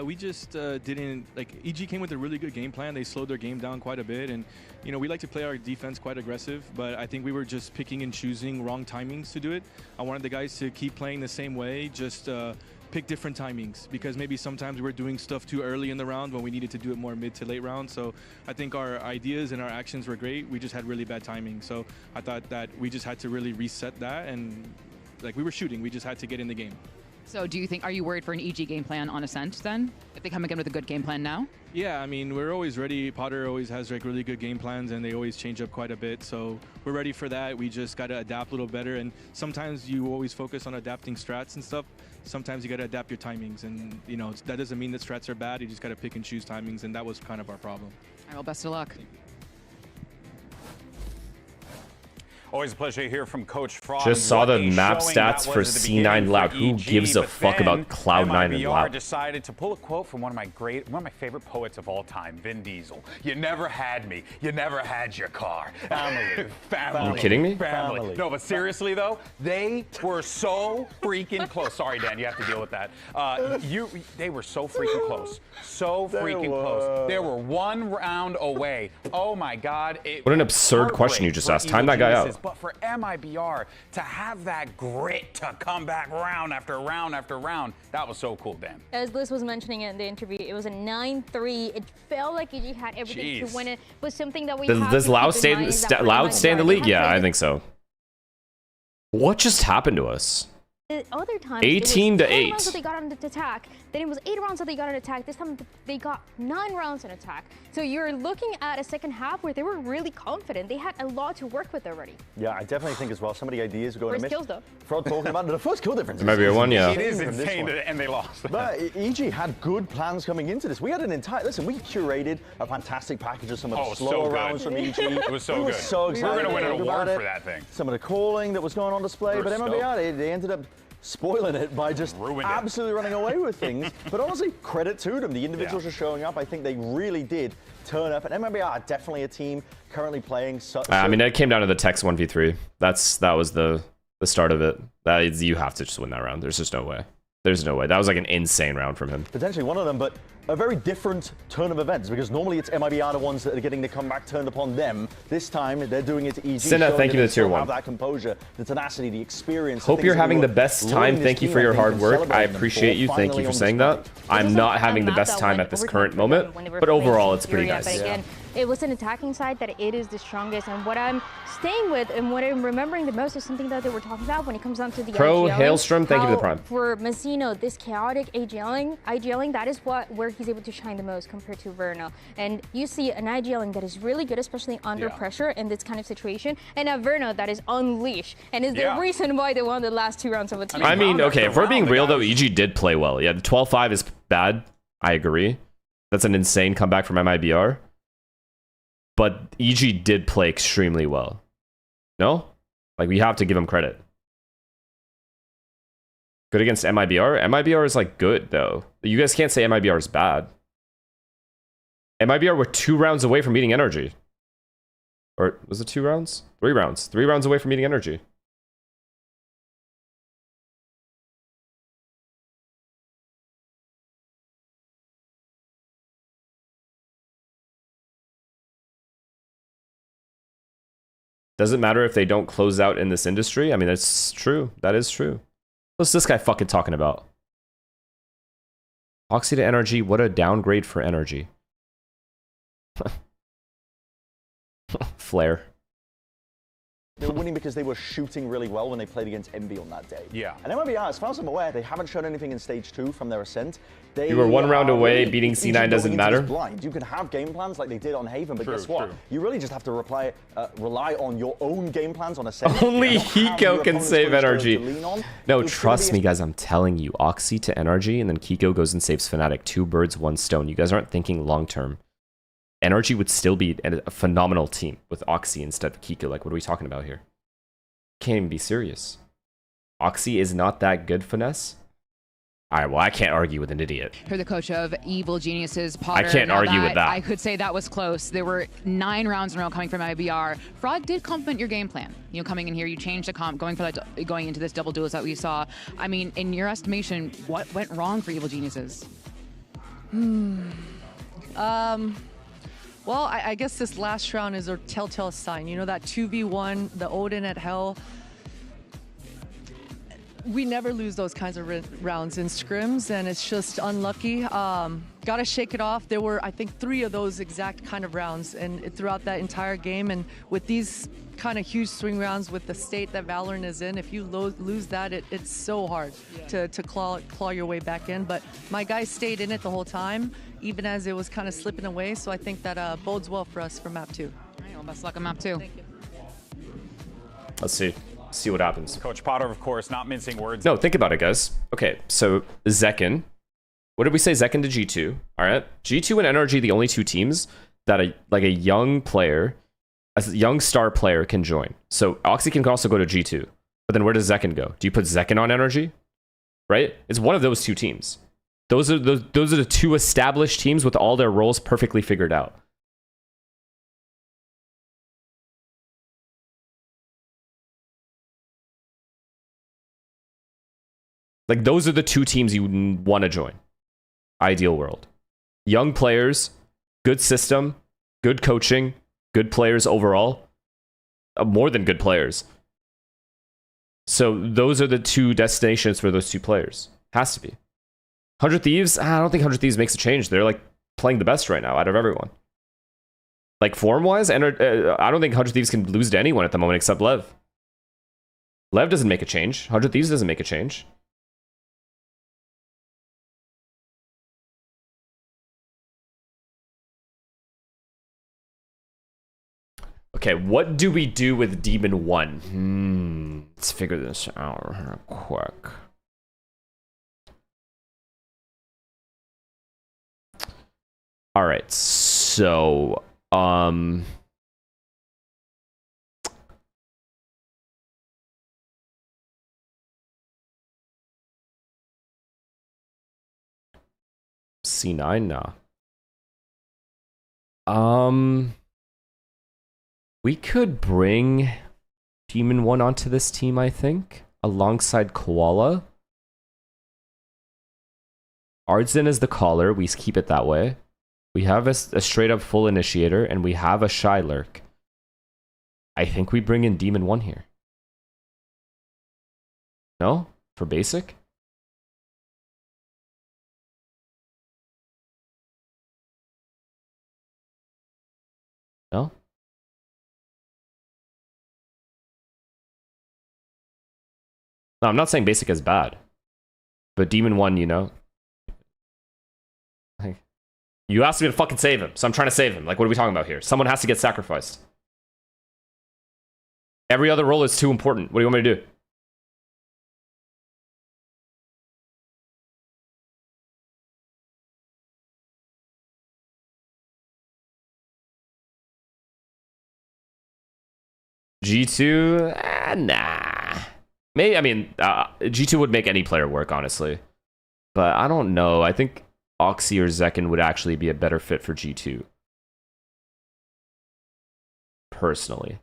[SPEAKER 18] We just didn't, like, EG came with a really good game plan. They slowed their game down quite a bit, and, you know, we like to play our defense quite aggressive, but I think we were just picking and choosing wrong timings to do it. I wanted the guys to keep playing the same way, just pick different timings, because maybe sometimes we were doing stuff too early in the round when we needed to do it more mid to late round. So I think our ideas and our actions were great. We just had really bad timing. So I thought that we just had to really reset that, and, like, we were shooting. We just had to get in the game.
[SPEAKER 1] So do you think, are you worried for an EG game plan on Ascent then? If they come again with a good game plan now?
[SPEAKER 18] Yeah, I mean, we're always ready. Potter always has like really good game plans, and they always change up quite a bit. So we're ready for that. We just got to adapt a little better. And sometimes you always focus on adapting strats and stuff. Sometimes you got to adapt your timings. And, you know, that doesn't mean that strats are bad. You just got to pick and choose timings. And that was kind of our problem.
[SPEAKER 1] All right, well, best of luck.
[SPEAKER 4] Always a pleasure to hear from Coach Fraud.
[SPEAKER 3] Just saw the map stats for C9 Loud. Who gives a fuck about Cloud9 and Loud?
[SPEAKER 4] Decided to pull a quote from one of my favorite poets of all time, Vin Diesel. You never had me. You never had your car. Family. Family.
[SPEAKER 3] Are you kidding me?
[SPEAKER 4] Family. No, but seriously though, they were so freaking close. Sorry, Dan, you have to deal with that. They were so freaking close. So freaking close. They were 1 round away. Oh my God.
[SPEAKER 3] What an absurd question you just asked. Time that guy out.
[SPEAKER 4] But for MIBR to have that grit to come back round after round after round, that was so cool, Dan.
[SPEAKER 7] As Liz was mentioning in the interview, it was a 9-3. It felt like EG had everything to win it. Was something that we
[SPEAKER 3] Does Loud stay in the league? Yeah, I think so. What just happened to us?
[SPEAKER 7] Other times,
[SPEAKER 3] 18 to 8.
[SPEAKER 7] Rounds that they got on the attack. Then it was 8 rounds that they got on attack. This time they got 9 rounds on attack. So you're looking at a second half where they were really confident. They had a lot to work with already.
[SPEAKER 6] Yeah, I definitely think as well. Some of the ideas are going to miss.
[SPEAKER 7] First kills though.
[SPEAKER 6] Fraud talking about the first kill difference.
[SPEAKER 3] Maybe a one, yeah.
[SPEAKER 4] It is insane, and they lost.
[SPEAKER 6] But EG had good plans coming into this. We had an entire, listen, we curated a fantastic package of some of the slower rounds from EG.
[SPEAKER 4] It was so good.
[SPEAKER 6] We were so excited.
[SPEAKER 4] We're going to win an award for that thing.
[SPEAKER 6] Some of the calling that was going on display, but MIBR, they ended up spoiling it by just absolutely running away with things. But honestly, credit to them. The individuals are showing up. I think they really did turn up. And MIBR are definitely a team currently playing such.
[SPEAKER 3] I mean, it came down to the Tex 1v3. That was the start of it. You have to just win that round. There's just no way. There's no way. That was like an insane round from him.
[SPEAKER 6] Potentially one of them, but a very different turn of events, because normally it's MIBR the ones that are getting the comeback turned upon them. This time they're doing it to EG.
[SPEAKER 3] Senna, thank you for the tier 1.
[SPEAKER 6] Have that composure, the tenacity, the experience.
[SPEAKER 3] Hope you're having the best time. Thank you for your hard work. I appreciate you. Thank you for saying that. I'm not having the best time at this current moment, but overall it's pretty nice.
[SPEAKER 7] it was an attacking side that it is the strongest. And what I'm staying with and what I'm remembering the most is something that they were talking about when it comes down to the
[SPEAKER 3] Pro
[SPEAKER 7] IGLing,
[SPEAKER 3] Hailstrom, thank you for the
[SPEAKER 7] how
[SPEAKER 3] prime.
[SPEAKER 7] For Mazzino, this chaotic IGLing, that is where he's able to shine the most compared to Verno. And you see an IGLing that is really good, especially under pressure in this kind of situation, and a Verno that is unleashed and is the reason why they won the last 2 rounds of a team.
[SPEAKER 3] I mean, okay, if we're being real though, EG did play well. Yeah, the 12-5 is bad. I agree. That's an insane comeback from MIBR. But EG did play extremely well. No? Like, we have to give him credit. Good against MIBR? MIBR is, like, good, though. You guys can't say MIBR is bad. MIBR were 2 rounds away from beating Energy. Or, was it 2 rounds? 3 rounds. 3 rounds away from beating Energy. Doesn't matter if they don't close out in this industry. I mean, that's true. That is true. What's this guy fucking talking about? Oxy to Energy. What a downgrade for Energy. Flare.
[SPEAKER 6] They were winning because they were shooting really well when they played against Envy on that day.
[SPEAKER 4] Yeah.
[SPEAKER 6] And MIBR, as far as I'm aware, they haven't shown anything in Stage 2 from their ascent.
[SPEAKER 3] You were 1 round away, beating C9 doesn't matter.
[SPEAKER 6] Blind. You can have game plans like they did on Haven, but guess what? You really just have to rely on your own game plans on Ascent.
[SPEAKER 3] Only Hiko can save Energy. No, trust me, guys. I'm telling you. Oxy to Energy, and then Kiko goes and saves Fnatic. 2 birds, 1 stone. You guys aren't thinking long term. Energy would still be a phenomenal team with Oxy instead of Kiko. Like, what are we talking about here? Can't even be serious. Oxy is not that good, Finesse. All right, well, I can't argue with an idiot.
[SPEAKER 1] You're the coach of Evil Geniuses, Potter.
[SPEAKER 3] I can't argue with that.
[SPEAKER 1] I could say that was close. There were 9 rounds in a row coming from IBR. Fraud did compliment your game plan. You know, coming in here, you changed the comp, going into this double duels that we saw. I mean, in your estimation, what went wrong for Evil Geniuses?
[SPEAKER 10] Well, I guess this last round is a telltale sign. You know, that 2v1, the Odin at Hell. We never lose those kinds of rounds in scrims, and it's just unlucky. Gotta shake it off. There were, I think, 3 of those exact kind of rounds and throughout that entire game. And with these kind of huge swing rounds with the state that Valorant is in, if you lose that, it's so hard to claw your way back in. But my guys stayed in it the whole time, even as it was kind of slipping away. So I think that bodes well for us for map 2.
[SPEAKER 1] All right, well, best luck on map 2.
[SPEAKER 3] Let's see what happens.
[SPEAKER 4] Coach Potter, of course, not mincing words.
[SPEAKER 3] No, think about it, guys. Okay, so Zekken. What did we say? Zekken to G2. All right. G2 and Energy, the only 2 teams that a young player, a young star player can join. So Oxy can also go to G2. But then where does Zekken go? Do you put Zekken on Energy? Right? It's one of those 2 teams. Those are the 2 established teams with all their roles perfectly figured out. Like, those are the 2 teams you want to join. Ideal world. Young players, good system, good coaching, good players overall. More than good players. So those are the 2 destinations for those 2 players. Has to be. 100 Thieves? I don't think 100 Thieves makes a change. They're like playing the best right now out of everyone. Like form-wise, I don't think 100 Thieves can lose to anyone at the moment except Lev. Lev doesn't make a change. 100 Thieves doesn't make a change. Okay, what do we do with Demon 1? Let's figure this out real quick. All right, so C9 now. We could bring Demon 1 onto this team, I think, alongside Koala. Ardzin is the caller. We keep it that way. We have a straight-up full initiator, and we have a shy lurk. I think we bring in Demon 1 here. No? For basic? No, I'm not saying basic is bad. But Demon 1, you know? Like, you asked me to fucking save him, so I'm trying to save him. Like, what are we talking about here? Someone has to get sacrificed. Every other role is too important. What do you want me to do? G2? Nah. Maybe, I mean, G2 would make any player work, honestly. But I don't know. I think Oxy or Zekin would actually be a better fit for G2. Personally.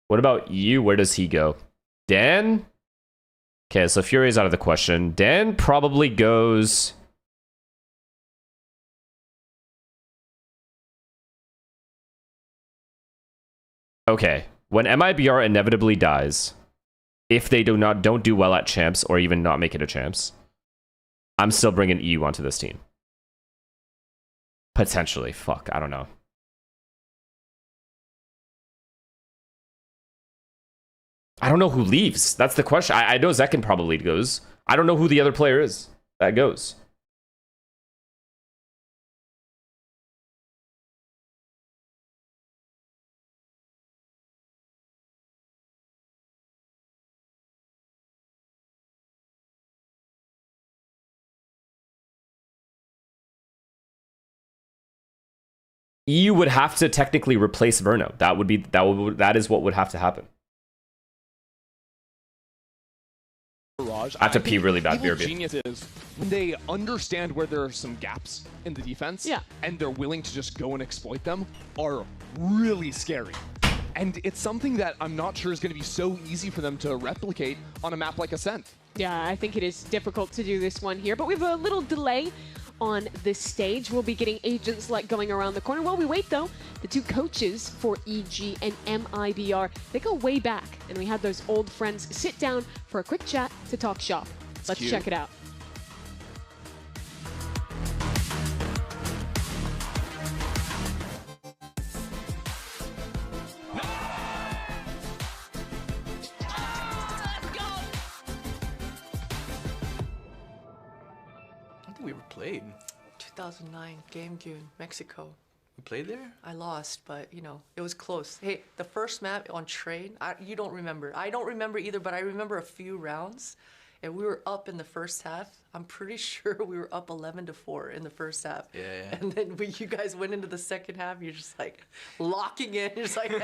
[SPEAKER 3] What about you? Where does he go? Dan? Okay, so Fury's out of the question. Dan probably goes... Okay, when MIBR inevitably dies, if they don't do well at champs or even not make it a champs, I'm still bringing EU onto this team. Potentially. Fuck, I don't know. I don't know who leaves. That's the question. I know Zekin probably goes. I don't know who the other player is that goes. EU would have to technically replace Verno. That is what would have to happen. I have to pee really bad.
[SPEAKER 8] Evil Genius is when they understand where there are some gaps in the defense, and they're willing to just go and exploit them, are really scary. And it's something that I'm not sure is going to be so easy for them to replicate on a map like Ascent.
[SPEAKER 9] Yeah, I think it is difficult to do this one here, but we have a little delay on this stage. We'll be getting Agent Select going around the corner. While we wait, though, the two coaches for EG and MIBR, they go way back, and we had those old friends sit down for a quick chat to talk shop. Let's check it out.
[SPEAKER 19] We were played.
[SPEAKER 20] 2009 Game Goon, Mexico.
[SPEAKER 19] We played there?
[SPEAKER 20] I lost, but you know, it was close. Hey, the first map on Trade, you don't remember. I don't remember either, but I remember a few rounds, and we were up in the first half. I'm pretty sure we were up 11-4 in the first half.
[SPEAKER 19] Yeah.
[SPEAKER 20] And then you guys went into the second half, you're just like locking in. You're just like,
[SPEAKER 19] you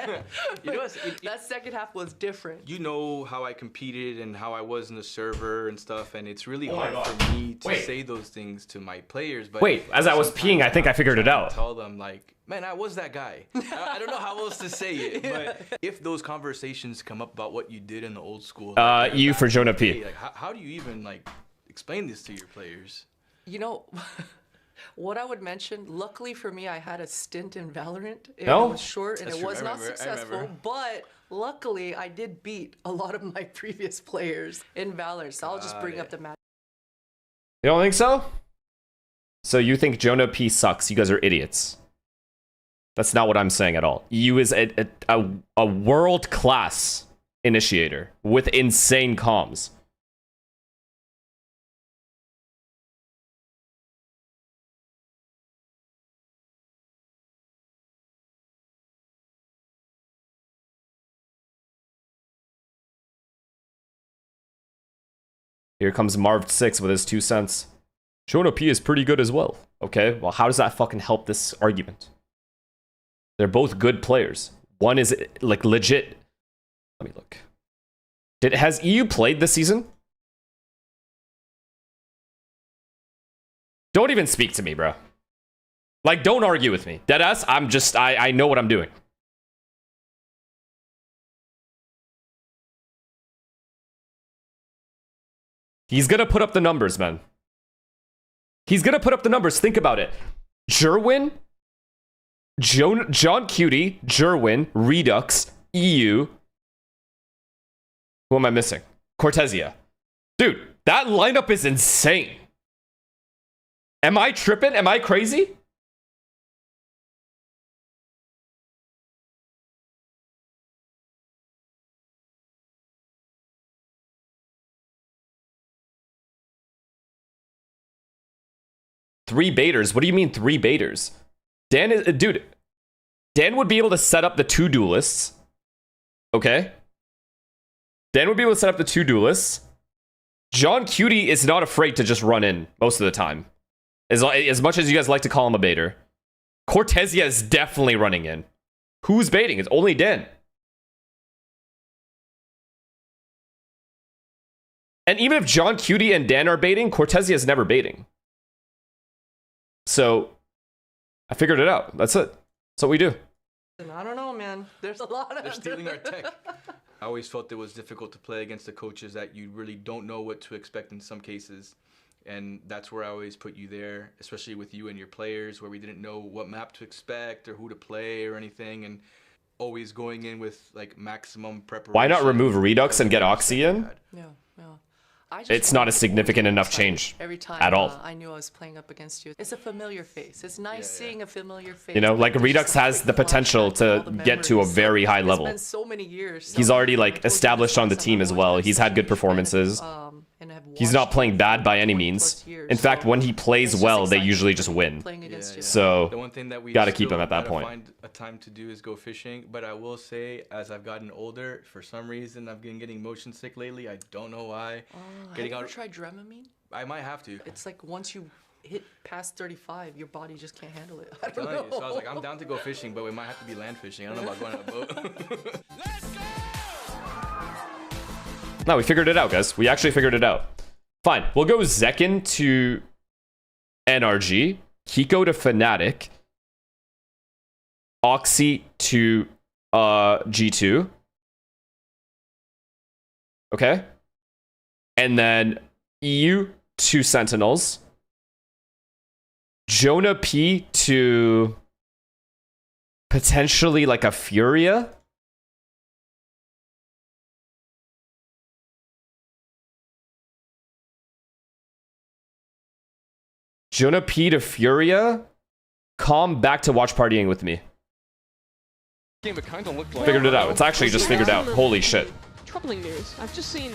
[SPEAKER 19] know,
[SPEAKER 20] that second half was different.
[SPEAKER 19] You know how I competed and how I was in the server and stuff, and it's really hard for me to say those things to my players. But
[SPEAKER 3] wait, as I was peeing, I think I figured it out.
[SPEAKER 19] Tell them like, man, I was that guy. I don't know how else to say it, but if those conversations come up about what you did in the old school, like,
[SPEAKER 3] you for Jonah P.
[SPEAKER 19] Like, how do you even like explain this to your players?
[SPEAKER 20] You know, what I would mention, luckily for me, I had a stint in Valorant. It was short and it was not successful, but luckily I did beat a lot of my previous players in Valorant, so I'll just bring up the match.
[SPEAKER 3] You don't think so? So you think Jonah P sucks? You guys are idiots. That's not what I'm saying at all. EU is a world-class initiator with insane comms. Here comes Marv6 with his 2 cents. Jonah P is pretty good as well. Okay, well, how does that fucking help this argument? They're both good players. One is, like, legit. Let me look. Has EU played this season? Don't even speak to me, bro. Like, don't argue with me. Deadass, I know what I'm doing. He's gonna put up the numbers, man. He's gonna put up the numbers. Think about it. Jerwin, John Cutie, Jerwin, Redux, EU, Who am I missing? Cortezia. Dude, that lineup is insane. Am I tripping? Am I crazy? Three baiters? What do you mean 3 baiters? Dan is... Dude, Dan would be able to set up the 2 duelists. Okay? Dan would be able to set up the 2 duelists. John Cutie is not afraid to just run in most of the time. As much as you guys like to call him a baiter. Cortezia is definitely running in. Who's baiting? It's only Dan. And even if John Cutie and Dan are baiting, Cortezia is never baiting. So, I figured it out. That's it. That's what we do.
[SPEAKER 20] I don't know, man. There's a lot of...
[SPEAKER 19] They're stealing our tech. I always felt it was difficult to play against the coaches that you really don't know what to expect in some cases. And that's where I always put you there, especially with you and your players, where we didn't know what map to expect or who to play or anything. And always going in with like maximum preparation.
[SPEAKER 3] Why not remove Redux and get Oxy in?
[SPEAKER 20] Yeah.
[SPEAKER 3] It's not a significant enough change
[SPEAKER 20] every time
[SPEAKER 3] at all.
[SPEAKER 20] I knew I was playing up against you. It's a familiar face. It's nice seeing a familiar face.
[SPEAKER 3] You know, like Redux has the potential to get to a very high level.
[SPEAKER 20] It's been so many years.
[SPEAKER 3] He's already like established on the team as well. He's had good performances. He's not playing bad by any means. In fact, when he plays well, they usually just win. So,
[SPEAKER 19] the one thing that we
[SPEAKER 3] gotta keep him at that point.
[SPEAKER 19] Find a time to do is go fishing. But I will say, as I've gotten older, for some reason I've been getting motion sick lately. I don't know why.
[SPEAKER 20] Have you ever tried Dramamine?
[SPEAKER 19] I might have to.
[SPEAKER 20] It's like once you hit past 35, your body just can't handle it.
[SPEAKER 19] I'm telling you. So I was like, I'm down to go fishing, but we might have to be land fishing. I don't know about going on a boat.
[SPEAKER 3] No, we figured it out, guys. We actually figured it out. Fine. We'll go Zekin to NRG, Kiko to Fnatic, Oxy to G2. Okay? And then EU to Sentinels. Jonah P to potentially like a Furia. Jonah P to Furia. Calm back to watch partying with me.
[SPEAKER 8] Game it kind of looked like.
[SPEAKER 3] Figured it out. It's actually just figured out. Holy shit.
[SPEAKER 9] Troubling news. I've just seen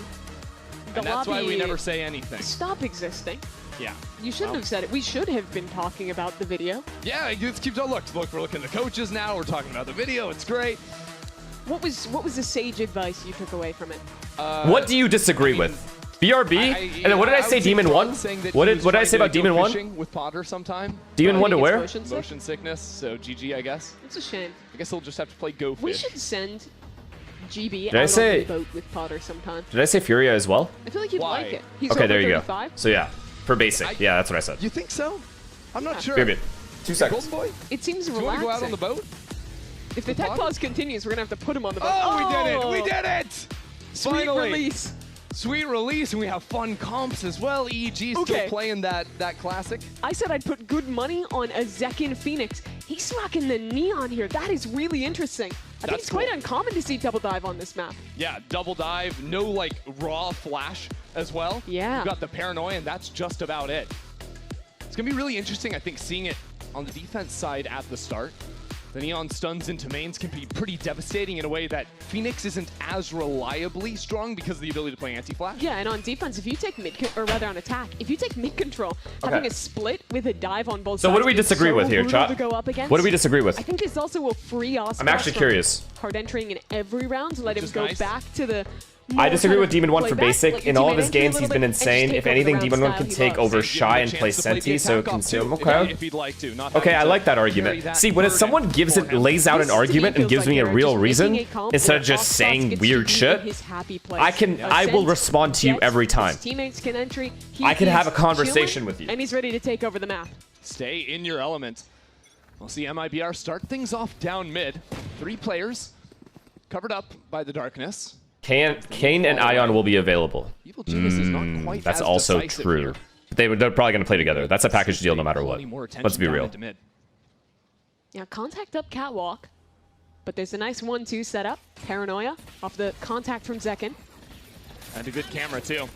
[SPEAKER 9] the
[SPEAKER 8] And that's why we
[SPEAKER 9] lobby
[SPEAKER 8] never say anything.
[SPEAKER 9] stop existing.
[SPEAKER 8] Yeah.
[SPEAKER 9] You shouldn't have said it. We should have been talking about the video.
[SPEAKER 8] Yeah, it just keeps on look, we're looking at the coaches now. We're talking about the video. It's great.
[SPEAKER 9] What was the sage advice you took away from it?
[SPEAKER 3] What do you disagree with? BRB? And then what did I say, Demon 1? What did I say about Demon 1?
[SPEAKER 8] With Potter sometime.
[SPEAKER 3] Demon 1 to where?
[SPEAKER 8] Motion sickness, so GG, I guess.
[SPEAKER 9] It's a shame.
[SPEAKER 8] I guess he'll just have to play Go Fish.
[SPEAKER 9] We should send GB
[SPEAKER 3] Did I
[SPEAKER 9] out
[SPEAKER 3] say-
[SPEAKER 9] on the boat with Potter sometime.
[SPEAKER 3] Did I say Furia as well?
[SPEAKER 9] I feel like you'd
[SPEAKER 8] Why?
[SPEAKER 9] like it. He's
[SPEAKER 3] Okay,
[SPEAKER 9] over
[SPEAKER 3] there you
[SPEAKER 9] 35.
[SPEAKER 3] go. So yeah, for basic. Yeah, that's what I said.
[SPEAKER 8] You think so? I'm not sure.
[SPEAKER 3] You're good. 2 seconds.
[SPEAKER 8] Golden Boy?
[SPEAKER 9] It seems
[SPEAKER 8] Do you want
[SPEAKER 9] relaxing.
[SPEAKER 8] to go out on the boat?
[SPEAKER 9] If the tech pause continues, we're gonna have to put him on the boat.
[SPEAKER 8] Oh, we did it! We did it!
[SPEAKER 9] Sweet
[SPEAKER 8] Finally.
[SPEAKER 9] release.
[SPEAKER 8] Sweet release, and we have fun comps as well. EEG still
[SPEAKER 9] Okay.
[SPEAKER 8] playing that classic.
[SPEAKER 9] I said I'd put good money on a Zekin Phoenix. He's rocking the neon here. That is really interesting. I think
[SPEAKER 8] That's
[SPEAKER 9] it's quite
[SPEAKER 8] cool.
[SPEAKER 9] uncommon to see double dive on this map.
[SPEAKER 8] Yeah, double dive, no like raw flash as well.
[SPEAKER 9] Yeah.
[SPEAKER 8] You've got the paranoia, and that's just about it. It's gonna be really interesting, I think, seeing it on the defense side at the start. The neon stuns into mains can be pretty devastating in a way that Phoenix isn't as reliably strong because of the ability to play anti-flash.
[SPEAKER 9] Yeah, and on defense, if you take or rather on attack, if you take mid control, having a split with a dive on both
[SPEAKER 3] So
[SPEAKER 9] sides.
[SPEAKER 3] what do we
[SPEAKER 9] is
[SPEAKER 3] disagree
[SPEAKER 9] so
[SPEAKER 3] with here,
[SPEAKER 9] brutal
[SPEAKER 3] chat?
[SPEAKER 9] to go up against.
[SPEAKER 3] What do we disagree with?
[SPEAKER 9] I think this also will free us.
[SPEAKER 3] I'm actually curious.
[SPEAKER 9] Hard entering in every round, let him
[SPEAKER 8] is
[SPEAKER 9] go
[SPEAKER 8] nice.
[SPEAKER 9] back to the.
[SPEAKER 3] I disagree with Demon 1
[SPEAKER 9] play
[SPEAKER 3] for
[SPEAKER 9] back,
[SPEAKER 3] basic.
[SPEAKER 9] like
[SPEAKER 3] In all of
[SPEAKER 9] teammate
[SPEAKER 3] his
[SPEAKER 9] entry a
[SPEAKER 3] games, he's
[SPEAKER 9] little
[SPEAKER 3] been
[SPEAKER 9] bit, and
[SPEAKER 3] insane.
[SPEAKER 9] just
[SPEAKER 3] If
[SPEAKER 9] take over
[SPEAKER 3] anything,
[SPEAKER 9] the
[SPEAKER 3] Demon 1
[SPEAKER 9] round
[SPEAKER 3] can
[SPEAKER 9] style
[SPEAKER 3] take
[SPEAKER 9] he
[SPEAKER 3] over
[SPEAKER 9] loves.
[SPEAKER 3] Shy and
[SPEAKER 8] Give him a
[SPEAKER 3] play
[SPEAKER 8] chance to play
[SPEAKER 3] Senti, so
[SPEAKER 8] Takeoff
[SPEAKER 3] consume.
[SPEAKER 8] too,
[SPEAKER 3] Okay.
[SPEAKER 8] if he'd like to. Not
[SPEAKER 3] Okay,
[SPEAKER 8] having
[SPEAKER 3] I
[SPEAKER 8] to
[SPEAKER 3] like that
[SPEAKER 8] carry
[SPEAKER 3] argument.
[SPEAKER 8] that
[SPEAKER 3] See, when
[SPEAKER 8] burden
[SPEAKER 3] someone gives it,
[SPEAKER 8] for him.
[SPEAKER 3] lays out an
[SPEAKER 9] This to me
[SPEAKER 3] argument and
[SPEAKER 9] feels
[SPEAKER 3] gives
[SPEAKER 9] like
[SPEAKER 3] me a
[SPEAKER 9] they're
[SPEAKER 3] real
[SPEAKER 9] just
[SPEAKER 3] reason,
[SPEAKER 9] making a comp
[SPEAKER 3] instead
[SPEAKER 9] where
[SPEAKER 3] of just
[SPEAKER 9] Oxbox
[SPEAKER 3] saying
[SPEAKER 9] gets
[SPEAKER 3] weird
[SPEAKER 9] to be
[SPEAKER 3] shit,
[SPEAKER 9] in his happy place.
[SPEAKER 3] I will
[SPEAKER 9] Ascent
[SPEAKER 3] respond to you
[SPEAKER 9] gets
[SPEAKER 3] every
[SPEAKER 9] his
[SPEAKER 3] time.
[SPEAKER 9] teammates can entry. He
[SPEAKER 3] I can
[SPEAKER 9] is
[SPEAKER 3] have a conversation
[SPEAKER 9] chilling,
[SPEAKER 3] with you.
[SPEAKER 9] and he's ready to take over the map.
[SPEAKER 8] Stay in your element. We'll see MIBR start things off down mid. 3 players covered up by the darkness.
[SPEAKER 3] Kane and Ion will be available.
[SPEAKER 8] Evil Genius is not quite
[SPEAKER 3] That's
[SPEAKER 8] as
[SPEAKER 3] also
[SPEAKER 8] decisive
[SPEAKER 3] true.
[SPEAKER 8] here.
[SPEAKER 3] They're probably going to play together. That's a package deal no matter what.
[SPEAKER 8] Plenty more attention
[SPEAKER 3] Let's be
[SPEAKER 8] down
[SPEAKER 3] real.
[SPEAKER 8] into mid.
[SPEAKER 9] Yeah, contact up catwalk, but there's a nice 1-2 setup. Paranoia off the contact from Zekin.
[SPEAKER 8] And a good camera, too.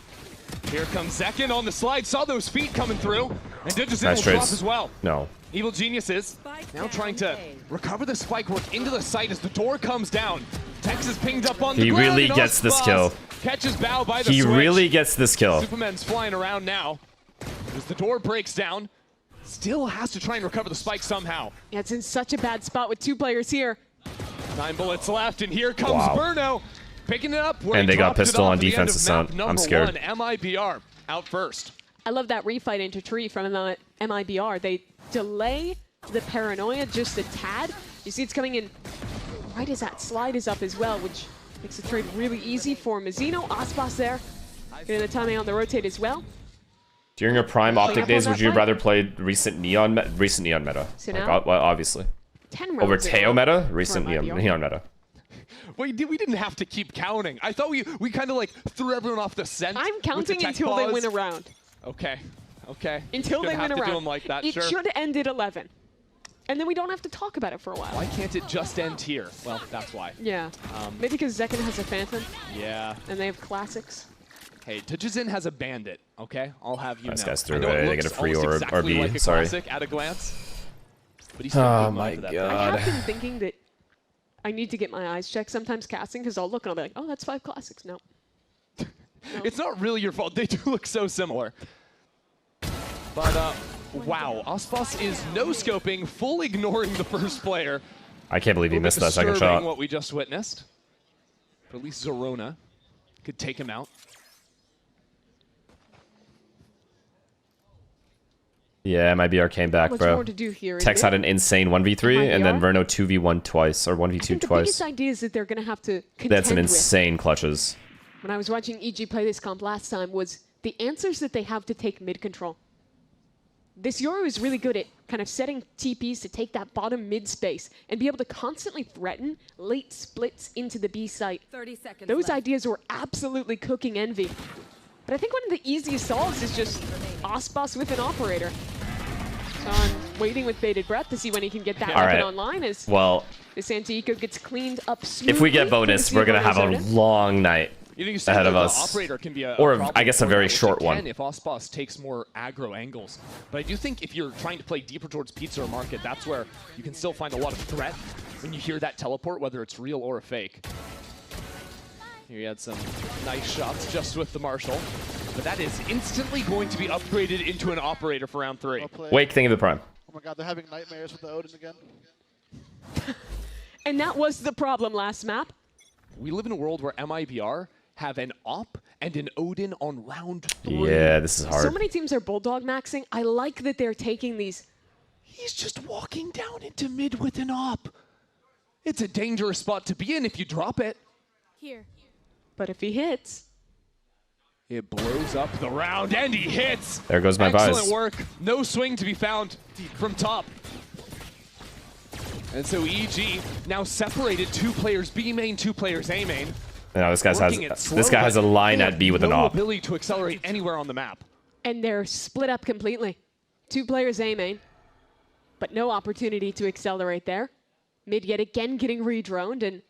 [SPEAKER 8] Here comes Zekin on the slide. Saw those feet coming through. And Digizin
[SPEAKER 3] Nice
[SPEAKER 8] will
[SPEAKER 3] trades.
[SPEAKER 8] drop as well.
[SPEAKER 3] No.
[SPEAKER 8] Evil Geniuses now trying to recover the spike work into the site as the door comes down. Texas pinged up on the
[SPEAKER 3] He
[SPEAKER 8] ground.
[SPEAKER 3] really
[SPEAKER 8] and
[SPEAKER 3] gets this
[SPEAKER 8] Ospas
[SPEAKER 3] kill.
[SPEAKER 8] Catches Bao by the
[SPEAKER 3] He
[SPEAKER 8] switch.
[SPEAKER 3] really gets this kill.
[SPEAKER 8] Superman's flying around now. As the door breaks down, still has to try and recover the spike somehow.
[SPEAKER 9] Yeah, it's in such a bad spot with 2 players here.
[SPEAKER 8] 9 bullets left, and here comes
[SPEAKER 3] Wow.
[SPEAKER 8] Burno. Picking it up where
[SPEAKER 3] And
[SPEAKER 8] he
[SPEAKER 3] they got
[SPEAKER 8] dropped it
[SPEAKER 3] pistol
[SPEAKER 8] off
[SPEAKER 3] on
[SPEAKER 8] at the end
[SPEAKER 3] defense
[SPEAKER 8] of
[SPEAKER 3] to sound.
[SPEAKER 8] map
[SPEAKER 3] I'm
[SPEAKER 8] number
[SPEAKER 3] scared.
[SPEAKER 8] 1, MIBR out first.
[SPEAKER 9] I love that refight into tree from the MIBR. They delay the paranoia just a tad. You see it's coming in right as that slide is up as well, which makes the trade really easy for Mazzino. Ospas there, getting the timing on the rotate as well.
[SPEAKER 3] During your prime Optic
[SPEAKER 9] up
[SPEAKER 3] days,
[SPEAKER 9] on
[SPEAKER 3] would
[SPEAKER 9] that
[SPEAKER 3] you
[SPEAKER 9] fight?
[SPEAKER 3] rather play recent Neon meta?
[SPEAKER 9] So
[SPEAKER 3] Like,
[SPEAKER 9] now-
[SPEAKER 3] well, obviously.
[SPEAKER 9] 10
[SPEAKER 3] Over
[SPEAKER 9] rounds
[SPEAKER 3] Teo
[SPEAKER 9] in
[SPEAKER 3] meta,
[SPEAKER 9] for
[SPEAKER 3] recent
[SPEAKER 9] MIBR.
[SPEAKER 3] Neon meta.
[SPEAKER 8] We didn't have to keep counting. I thought we kind of like threw everyone off the scent.
[SPEAKER 9] I'm
[SPEAKER 8] with the
[SPEAKER 9] counting
[SPEAKER 8] tech
[SPEAKER 9] until they
[SPEAKER 8] pause.
[SPEAKER 9] win a round.
[SPEAKER 8] Okay. Okay.
[SPEAKER 9] Until
[SPEAKER 8] Gonna
[SPEAKER 9] they
[SPEAKER 8] have
[SPEAKER 9] win a
[SPEAKER 8] to do
[SPEAKER 9] round.
[SPEAKER 8] them like that,
[SPEAKER 9] It
[SPEAKER 8] sure.
[SPEAKER 9] should end at 11. And then we don't have to talk about it for a while.
[SPEAKER 8] Why can't it just end here? Well, that's why.
[SPEAKER 9] Yeah. Maybe because Zekin has a Phantom
[SPEAKER 8] Yeah.
[SPEAKER 9] and they have classics.
[SPEAKER 8] Hey, Digizin has a bandit, okay? I'll have you
[SPEAKER 3] Nice
[SPEAKER 8] know.
[SPEAKER 3] guys threw
[SPEAKER 8] I know
[SPEAKER 3] it. They
[SPEAKER 8] looks
[SPEAKER 3] get a free
[SPEAKER 8] almost
[SPEAKER 3] orb.
[SPEAKER 8] exactly
[SPEAKER 3] RB,
[SPEAKER 8] like a
[SPEAKER 3] sorry.
[SPEAKER 8] classic at a glance. But he's still
[SPEAKER 3] Oh
[SPEAKER 8] good
[SPEAKER 3] my
[SPEAKER 8] for that
[SPEAKER 3] god.
[SPEAKER 9] I have been thinking that I need to get my eyes checked sometimes casting because I'll look and I'll be like, oh, that's 5 classics. No.
[SPEAKER 8] It's not really your fault. They do look so similar. But, wow. Ospas is no-scoping, full ignoring the first player.
[SPEAKER 3] I can't believe he
[SPEAKER 8] A little
[SPEAKER 3] missed
[SPEAKER 8] bit
[SPEAKER 3] that second
[SPEAKER 8] disturbing
[SPEAKER 3] shot.
[SPEAKER 8] what we just witnessed. But at least Zorona could take him out.
[SPEAKER 3] Yeah, MIBR came back,
[SPEAKER 9] Much
[SPEAKER 3] bro.
[SPEAKER 9] more to do here,
[SPEAKER 3] Tex
[SPEAKER 9] isn't
[SPEAKER 3] had
[SPEAKER 9] it?
[SPEAKER 3] an insane 1v3, and then
[SPEAKER 9] MIBR?
[SPEAKER 3] Verno 2v1 twice, or 1v2
[SPEAKER 9] I think the
[SPEAKER 3] twice.
[SPEAKER 9] biggest idea is that they're going to have to contend
[SPEAKER 3] They had some
[SPEAKER 9] with.
[SPEAKER 3] insane clutches.
[SPEAKER 9] When I was watching EG play this comp last time was the answers that they have to take mid control. This Yoru is really good at kind of setting TPs to take that bottom mid space and be able to constantly threaten late splits into the B site.
[SPEAKER 17] 30 seconds
[SPEAKER 9] Those
[SPEAKER 17] left.
[SPEAKER 9] ideas were absolutely cooking Envy. But I think one of the easiest solves is just Ospas with an operator. So I'm waiting with bated breath to see when he can get that
[SPEAKER 3] All
[SPEAKER 9] weapon
[SPEAKER 3] right.
[SPEAKER 9] online as
[SPEAKER 3] Well,
[SPEAKER 9] this anti-eco gets cleaned up smoothly.
[SPEAKER 3] if we get bonus, we're gonna have a long night
[SPEAKER 8] You know, you said
[SPEAKER 3] ahead
[SPEAKER 8] that
[SPEAKER 3] of
[SPEAKER 8] the
[SPEAKER 3] us.
[SPEAKER 8] operator can be a
[SPEAKER 3] Or,
[SPEAKER 8] problem
[SPEAKER 3] I guess, a
[SPEAKER 8] for
[SPEAKER 3] very
[SPEAKER 8] that, which
[SPEAKER 3] short
[SPEAKER 8] it
[SPEAKER 3] one.
[SPEAKER 8] can if Ospas takes more aggro angles. But I do think if you're trying to play deeper towards pizza or market, that's where you can still find a lot of threat when you hear that teleport, whether it's real or a fake. Here you had some nice shots just with the Marshall. But that is instantly going to be upgraded into an operator for round 3.
[SPEAKER 3] Wake, think of the prime.
[SPEAKER 5] Oh my god, they're having nightmares with the Odin again.
[SPEAKER 9] And that was the problem last map.
[SPEAKER 8] We live in a world where MIBR have an op and an Odin on round 3.
[SPEAKER 3] Yeah, this is hard.
[SPEAKER 9] So many teams are bulldog maxing. I like that they're taking these.
[SPEAKER 8] He's just walking down into mid with an op. It's a dangerous spot to be in if you drop it.
[SPEAKER 17] Here.
[SPEAKER 9] But if he hits,
[SPEAKER 8] it blows up the round, and he hits.
[SPEAKER 3] There goes my
[SPEAKER 8] Excellent
[SPEAKER 3] buys.
[SPEAKER 8] work. No swing to be found from top. And so EG now separated 2 players B main, 2 players A main.
[SPEAKER 3] Now this guy
[SPEAKER 8] Working it
[SPEAKER 3] has
[SPEAKER 8] slow,
[SPEAKER 3] this guy has a
[SPEAKER 8] but
[SPEAKER 3] line
[SPEAKER 8] they
[SPEAKER 3] at
[SPEAKER 8] have
[SPEAKER 3] B with an
[SPEAKER 8] no
[SPEAKER 3] op.
[SPEAKER 8] ability to accelerate anywhere on the map.
[SPEAKER 9] and they're split up completely. 2 players A main, but no opportunity to accelerate there. Mid yet again getting redroned, and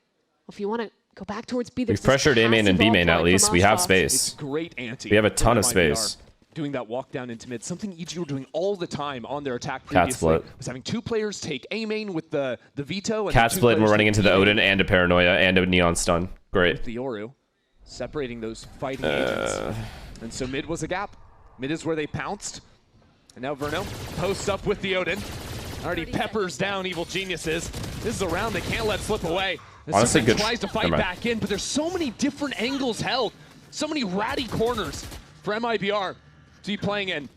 [SPEAKER 9] if you want to go back towards B,
[SPEAKER 3] We've pressured A main and B main at least. We have space.
[SPEAKER 8] It's great ante.
[SPEAKER 3] We have a
[SPEAKER 8] from
[SPEAKER 3] ton of
[SPEAKER 8] MIBR.
[SPEAKER 3] space.
[SPEAKER 8] Doing that walk down into mid, something EG were doing all the time on their attack
[SPEAKER 3] Cat
[SPEAKER 8] previously,
[SPEAKER 3] split.
[SPEAKER 8] was having 2 players take A main with the veto. And
[SPEAKER 3] Cat
[SPEAKER 8] then 2
[SPEAKER 3] split, and we're
[SPEAKER 8] players
[SPEAKER 3] running
[SPEAKER 8] take
[SPEAKER 3] into the
[SPEAKER 8] B main
[SPEAKER 3] Odin and a Paranoia and a Neon Stun. Great.
[SPEAKER 8] with the Yoru, separating those fighting agents. And so mid was a gap. Mid is where they pounced. And now Verno posts up with the Odin. Already peppers down Evil Geniuses. This is a round they can't let slip away. And
[SPEAKER 3] Honestly,
[SPEAKER 8] Superman
[SPEAKER 3] good.
[SPEAKER 8] tries to fight
[SPEAKER 3] Never mind.
[SPEAKER 8] back in, but there's so many different angles held. So many ratty corners for MIBR to be playing in.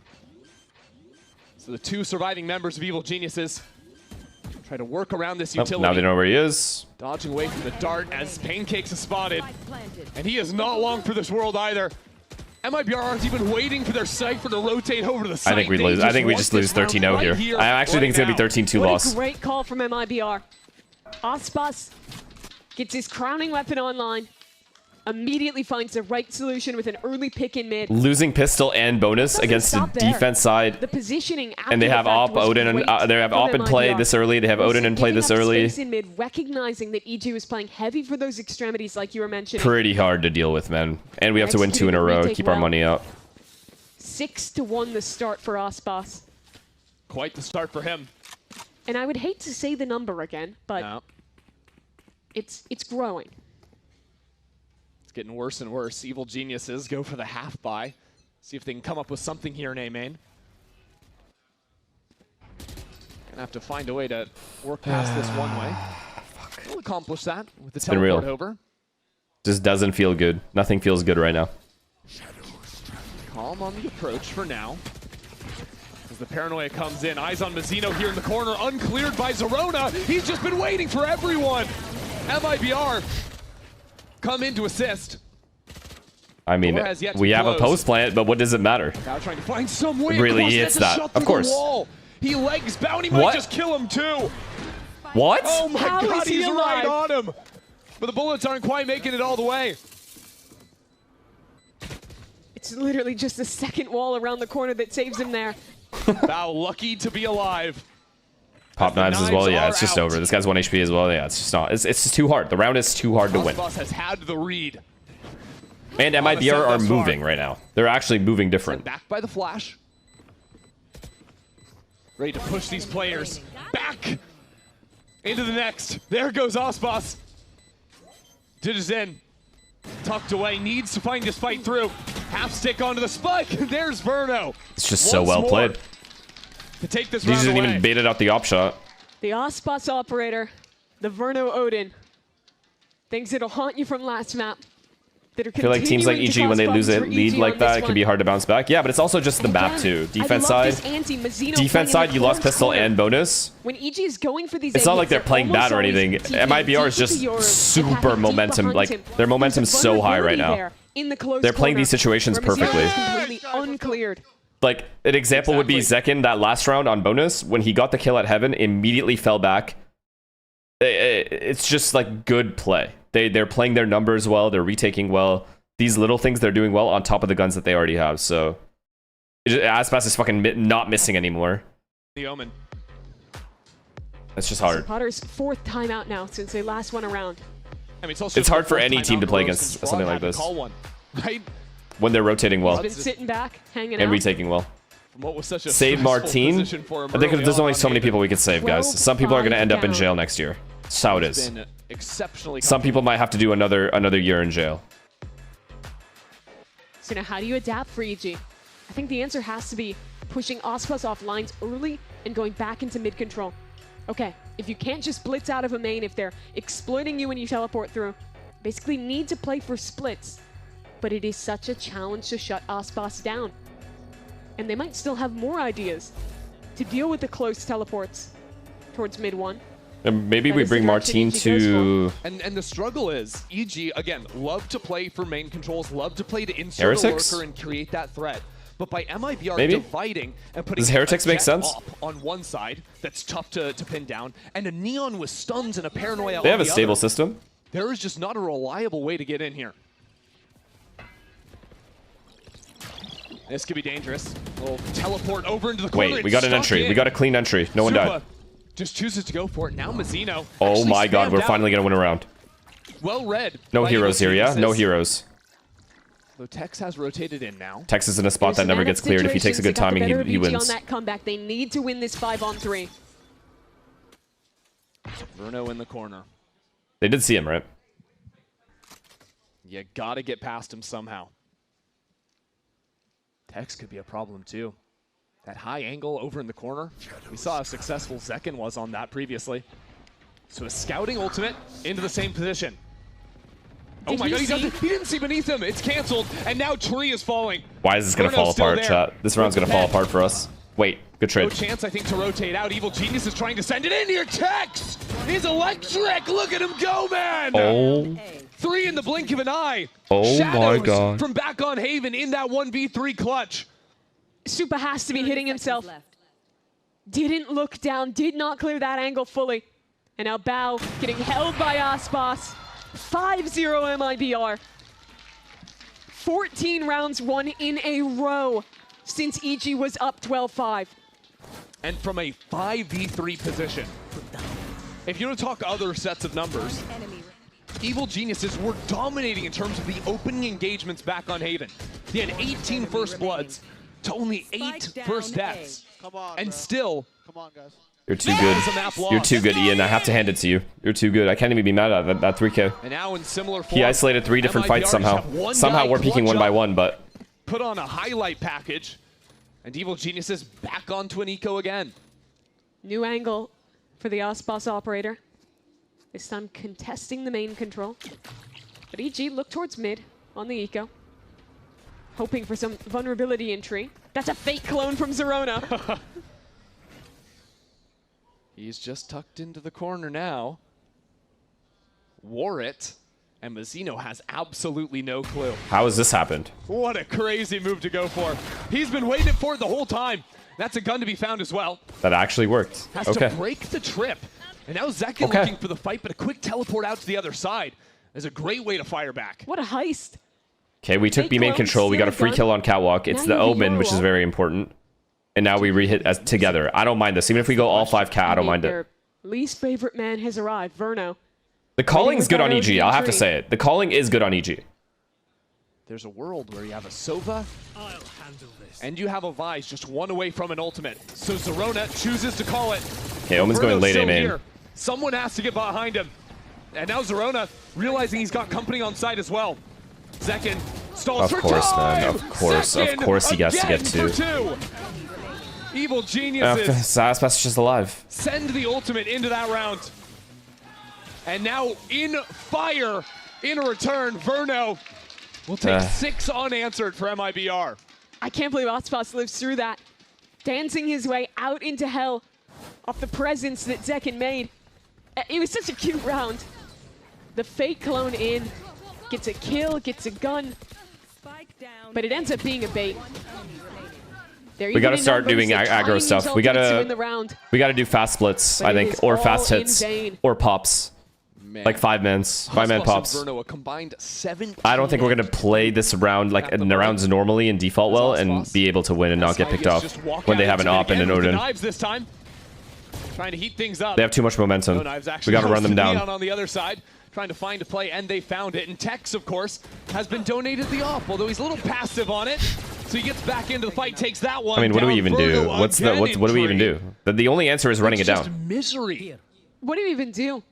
[SPEAKER 8] So the 2 surviving members of Evil Geniuses try to work around this
[SPEAKER 3] Oh,
[SPEAKER 8] utility.
[SPEAKER 3] now they know where he is.
[SPEAKER 8] Dodging away from the dart as Pancakes is spotted. And he is not long for this world either. MIBR aren't even waiting for their Cypher to rotate over to the site.
[SPEAKER 3] I think we
[SPEAKER 8] They
[SPEAKER 3] lose. I think we
[SPEAKER 8] want
[SPEAKER 3] just lose
[SPEAKER 8] this round
[SPEAKER 3] 13-0
[SPEAKER 8] right
[SPEAKER 3] here. I actually think it's
[SPEAKER 8] right
[SPEAKER 3] gonna be
[SPEAKER 8] now.
[SPEAKER 3] 13-2
[SPEAKER 9] what
[SPEAKER 3] loss.
[SPEAKER 9] a great call from MIBR. Ospas gets his crowning weapon online. immediately finds the right solution with an early pick in mid.
[SPEAKER 3] Losing pistol and bonus against the defense side.
[SPEAKER 9] The positioning after
[SPEAKER 3] And they have Op, Odin, and they have Op in play this early. They have Odin in play this early.
[SPEAKER 9] In mid, recognizing that EG was playing heavy for those extremities, like you were mentioning.
[SPEAKER 3] Pretty hard to deal with, man. And we have to win 2 in a row to keep our money up.
[SPEAKER 9] 6-1 the start for Aspas.
[SPEAKER 8] Quite the start for him.
[SPEAKER 9] And I would hate to say the number again, but
[SPEAKER 8] no.
[SPEAKER 9] It's growing.
[SPEAKER 8] It's getting worse and worse. Evil Geniuses go for the half buy. See if they can come up with something here in A main. Gonna have to find a way to work past this one way. We'll accomplish that with the teleport over.
[SPEAKER 3] Just doesn't feel good. Nothing feels good right now.
[SPEAKER 8] Calm on the approach for now. As the paranoia comes in, eyes on Mazzino here in the corner, uncleared by Zerona. He's just been waiting for everyone. MIBR come in to assist.
[SPEAKER 3] I mean, we have a post plant, but what does it matter?
[SPEAKER 8] Now trying to find some way.
[SPEAKER 3] Really, it's that. Of course.
[SPEAKER 8] He legs Bounty might just kill him too.
[SPEAKER 3] What?
[SPEAKER 8] Oh my God, he's right on him. But the bullets aren't quite making it all the way.
[SPEAKER 9] It's literally just the second wall around the corner that saves him there.
[SPEAKER 8] Bao lucky to be alive.
[SPEAKER 3] Pop knives as well. Yeah, it's just over. This guy's 1 HP as well. Yeah, it's just not. It's just too hard. The round is too hard to win.
[SPEAKER 8] Boss has had the read.
[SPEAKER 3] And MIBR are moving right now. They're actually moving different.
[SPEAKER 8] Back by the flash. Ready to push these players back into the next. There goes Aspas. Didges in. Tucked away. Needs to find his fight through. Half stick onto the spike. There's Verno.
[SPEAKER 3] It's just so well played.
[SPEAKER 8] To take this
[SPEAKER 3] He
[SPEAKER 8] round
[SPEAKER 3] didn't
[SPEAKER 8] away.
[SPEAKER 3] even bait it out the op shot.
[SPEAKER 9] The Aspas operator, the Verno Odin. Things that'll haunt you from last map.
[SPEAKER 3] I feel like teams like EG, when they lose a lead like that, it can be hard to bounce back. Yeah, but it's also just the map too. Defense side, you lost pistol and bonus.
[SPEAKER 9] When EG is going for these,
[SPEAKER 3] it's not like they're playing bad or anything. MIBR is just super momentum. Like their momentum's so high right now. They're playing these situations perfectly.
[SPEAKER 9] Uncleared.
[SPEAKER 3] Like an example would be Zekin that last round on bonus when he got the kill at Heaven, immediately fell back. It's just like good play. They're playing their numbers well. They're retaking well. These little things they're doing well on top of the guns that they already have. So Aspas is fucking not missing anymore.
[SPEAKER 8] The Omen.
[SPEAKER 3] It's just hard.
[SPEAKER 9] Potter's 4th timeout now since they last won a round.
[SPEAKER 8] I mean, it's
[SPEAKER 3] hard for any team to play against something like this.
[SPEAKER 8] Call one, right?
[SPEAKER 3] When they're rotating well.
[SPEAKER 9] He's been sitting back, hanging
[SPEAKER 3] and
[SPEAKER 9] out.
[SPEAKER 3] retaking well.
[SPEAKER 8] From what was such a
[SPEAKER 3] save Martine. I think there's only so many people we can save, guys. Some people are going to end up in jail next year. That's how it is. Some people might have to do another year in jail.
[SPEAKER 9] So now how do you adapt for EG? I think the answer has to be pushing Aspas off lines early and going back into mid control. Okay, if you can't just blitz out of a main, if they're exploiting you when you teleport through, basically need to play for splits. But it is such a challenge to shut Aspas down. And they might still have more ideas to deal with the close teleports towards mid 1.
[SPEAKER 3] And maybe we bring Martine to...
[SPEAKER 8] And the struggle is, EG, again, love to play for main controls, love to play to insert a lurker and create that threat. But by MIBR dividing and putting
[SPEAKER 3] Does Heretics make sense?
[SPEAKER 8] On one side, that's tough to pin down, and a Neon with stuns and a Paranoia on
[SPEAKER 3] They have a
[SPEAKER 8] the
[SPEAKER 3] stable
[SPEAKER 8] other.
[SPEAKER 3] system.
[SPEAKER 8] There is just not a reliable way to get in here. This could be dangerous. We'll teleport over into the corner.
[SPEAKER 3] Wait, we got an entry. We got a clean entry. No one died.
[SPEAKER 8] Just chooses to go for it. Now Mazzino.
[SPEAKER 3] Oh my god, we're finally going to win a round.
[SPEAKER 8] Well read.
[SPEAKER 3] No heroes here, yeah? No heroes.
[SPEAKER 8] So Tex has rotated in now.
[SPEAKER 3] Tex is in a spot that never gets cleared. If he takes a good timing, he wins.
[SPEAKER 9] On that comeback, they need to win this 5-on-3.
[SPEAKER 8] Verno in the corner.
[SPEAKER 3] They did see him, right?
[SPEAKER 8] You gotta get past him somehow. Tex could be a problem too. That high angle over in the corner. We saw how successful Zekin was on that previously. So a scouting ultimate into the same position. Oh my god, he didn't see beneath him. It's canceled, and now Tree is falling.
[SPEAKER 3] Why is this going to fall apart, chat? This round's going to fall apart for us. Wait, good trade.
[SPEAKER 8] No chance, I think, to rotate out. Evil Genius is trying to send it in here. Tex is electric. Look at him go, man.
[SPEAKER 3] Oh.
[SPEAKER 8] 3 in the blink of an eye.
[SPEAKER 3] Oh my god.
[SPEAKER 8] From back on Haven in that 1v3 clutch.
[SPEAKER 9] Supa has to be hitting himself. Didn't look down, did not clear that angle fully. And now Bao getting held by Aspas. 5-0 MIBR. 14 rounds won in a row since EG was up 12-5.
[SPEAKER 8] And from a 5v3 position. If you want to talk other sets of numbers, Evil Geniuses were dominating in terms of the opening engagements back on Haven. They had 18 first bloods to only 8 first deaths.
[SPEAKER 15] Come on,
[SPEAKER 8] and
[SPEAKER 15] bro.
[SPEAKER 8] still,
[SPEAKER 15] come on, guys.
[SPEAKER 3] You're too good. You're too good, Ian. I have to hand it to you. You're too good. I can't even be mad at that 3K.
[SPEAKER 8] And now in similar form,
[SPEAKER 3] He isolated 3 different fights somehow. Somehow we're peeking one by one, but...
[SPEAKER 8] Put on a highlight package, and Evil Geniuses back onto an eco again.
[SPEAKER 9] New angle for the Ospas operator. This time contesting the main control. But EG look towards mid on the eco. Hoping for some vulnerability in tree. That's a fake clone from Zerona.
[SPEAKER 8] He's just tucked into the corner now. Wore it, and Mazzino has absolutely no clue.
[SPEAKER 3] How has this happened?
[SPEAKER 8] What a crazy move to go for. He's been waiting for it the whole time. That's a gun to be found as well.
[SPEAKER 3] That actually worked.
[SPEAKER 8] Has to break the trip. And now Zekin looking for the fight, but a quick teleport out to the other side is a great way to fire back.
[SPEAKER 9] What a heist.
[SPEAKER 3] Okay, we took B main control. We got a free kill on Catwalk. It's the Omen, which is very important. And now we re-hit as together. I don't mind this. Even if we go all 5 cat, I don't mind it.
[SPEAKER 9] Their least favorite man has arrived, Verno.
[SPEAKER 3] The calling's good on EG. I'll have to say it. The calling is good on EG.
[SPEAKER 8] There's a world where you have a Sova, and you have a Vise just one away from an ultimate. So Zerona chooses to call it.
[SPEAKER 3] Okay, Omen's going late A main.
[SPEAKER 8] Someone has to get behind him. And now Zerona realizing he's got company on side as well. Zekin stalls for time.
[SPEAKER 3] Of course, man. Of course he gets to get 2.
[SPEAKER 8] Evil Geniuses.
[SPEAKER 3] Aspas just alive.
[SPEAKER 8] Send the ultimate into that round. And now in fire, in return, Verno will take 6 unanswered for MIBR.
[SPEAKER 9] I can't believe Ospas lives through that. Dancing his way out into hell off the presence that Zekin made. It was such a cute round. The fake clone in, gets a kill, gets a gun, but it ends up being a bait.
[SPEAKER 3] We gotta start doing aggro stuff. We gotta do fast splits, I think, or fast hits, or pops. Like 5-man pops. I don't think we're gonna play this round like in the rounds normally in default well and be able to win and not get picked off when they have an op and an Odin.
[SPEAKER 8] Trying to heat things up.
[SPEAKER 3] They have too much momentum. We gotta run them down.
[SPEAKER 8] On the other side, trying to find a play, and they found it. And Tex, of course, has been donated the op, although he's a little passive on it. So he gets back into the fight, takes that one.
[SPEAKER 3] I mean, what do we even do? What do we even do? The only answer is running it down.
[SPEAKER 8] Misery.
[SPEAKER 9] What do you even do?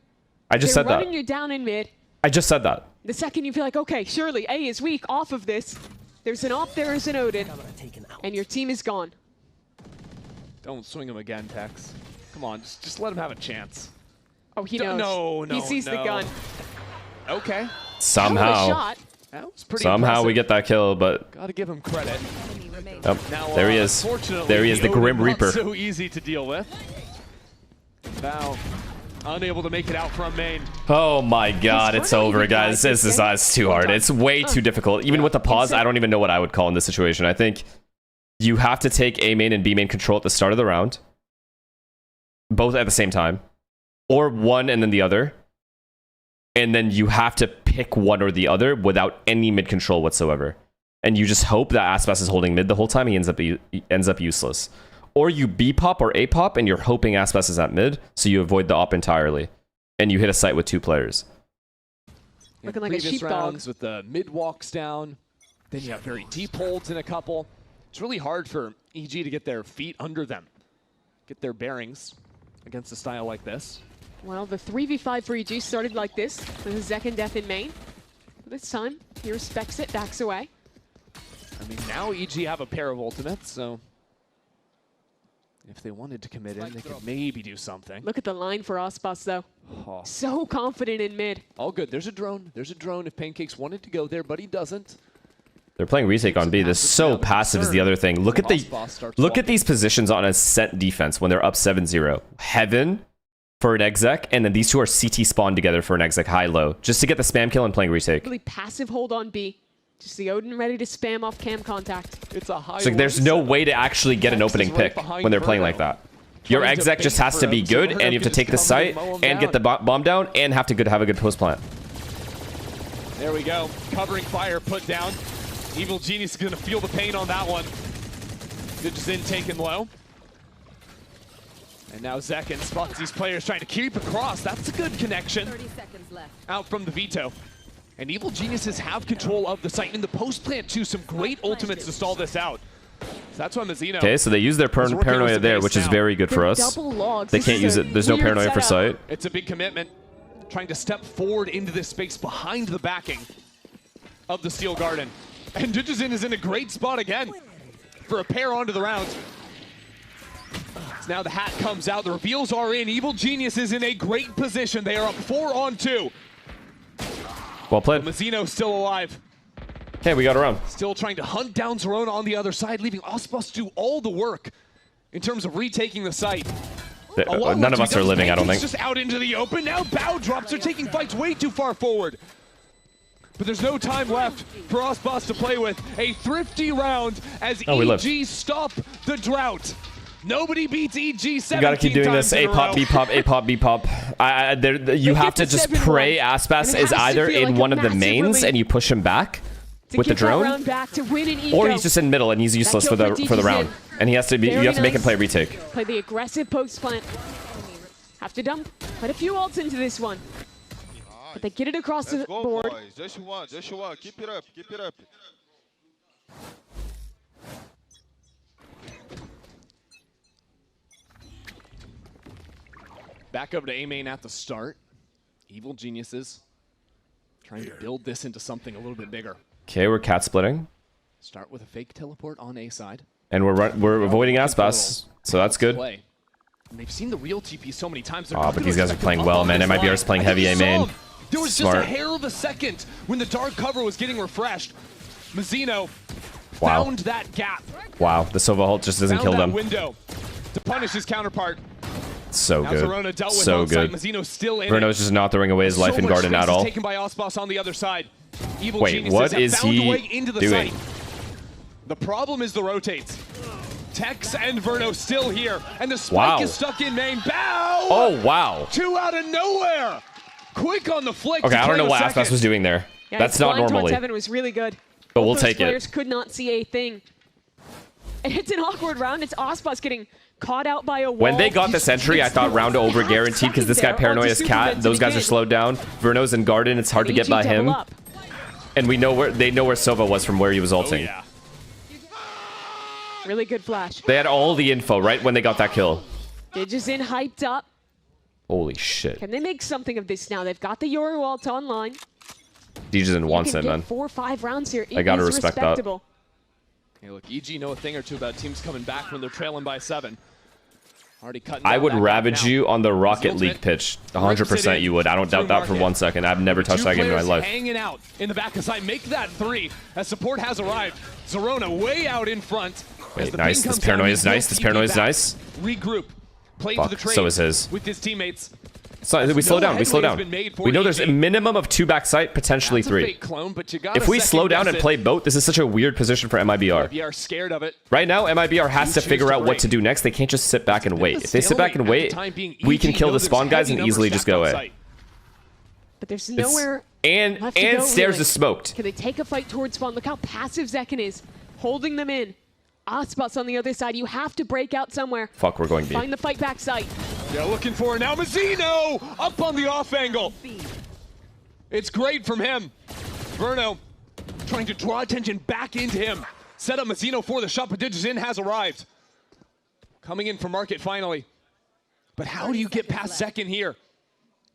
[SPEAKER 3] I just said that.
[SPEAKER 9] They're running you down in mid.
[SPEAKER 3] I just said that.
[SPEAKER 9] The second you feel like, okay, surely A is weak off of this. There's an op, there is an Odin, and your team is gone.
[SPEAKER 8] Don't swing him again, Tex. Come on, just let him have a chance.
[SPEAKER 9] Oh, he knows.
[SPEAKER 8] No,
[SPEAKER 9] he sees the gun.
[SPEAKER 8] Okay.
[SPEAKER 3] Somehow we get that kill, but
[SPEAKER 8] gotta give him credit.
[SPEAKER 3] Oh, there he is. There he is, the Grim Reaper.
[SPEAKER 8] So easy to deal with. Val unable to make it out from main.
[SPEAKER 3] Oh my god, it's over, guys. This is it's too hard. It's way too difficult. Even with the pause, I don't even know what I would call in this situation. I think you have to take A main and B main control at the start of the round. Both at the same time. Or one and then the other. And then you have to pick one or the other without any mid control whatsoever. And you just hope that Aspas is holding mid the whole time. He ends up useless. Or you B pop or A pop and you're hoping Aspas is at mid, so you avoid the op entirely. And you hit a site with 2 players.
[SPEAKER 9] Looking like a sheepdog.
[SPEAKER 8] With the mid walks down, then you have very deep holds in a couple. It's really hard for EG to get their feet under them, get their bearings against a style like this.
[SPEAKER 9] Well, the 3v5 for EG started like this, with a Zekin death in main. But this time, he respects it, backs away.
[SPEAKER 8] I mean, now EG have a pair of ultimates, so if they wanted to commit in, they could maybe do something.
[SPEAKER 9] Look at the line for Ospas, though. Oh. So confident in mid.
[SPEAKER 8] All good. There's a drone. There's a drone if Pancakes wanted to go there, but he doesn't.
[SPEAKER 3] They're playing retake on B. This is so passive is the other thing. Look at these positions on a set defense when they're up 7-0. Heaven for an exec, and then these two are CT spawned together for an exec high-low, just to get the spam kill and playing retake.
[SPEAKER 9] Really passive hold on B. Just the Odin ready to spam off cam contact.
[SPEAKER 8] It's a high.
[SPEAKER 3] It's like there's no way to actually get an opening pick when they're playing like that. Your exec just has to be good, and you have to take the site and get the bomb down, and have to have a good post plant.
[SPEAKER 8] There we go. Covering fire put down. Evil Genius is going to feel the pain on that one. Digizin taken low. And now Zekin spots these players trying to keep across. That's a good connection.
[SPEAKER 1] 30 seconds left.
[SPEAKER 8] Out from the veto. And Evil Geniuses have control of the site. In the post plant too, some great ultimates to stall this out. So that's why Mazzino.
[SPEAKER 3] Okay, so they use their paranoia there, which is very good for us. They can't use it. There's no paranoia for sight.
[SPEAKER 8] It's a big commitment. Trying to step forward into this space behind the backing of the Steel Garden. And Digizin is in a great spot again for a pair onto the round. So now the hat comes out. The reveals are in. Evil Genius is in a great position. They are up 4-on-2.
[SPEAKER 3] Well played.
[SPEAKER 8] Mazzino still alive.
[SPEAKER 3] Okay, we got around.
[SPEAKER 8] Still trying to hunt down Zerona on the other side, leaving Osbus do all the work in terms of retaking the site.
[SPEAKER 3] None of us are living, I don't think.
[SPEAKER 8] Just out into the open. Now bow drops are taking fights way too far forward. But there's no time left for Osbus to play with. A thrifty round as EG stop the drought. Nobody beats EG 17 times.
[SPEAKER 3] You gotta keep doing this. A pop, B pop, A pop, B pop. You have to just pray Aspas is either in one of the mains and you push him back with the drone, or he's just in middle and he's useless for the round. And he has to be. You have to make him play a retake.
[SPEAKER 9] Play the aggressive post plant. Have to dump quite a few ults into this one. But they get it across the board.
[SPEAKER 11] Boys. Just one. Keep it up. Keep it up.
[SPEAKER 8] Back over to A main at the start. Evil Geniuses trying to build this into something a little bit bigger.
[SPEAKER 3] Okay, we're cat splitting.
[SPEAKER 8] Start with a fake teleport on A side.
[SPEAKER 3] And we're avoiding Aspas, so that's good.
[SPEAKER 8] And they've seen the real TP so many times.
[SPEAKER 3] Oh, but these guys are playing well, man. MIBR is playing heavy A main.
[SPEAKER 8] There was just a hair of a second when the dark cover was getting refreshed. Mazzino found that gap.
[SPEAKER 3] Wow, the Sova ult just doesn't kill them.
[SPEAKER 8] Window to punish his counterpart.
[SPEAKER 3] So
[SPEAKER 8] now
[SPEAKER 3] good.
[SPEAKER 8] Zerona dealt with
[SPEAKER 3] So good.
[SPEAKER 8] Mazzino's still in
[SPEAKER 3] Bruno's just not throwing away his life in Garden at all.
[SPEAKER 8] Taken by Osbus on the other side. Evil
[SPEAKER 3] Wait, what is he doing?
[SPEAKER 8] The problem is the rotates. Tex and Verno still here, and the spike is stuck in main. Bow!
[SPEAKER 3] Oh, wow.
[SPEAKER 8] 2 out of nowhere. Quick on the flick.
[SPEAKER 3] Okay, I don't know what Aspas was doing there.
[SPEAKER 9] Yeah,
[SPEAKER 3] that's not normally.
[SPEAKER 9] Evan was really good.
[SPEAKER 3] But we'll
[SPEAKER 9] Those
[SPEAKER 3] take
[SPEAKER 9] players
[SPEAKER 3] it.
[SPEAKER 9] could not see a thing. And it's an awkward round. It's Osbus getting caught out by a wall.
[SPEAKER 3] When they got this entry, I thought round over guaranteed because this guy Paranoia is cat. Those guys are slowed down. Verno's in Garden. It's hard to get by him. And we know where they know where Sova was from where he was ulting.
[SPEAKER 8] Oh, yeah.
[SPEAKER 9] Really good flash.
[SPEAKER 3] They had all the info right when they got that kill.
[SPEAKER 9] Digizin hyped up.
[SPEAKER 3] Holy shit.
[SPEAKER 9] Can they make something of this now? They've got the Yoru ult online.
[SPEAKER 3] Digizin wants it, man.
[SPEAKER 9] 4 or 5 rounds here.
[SPEAKER 3] I gotta respect that.
[SPEAKER 8] Hey, look, EG know a thing or two about teams coming back when they're trailing by 7. Already cutting
[SPEAKER 3] I
[SPEAKER 8] down
[SPEAKER 3] would
[SPEAKER 8] that
[SPEAKER 3] ravage
[SPEAKER 8] gap now.
[SPEAKER 3] you on the Rocket League pitch. 100% you would. I don't doubt that for 1 second. I've never touched that game in my life.
[SPEAKER 8] Hanging out in the back of side. Make that 3 as support has arrived. Zerona way out in front.
[SPEAKER 3] Wait, nice. This Paranoia is nice. This Paranoia is nice.
[SPEAKER 8] Regroup. Play for the trade
[SPEAKER 3] so is his.
[SPEAKER 8] with his teammates.
[SPEAKER 3] So we slow down. We slow down. We know there's a minimum of 2 backside, potentially 3.
[SPEAKER 8] Clone, but you
[SPEAKER 3] If we slow down and play boat, this is such a weird position for MIBR.
[SPEAKER 8] MIBR scared of it.
[SPEAKER 3] Right now, MIBR has to figure out what to do next. They can't just sit back and wait. If they sit back and wait, we can kill the spawn guys and easily just go away.
[SPEAKER 9] But there's nowhere
[SPEAKER 3] And
[SPEAKER 9] left to go,
[SPEAKER 3] stairs
[SPEAKER 9] really.
[SPEAKER 3] is smoked.
[SPEAKER 9] Can they take a fight towards spawn? Look how passive Zekin is, holding them in. Osbus on the other side. You have to break out somewhere.
[SPEAKER 3] Fuck, we're going B.
[SPEAKER 9] Find the fight back site.
[SPEAKER 8] Yeah, looking for it now. Mazzino up on the off angle. It's great from him. Verno trying to draw attention back into him. Set up Mazzino for the shot, but Digizin has arrived. Coming in for Market finally. But how do you get past second here?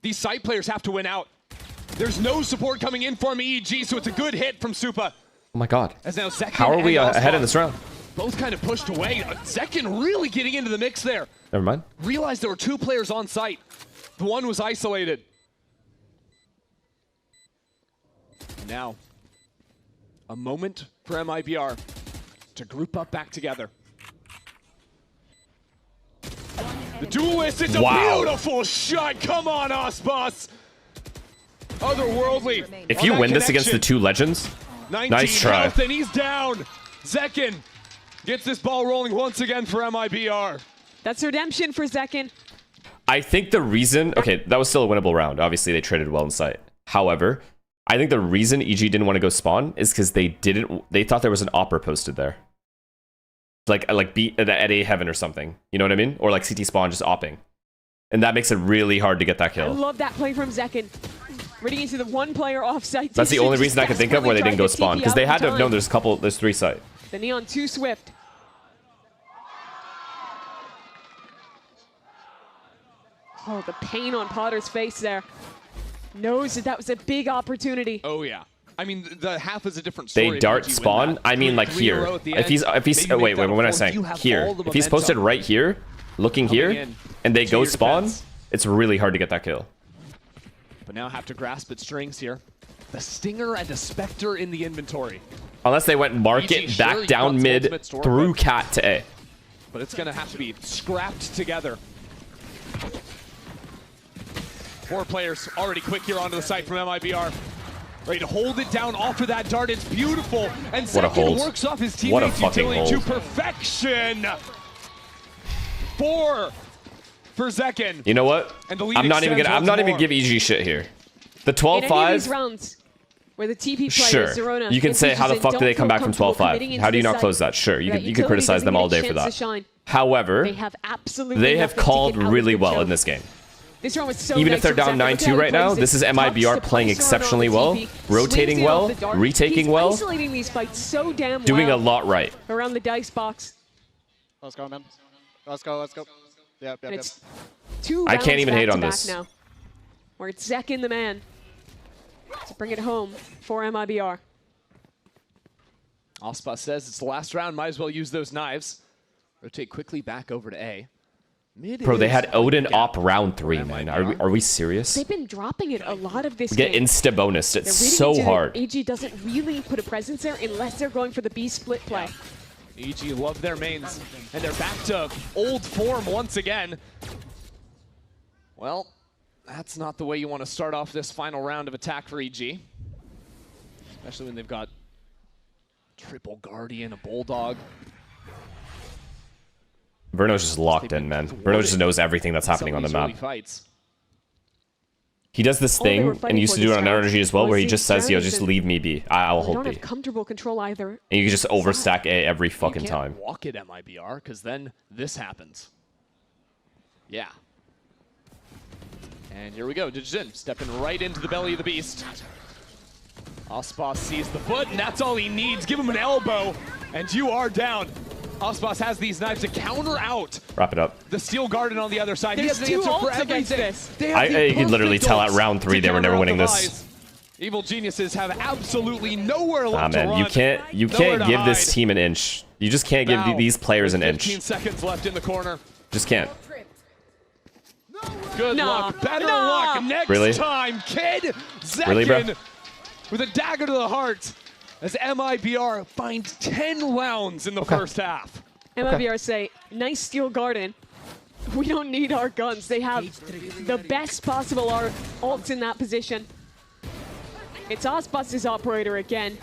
[SPEAKER 8] These side players have to win out. There's no support coming in from EG, so it's a good hit from Supa.
[SPEAKER 3] Oh my god.
[SPEAKER 8] As now Zekin
[SPEAKER 3] How are we
[SPEAKER 8] and
[SPEAKER 3] ahead in
[SPEAKER 8] Osbus
[SPEAKER 3] this round?
[SPEAKER 8] both kind of pushed away. Zekin really getting into the mix there.
[SPEAKER 3] Never mind.
[SPEAKER 8] Realized there were 2 players on site. The one was isolated. Now, a moment for MIBR to group up back together. The duelist, it's a beautiful shot. Come on, Osbus. Otherworldly.
[SPEAKER 3] If you win this against the 2 legends, nice try.
[SPEAKER 8] Health, and he's down. Zekin gets this ball rolling once again for MIBR.
[SPEAKER 9] That's redemption for Zekin.
[SPEAKER 3] I think the reason... Okay, that was still a winnable round. Obviously, they traded well in sight. However, I think the reason EG didn't want to go spawn is because they thought there was an opera posted there. Like B at A heaven or something. You know what I mean? Or like CT spawn just opping. And that makes it really hard to get that
[SPEAKER 9] I
[SPEAKER 3] kill.
[SPEAKER 9] love that play from Zekin. Reading into the one player offsite.
[SPEAKER 3] That's the only reason I can think of where they didn't go spawn. Because they had to have known there's 3 site.
[SPEAKER 9] The Neon too swift. Oh, the pain on Potter's face there. Knows that was a big opportunity.
[SPEAKER 8] Oh yeah. I mean, the half is a different story.
[SPEAKER 3] They dart spawn. I mean, like here. If he's oh, wait, what am I saying? Here. If he's posted right here, looking here, and they go spawn, it's really hard to get that kill.
[SPEAKER 8] But now have to grasp at strings here. The Stinger and the Spectre in the inventory.
[SPEAKER 3] Unless they went market back down mid through cat to A.
[SPEAKER 8] But it's gonna have to be scrapped together. 4 players already quick here onto the site from MIBR. Ready to hold it down off of that dart. It's beautiful. And Zekin works off his teammate's utility to perfection. 4 for Zekin.
[SPEAKER 3] You know what? I'm not even gonna give EG shit here. The 12-5
[SPEAKER 9] rounds where the TP players,
[SPEAKER 3] sure.
[SPEAKER 9] Zerona,
[SPEAKER 3] You can say how the fuck do they come back from 12-5? How do you not close that? Sure. You could criticize them all day for that. However, they have called really well in this game.
[SPEAKER 9] This round was so
[SPEAKER 3] even if they're down 9-2 right now, this is MIBR playing exceptionally well, rotating well, retaking well,
[SPEAKER 9] isolating these fights so damn well,
[SPEAKER 3] doing a lot right.
[SPEAKER 9] Around the dice box.
[SPEAKER 15] Let's go, man. Let's go. Yep.
[SPEAKER 9] It's 2
[SPEAKER 3] I can't even hate on
[SPEAKER 9] this.
[SPEAKER 3] this.
[SPEAKER 9] Now, where it's Zekin the man to bring it home for MIBR.
[SPEAKER 8] Ospa says it's the last round. Might as well use those knives. Rotate quickly back over to A.
[SPEAKER 3] Bro, they had Odin op round 3, man. Are we serious?
[SPEAKER 9] They've been dropping it a lot of this
[SPEAKER 3] Get
[SPEAKER 9] game.
[SPEAKER 3] insta bonus. It's so hard.
[SPEAKER 9] AG doesn't really put a presence there unless they're going for the B split play.
[SPEAKER 8] EG love their mains, and they're back to old form once again. Well, that's not the way you want to start off this final round of attack for EG. Especially when they've got triple Guardian, a Bulldog.
[SPEAKER 3] Verno's just locked in, man. Verno just knows everything that's happening on the map. He does this thing, and he used to do it on energy as well, where he just says, yo, just leave me be. I'll hold B.
[SPEAKER 9] They don't have comfortable control either.
[SPEAKER 3] And you can just overstack A every fucking time.
[SPEAKER 8] You can't walk at MIBR, because then this happens. Yeah. And here we go, Digizin stepping right into the belly of the beast. Ospas sees the foot, and that's all he needs. Give him an elbow, and you are down. Ospas has these knives to counter out.
[SPEAKER 3] Wrap it up.
[SPEAKER 8] The Steel Garden on the other side.
[SPEAKER 9] There's
[SPEAKER 8] he has an answer for everything.
[SPEAKER 3] You can literally tell at round 3 they were never winning this.
[SPEAKER 8] Evil geniuses have absolutely nowhere left to run.
[SPEAKER 3] You can't give this team an inch. You just can't give these players an inch.
[SPEAKER 8] 15 seconds left in the corner.
[SPEAKER 3] Just can't.
[SPEAKER 8] Good luck. Better luck next time, kid. Zekin with a dagger to the heart. As MIBR finds 10 rounds in the first half.
[SPEAKER 9] MIBR say, nice Steel Garden. We don't need our guns. They have the best possible ults in that position. It's Osbus's operator again.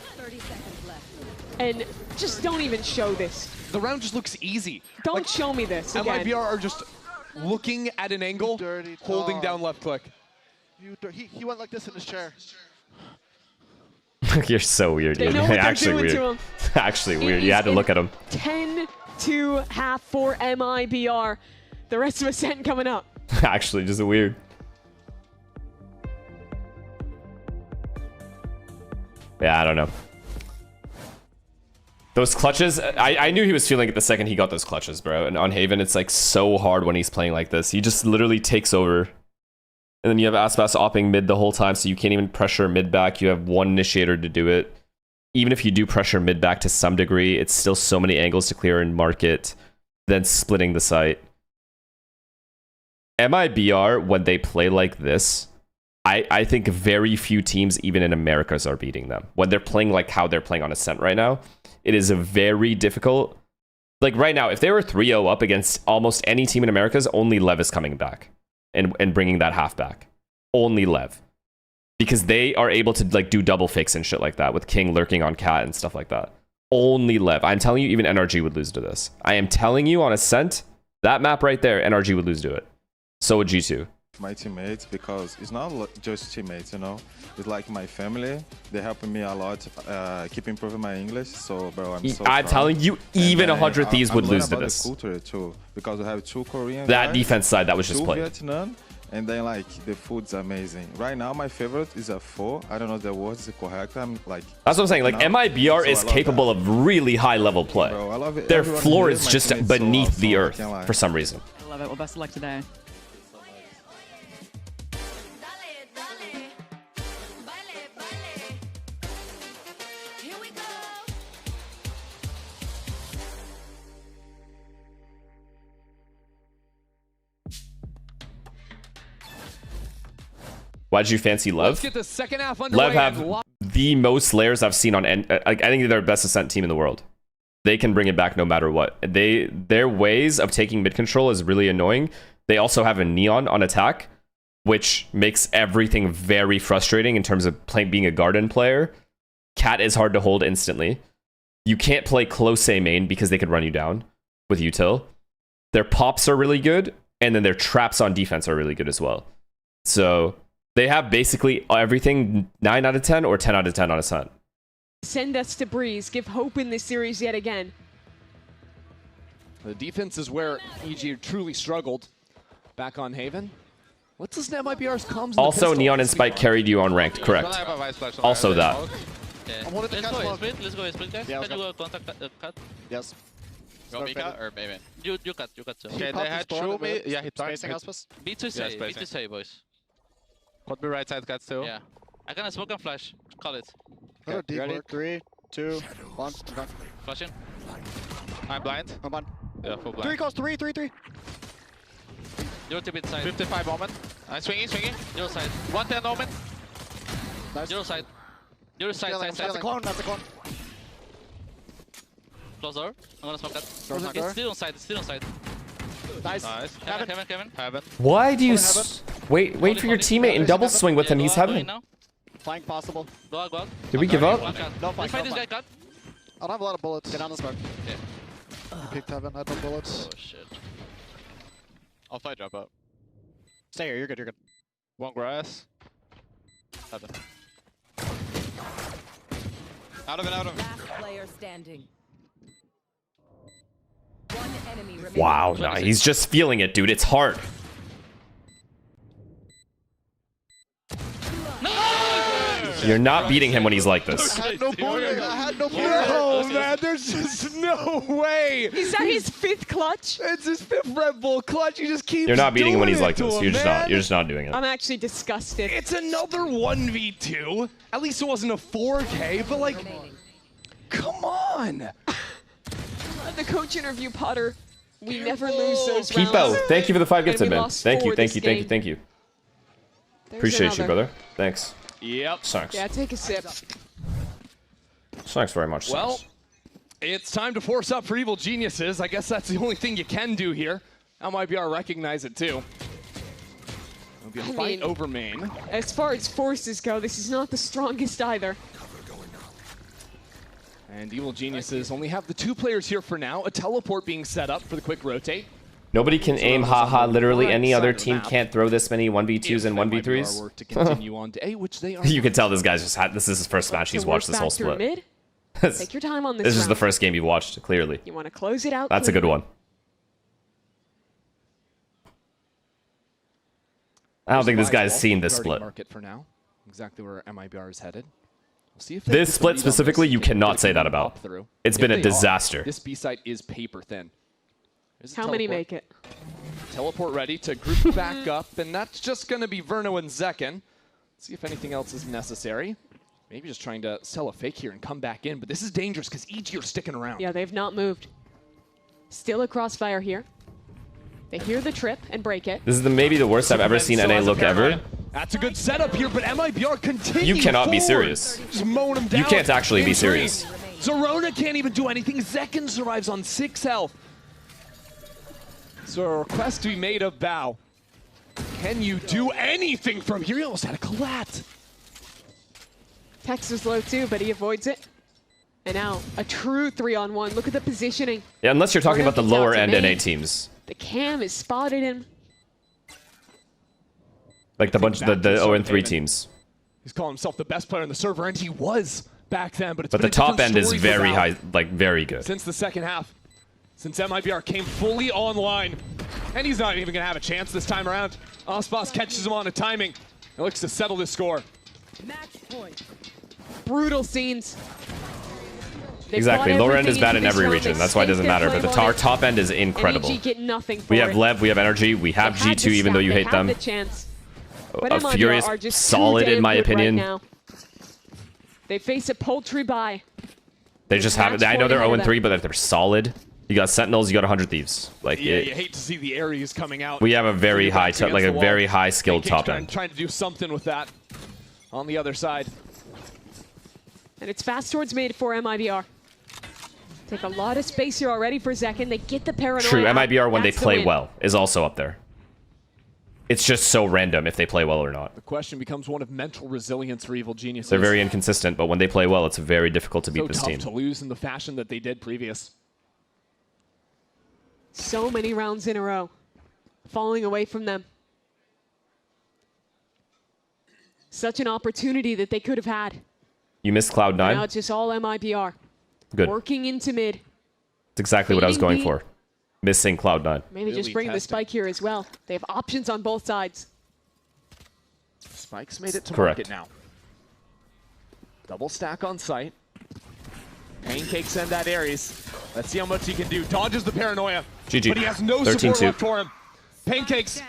[SPEAKER 9] And just don't even show this.
[SPEAKER 8] The round just looks easy.
[SPEAKER 9] Don't show me this again.
[SPEAKER 8] MIBR are just looking at an angle, holding down left click.
[SPEAKER 5] He went like this in his chair.
[SPEAKER 3] You're so weird, dude. Actually weird. Actually weird. You had to look at him.
[SPEAKER 9] 10-2 half for MIBR. The rest of us ain't coming up.
[SPEAKER 3] Actually, just weird. Yeah, I don't know. Those clutches, I knew he was feeling it the second he got those clutches, bro. And on Haven, it's like so hard when he's playing like this. He just literally takes over. And then you have Aspas opping mid the whole time, so you can't even pressure mid back. You have one initiator to do it. Even if you do pressure mid back to some degree, it's still so many angles to clear and market, then splitting the site. MIBR, when they play like this, I think very few teams, even in Americas, are beating them. When they're playing like how they're playing on Ascent right now, it is a very difficult... Like right now, if they were 3-0 up against almost any team in Americas, only Lev is coming back. And bringing that half back. Only Lev. Because they are able to like do double fakes and shit like that with King lurking on Cat and stuff like that. Only Lev. I'm telling you, even NRG would lose to this. I am telling you on Ascent, that map right there, NRG would lose to it. So would G2.
[SPEAKER 11] My teammates, because it's not just teammates, you know, it's like my family. They help me a lot, keep improving my English. So, bro,
[SPEAKER 3] I'm telling you, even 100 Thieves would lose to this.
[SPEAKER 11] The culture too, because we have 2 Korean
[SPEAKER 3] that
[SPEAKER 11] guys,
[SPEAKER 3] defense side that was just
[SPEAKER 11] 2
[SPEAKER 3] played.
[SPEAKER 11] Vietnam, and then like the food's amazing. Right now, my favorite is a 4. I don't know if the word is correct. I'm like.
[SPEAKER 3] That's what I'm saying. Like MIBR is capable of really high level play.
[SPEAKER 11] Bro, I love it.
[SPEAKER 3] Their
[SPEAKER 11] Everyone
[SPEAKER 3] floor
[SPEAKER 11] here,
[SPEAKER 3] is
[SPEAKER 11] my
[SPEAKER 3] just
[SPEAKER 11] teammates
[SPEAKER 3] beneath
[SPEAKER 11] so
[SPEAKER 3] the
[SPEAKER 11] awesome, I
[SPEAKER 3] earth
[SPEAKER 11] can't lie.
[SPEAKER 3] for some reason.
[SPEAKER 1] I love it. Well, best of luck today.
[SPEAKER 3] Why'd you fancy Lev?
[SPEAKER 8] Let's get the second half underway.
[SPEAKER 3] Lev have the most layers I've seen on. I think they're the best ascent team in the world. They can bring it back no matter what. Their ways of taking mid control is really annoying. They also have a Neon on attack, which makes everything very frustrating in terms of being a garden player. Cat is hard to hold instantly. You can't play close A main because they could run you down with util. Their pops are really good, and then their traps on defense are really good as well. So they have basically everything 9 out of 10 or 10 out of 10 on ascent.
[SPEAKER 9] Send us to Breeze. Give hope in this series yet again.
[SPEAKER 8] The defense is where EG truly struggled. Back on Haven. What's this MIBR's comms?
[SPEAKER 3] Also, Neon and Spike carried you on ranked, correct? Also that.
[SPEAKER 12] Okay. Let's go, guys.
[SPEAKER 15] Yeah,
[SPEAKER 12] Can you go contact cut?
[SPEAKER 15] Yes.
[SPEAKER 12] Go Mika or Maven? You cut too.
[SPEAKER 15] Okay, they had true me. Yeah, he spacing us.
[SPEAKER 12] B2 say, B2 say, boys.
[SPEAKER 15] Could be right side cuts too.
[SPEAKER 12] Yeah. I can smoke and flash. Call it.
[SPEAKER 15] Okay, ready? 3, 2, 1. Okay.
[SPEAKER 12] Flashing.
[SPEAKER 15] I'm blind. I'm blind.
[SPEAKER 12] Yeah, full blind.
[SPEAKER 15] 3 goes 3.
[SPEAKER 12] 0 to mid side.
[SPEAKER 15] 55 moment.
[SPEAKER 12] I'm swinging. 0 side. 110 moment.
[SPEAKER 15] Nice.
[SPEAKER 12] 0 side. 0 side.
[SPEAKER 15] That's a clone.
[SPEAKER 12] Close door. I'm gonna smoke that.
[SPEAKER 15] Door.
[SPEAKER 12] It's still on side.
[SPEAKER 15] Nice.
[SPEAKER 12] Heaven.
[SPEAKER 3] Why do you wait for your teammate and double swing with him? He's heaven.
[SPEAKER 15] Flying possible.
[SPEAKER 12] Go out.
[SPEAKER 3] Did we give up?
[SPEAKER 15] No flank.
[SPEAKER 12] Let's fight this guy, cut.
[SPEAKER 15] I don't have a lot of bullets. Get on the smoke.
[SPEAKER 12] Okay.
[SPEAKER 15] You picked heaven. I had no bullets.
[SPEAKER 12] Oh shit.
[SPEAKER 15] I'll fight drop out. Stay here. You're good. One grass. Heaven. Out of it.
[SPEAKER 17] Last player standing. One enemy remaining.
[SPEAKER 3] Wow, nah, he's just feeling it, dude. It's hard. You're not beating him when he's like this.
[SPEAKER 15] I had no bullet.
[SPEAKER 8] No, man, there's just no way.
[SPEAKER 9] Is that his 5th clutch?
[SPEAKER 8] It's his 5th Red Bull clutch. He just keeps
[SPEAKER 3] You're not beating him when he's like
[SPEAKER 8] doing it
[SPEAKER 3] this.
[SPEAKER 8] to
[SPEAKER 3] You're
[SPEAKER 8] him,
[SPEAKER 3] just not.
[SPEAKER 8] man.
[SPEAKER 3] You're just not doing it.
[SPEAKER 9] I'm actually disgusted.
[SPEAKER 8] It's another 1v2. At least it wasn't a 4K, but like, come on.
[SPEAKER 9] The coach interview, Potter. We never lose those
[SPEAKER 3] Keep
[SPEAKER 9] rounds.
[SPEAKER 3] out. Thank you for the 5 gifted,
[SPEAKER 9] And we
[SPEAKER 3] man.
[SPEAKER 9] lost
[SPEAKER 3] Thank
[SPEAKER 9] 4
[SPEAKER 3] you.
[SPEAKER 9] this game. There's
[SPEAKER 3] Appreciate you,
[SPEAKER 9] another.
[SPEAKER 3] brother. Thanks.
[SPEAKER 8] Yep.
[SPEAKER 3] Thanks.
[SPEAKER 9] Yeah, take a sip.
[SPEAKER 3] Thanks very much.
[SPEAKER 8] Well,
[SPEAKER 3] thanks.
[SPEAKER 8] it's time to force up for Evil Geniuses. I guess that's the only thing you can do here. MIBR recognize it too. It'll be a fight over main.
[SPEAKER 9] As far as forces go, this is not the strongest either.
[SPEAKER 8] And Evil Geniuses only have the 2 players here for now. A teleport being set up for the quick rotate.
[SPEAKER 3] Nobody can aim, haha. Literally any other team can't throw this many 1v2s and 1v3s.
[SPEAKER 8] To continue on to A, which they are.
[SPEAKER 3] You can tell this guy's just had. This is his first match. He's watched this whole split.
[SPEAKER 9] Mid. Take your time on this.
[SPEAKER 3] This is the
[SPEAKER 9] round.
[SPEAKER 3] first game you've watched, clearly.
[SPEAKER 9] You want to close it out.
[SPEAKER 3] That's a good one. I don't think this guy's seen this split.
[SPEAKER 8] Market for now. Exactly where MIBR is headed. We'll see if
[SPEAKER 3] This split specifically, you cannot say that about. It's been a disaster.
[SPEAKER 8] This B site is paper thin.
[SPEAKER 9] How many make it?
[SPEAKER 8] Teleport ready to group back up, and that's just going to be Verno and Zekken. See if anything else is necessary. Maybe just trying to sell a fake here and come back in, but this is dangerous because EG are sticking around.
[SPEAKER 9] Yeah, they've not moved. Still a crossfire here. They hear the trip and break it.
[SPEAKER 3] This is maybe the worst I've ever seen NA look ever.
[SPEAKER 8] That's a good setup here, but MIBR continues.
[SPEAKER 3] You cannot be
[SPEAKER 8] forward.
[SPEAKER 3] serious.
[SPEAKER 8] Just mowing him down.
[SPEAKER 3] You can't actually be
[SPEAKER 8] In
[SPEAKER 3] serious.
[SPEAKER 8] three. Zorona can't even do anything. Zekken survives on 6 health. So a request to be made of Bao. Can you do anything from here? He almost had a collat.
[SPEAKER 9] Tex is low too, but he avoids it. And now a true 3-on-1. Look at the positioning.
[SPEAKER 3] Yeah, unless you're talking
[SPEAKER 9] Verno
[SPEAKER 3] about the
[SPEAKER 9] gets out
[SPEAKER 3] lower
[SPEAKER 9] to
[SPEAKER 3] end
[SPEAKER 9] main.
[SPEAKER 3] NA teams.
[SPEAKER 9] The cam has spotted him.
[SPEAKER 3] Like the 0-3 teams.
[SPEAKER 8] He's calling himself the best player on the server, and he was back then. But
[SPEAKER 3] the top end is very high, like very good.
[SPEAKER 8] Since the second half, since MIBR came fully online, and he's not even gonna have a chance this time around. Ospas catches him on a timing. It looks to settle this score.
[SPEAKER 9] Match point. Brutal scenes.
[SPEAKER 3] Exactly. Lower end is bad in every region. That's why it doesn't matter. But our top end is incredible.
[SPEAKER 9] Get nothing
[SPEAKER 3] we have Lev, we have Energy, we have G2, even though you hate them. Furious, solid in my opinion. Right,
[SPEAKER 9] they face a poultry buy.
[SPEAKER 3] They just have it. I know they're 0-3, but they're solid. You got Sentinels, you got 100 Thieves. Like
[SPEAKER 8] yeah, you hate to see the Ares coming out.
[SPEAKER 3] We have a very high, like a very high skilled top end.
[SPEAKER 8] Trying to do something with that on the other side.
[SPEAKER 9] And it's fast towards mid for MIBR. Take a lot of space here already for Zekin. They get the paranoia.
[SPEAKER 3] True, MIBR when they play well is also up there. It's just so random if they play well or not.
[SPEAKER 8] The question becomes one of mental resilience for Evil Geniuses.
[SPEAKER 3] They're very inconsistent, but when they play well, it's very difficult to beat this team.
[SPEAKER 8] So tough to lose in the fashion that they did previous.
[SPEAKER 9] So many rounds in a row, falling away from them. Such an opportunity that they could have had.
[SPEAKER 3] You missed Cloud9.
[SPEAKER 9] Now it's just all MIBR.
[SPEAKER 3] Good.
[SPEAKER 9] Working into mid.
[SPEAKER 3] That's exactly what I was going for. Missing Cloud9.
[SPEAKER 9] Maybe really just bring the spike here as well. They have options on both sides.
[SPEAKER 8] Spike's made it to market now. Double stack on site. Pancakes and that Ares. Let's see how much he can do. Dodges the paranoia.
[SPEAKER 3] GG.
[SPEAKER 8] But he has no support left for him. Pancakes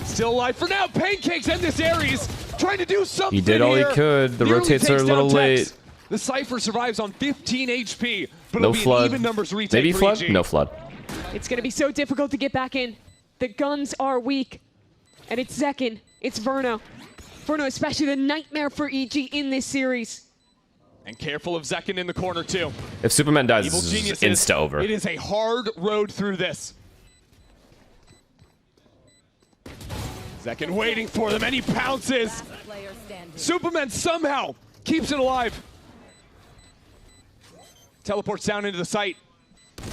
[SPEAKER 8] still alive for now. Pancakes and this Ares trying to do something.
[SPEAKER 3] He did all he could. The rotates are a little late.
[SPEAKER 8] The Cypher survives on 15 HP, but
[SPEAKER 3] no
[SPEAKER 8] it'll be
[SPEAKER 3] flood.
[SPEAKER 8] An even numbers retake.
[SPEAKER 3] Maybe flood? No flood.
[SPEAKER 9] It's going to be so difficult to get back in. The guns are weak. And it's Zekin. It's Verno. Verno, especially the nightmare for EG in this series.
[SPEAKER 8] And careful of Zekin in the corner, too.
[SPEAKER 3] If Superman dies, it's insta over.
[SPEAKER 8] It is a hard road through this. Zekin waiting for them, and he pounces. Superman somehow keeps it alive. Teleports down into the site.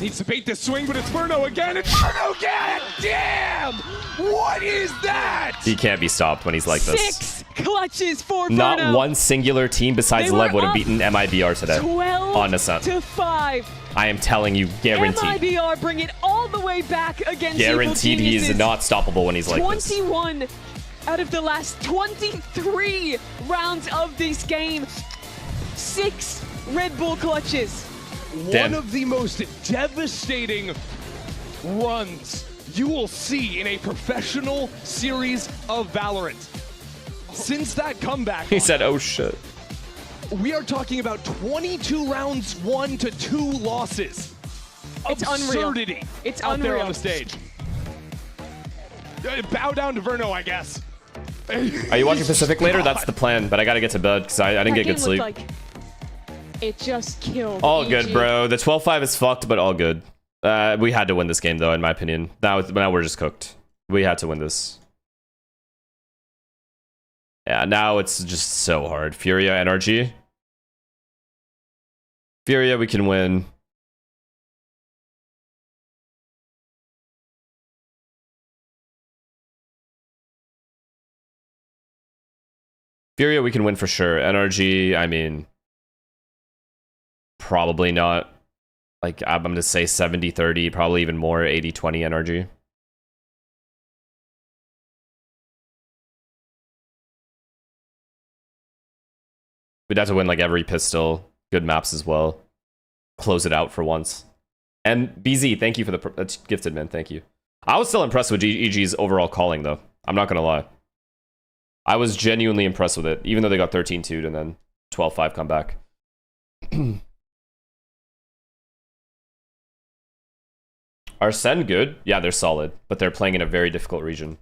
[SPEAKER 8] Needs to bait this swing, but it's Verno again. It's Verno again! Damn! What is that?
[SPEAKER 3] He can't be stopped when he's like this.
[SPEAKER 9] 6 clutches for Verno.
[SPEAKER 3] Not one singular team besides Lev would have beaten MIBR today.
[SPEAKER 9] 12
[SPEAKER 3] on Ascent.
[SPEAKER 9] to 5.
[SPEAKER 3] I am telling you, guaranteed.
[SPEAKER 9] MIBR bring it all the way back against
[SPEAKER 3] guaranteed he is not stoppable when he's like this.
[SPEAKER 9] 21 out of the last 23 rounds of this game. 6 Red Bull clutches.
[SPEAKER 3] Damn.
[SPEAKER 8] One of the most devastating runs you will see in a professional series of Valorant. Since that comeback,
[SPEAKER 3] he said, oh shit.
[SPEAKER 8] We are talking about 22 rounds won to 2 losses.
[SPEAKER 9] It's
[SPEAKER 8] absurdity.
[SPEAKER 9] Unreal. It's
[SPEAKER 8] out
[SPEAKER 9] unreal.
[SPEAKER 8] there on the stage. Bow down to Verno, I guess.
[SPEAKER 3] Are you watching Pacific later? That's the plan, but I gotta get to bed because I didn't get good sleep.
[SPEAKER 9] Like it just killed.
[SPEAKER 3] All
[SPEAKER 9] EG.
[SPEAKER 3] good, bro. The 12-5 is fucked, but all good. We had to win this game, though, in my opinion. Now we're just cooked. We had to win this. Yeah, now it's just so hard. Furia, NRG. Furia, we can win. Furia, we can win for sure. NRG, I mean, probably not. Like, I'm going to say 70-30, probably even more, 80-20 NRG. We'd have to win, like, every pistol. Good maps as well. Close it out for once. And BZ, thank you for the... That's gifted, man. Thank you. I was still impressed with EG's overall calling, though. I'm not going to lie. I was genuinely impressed with it, even though they got 13-2'd and then 12-5 comeback. Are Sen good? Yeah, they're solid, but they're playing in a very difficult region.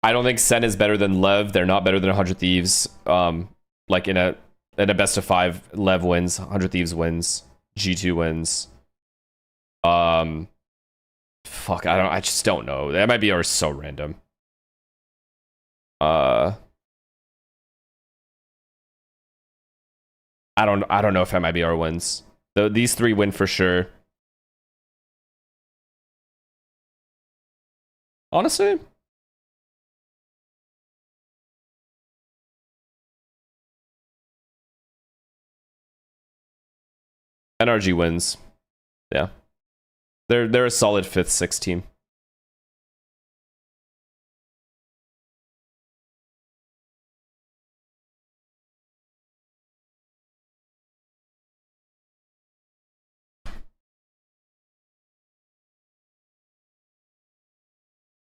[SPEAKER 3] I don't think Sen is better than Lev. They're not better than 100 Thieves. Like in a best of 5, Lev wins, 100 Thieves wins, G2 wins. Fuck, I just don't know. The MIBR is so random. I don't know if MIBR wins. These 3 win for sure. Honestly, NRG wins. Yeah. They're a solid 5th, 6th team.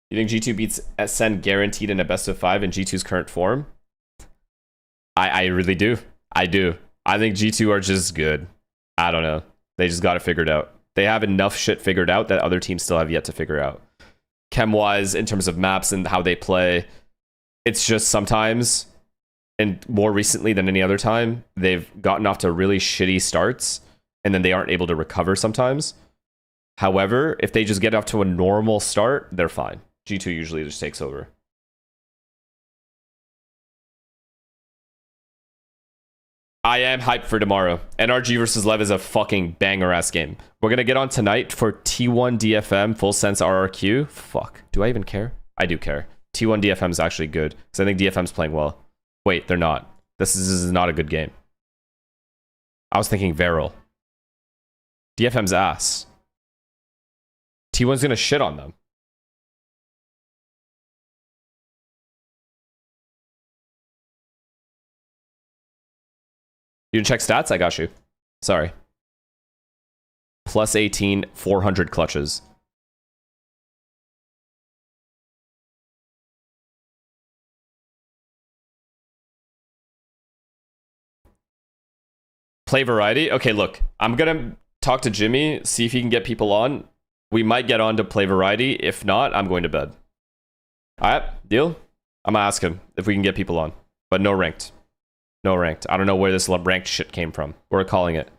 [SPEAKER 3] You think G2 beats SN guaranteed in a best of 5 in G2's current form? I really do. I do. I think G2 are just good. I don't know. They just got it figured out. They have enough shit figured out that other teams still have yet to figure out. Chem-wise, in terms of maps and how they play, it's just sometimes, and more recently than any other time, they've gotten off to really shitty starts, and then they aren't able to recover sometimes. However, if they just get off to a normal start, they're fine. G2 usually just takes over. I am hyped for tomorrow. NRG versus Lev is a fucking banger-ass game. We're going to get on tonight for T1 DFM, full sense RRQ. Fuck. Do I even care? I do care. T1 DFM is actually good, because I think DFM's playing well. Wait, they're not. This is not a good game. I was thinking Varel. DFM's ass. T1's going to shit on them. You didn't check stats? I got you. Sorry. Plus 18, 400 clutches. Play variety? Okay, look. I'm going to talk to Jimmy, see if he can get people on. We might get on to play variety. If not, I'm going to bed. Alright, deal? I'm going to ask him if we can get people on. But no ranked. No ranked. I don't know where this ranked shit came from. We're calling it.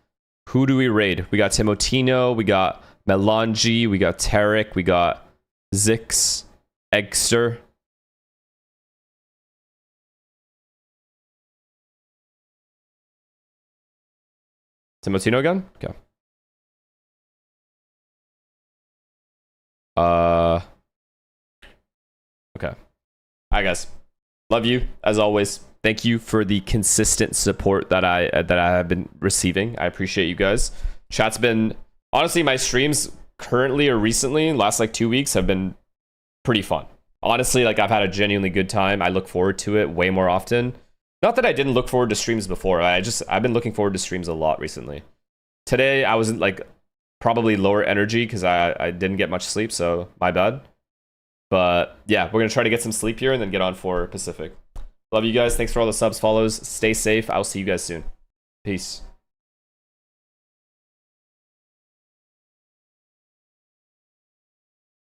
[SPEAKER 3] Who do we raid? We got Timotino, we got Melangi, we got Tarek, we got Zix, Eggster. Timotino again? Okay. Okay. Alright guys. Love you as always. Thank you for the consistent support that I have been receiving. I appreciate you guys. Chat's been, honestly, my streams currently or recently, last like 2 weeks, have been pretty fun. Honestly, like I've had a genuinely good time. I look forward to it way more often. Not that I didn't look forward to streams before. I've been looking forward to streams a lot recently. Today I was like probably lower energy because I didn't get much sleep, so my bad. But yeah, we're gonna try to get some sleep here and then get on for Pacific. Love you guys. Thanks for all the subs, follows. Stay safe. I'll see you guys soon. Peace.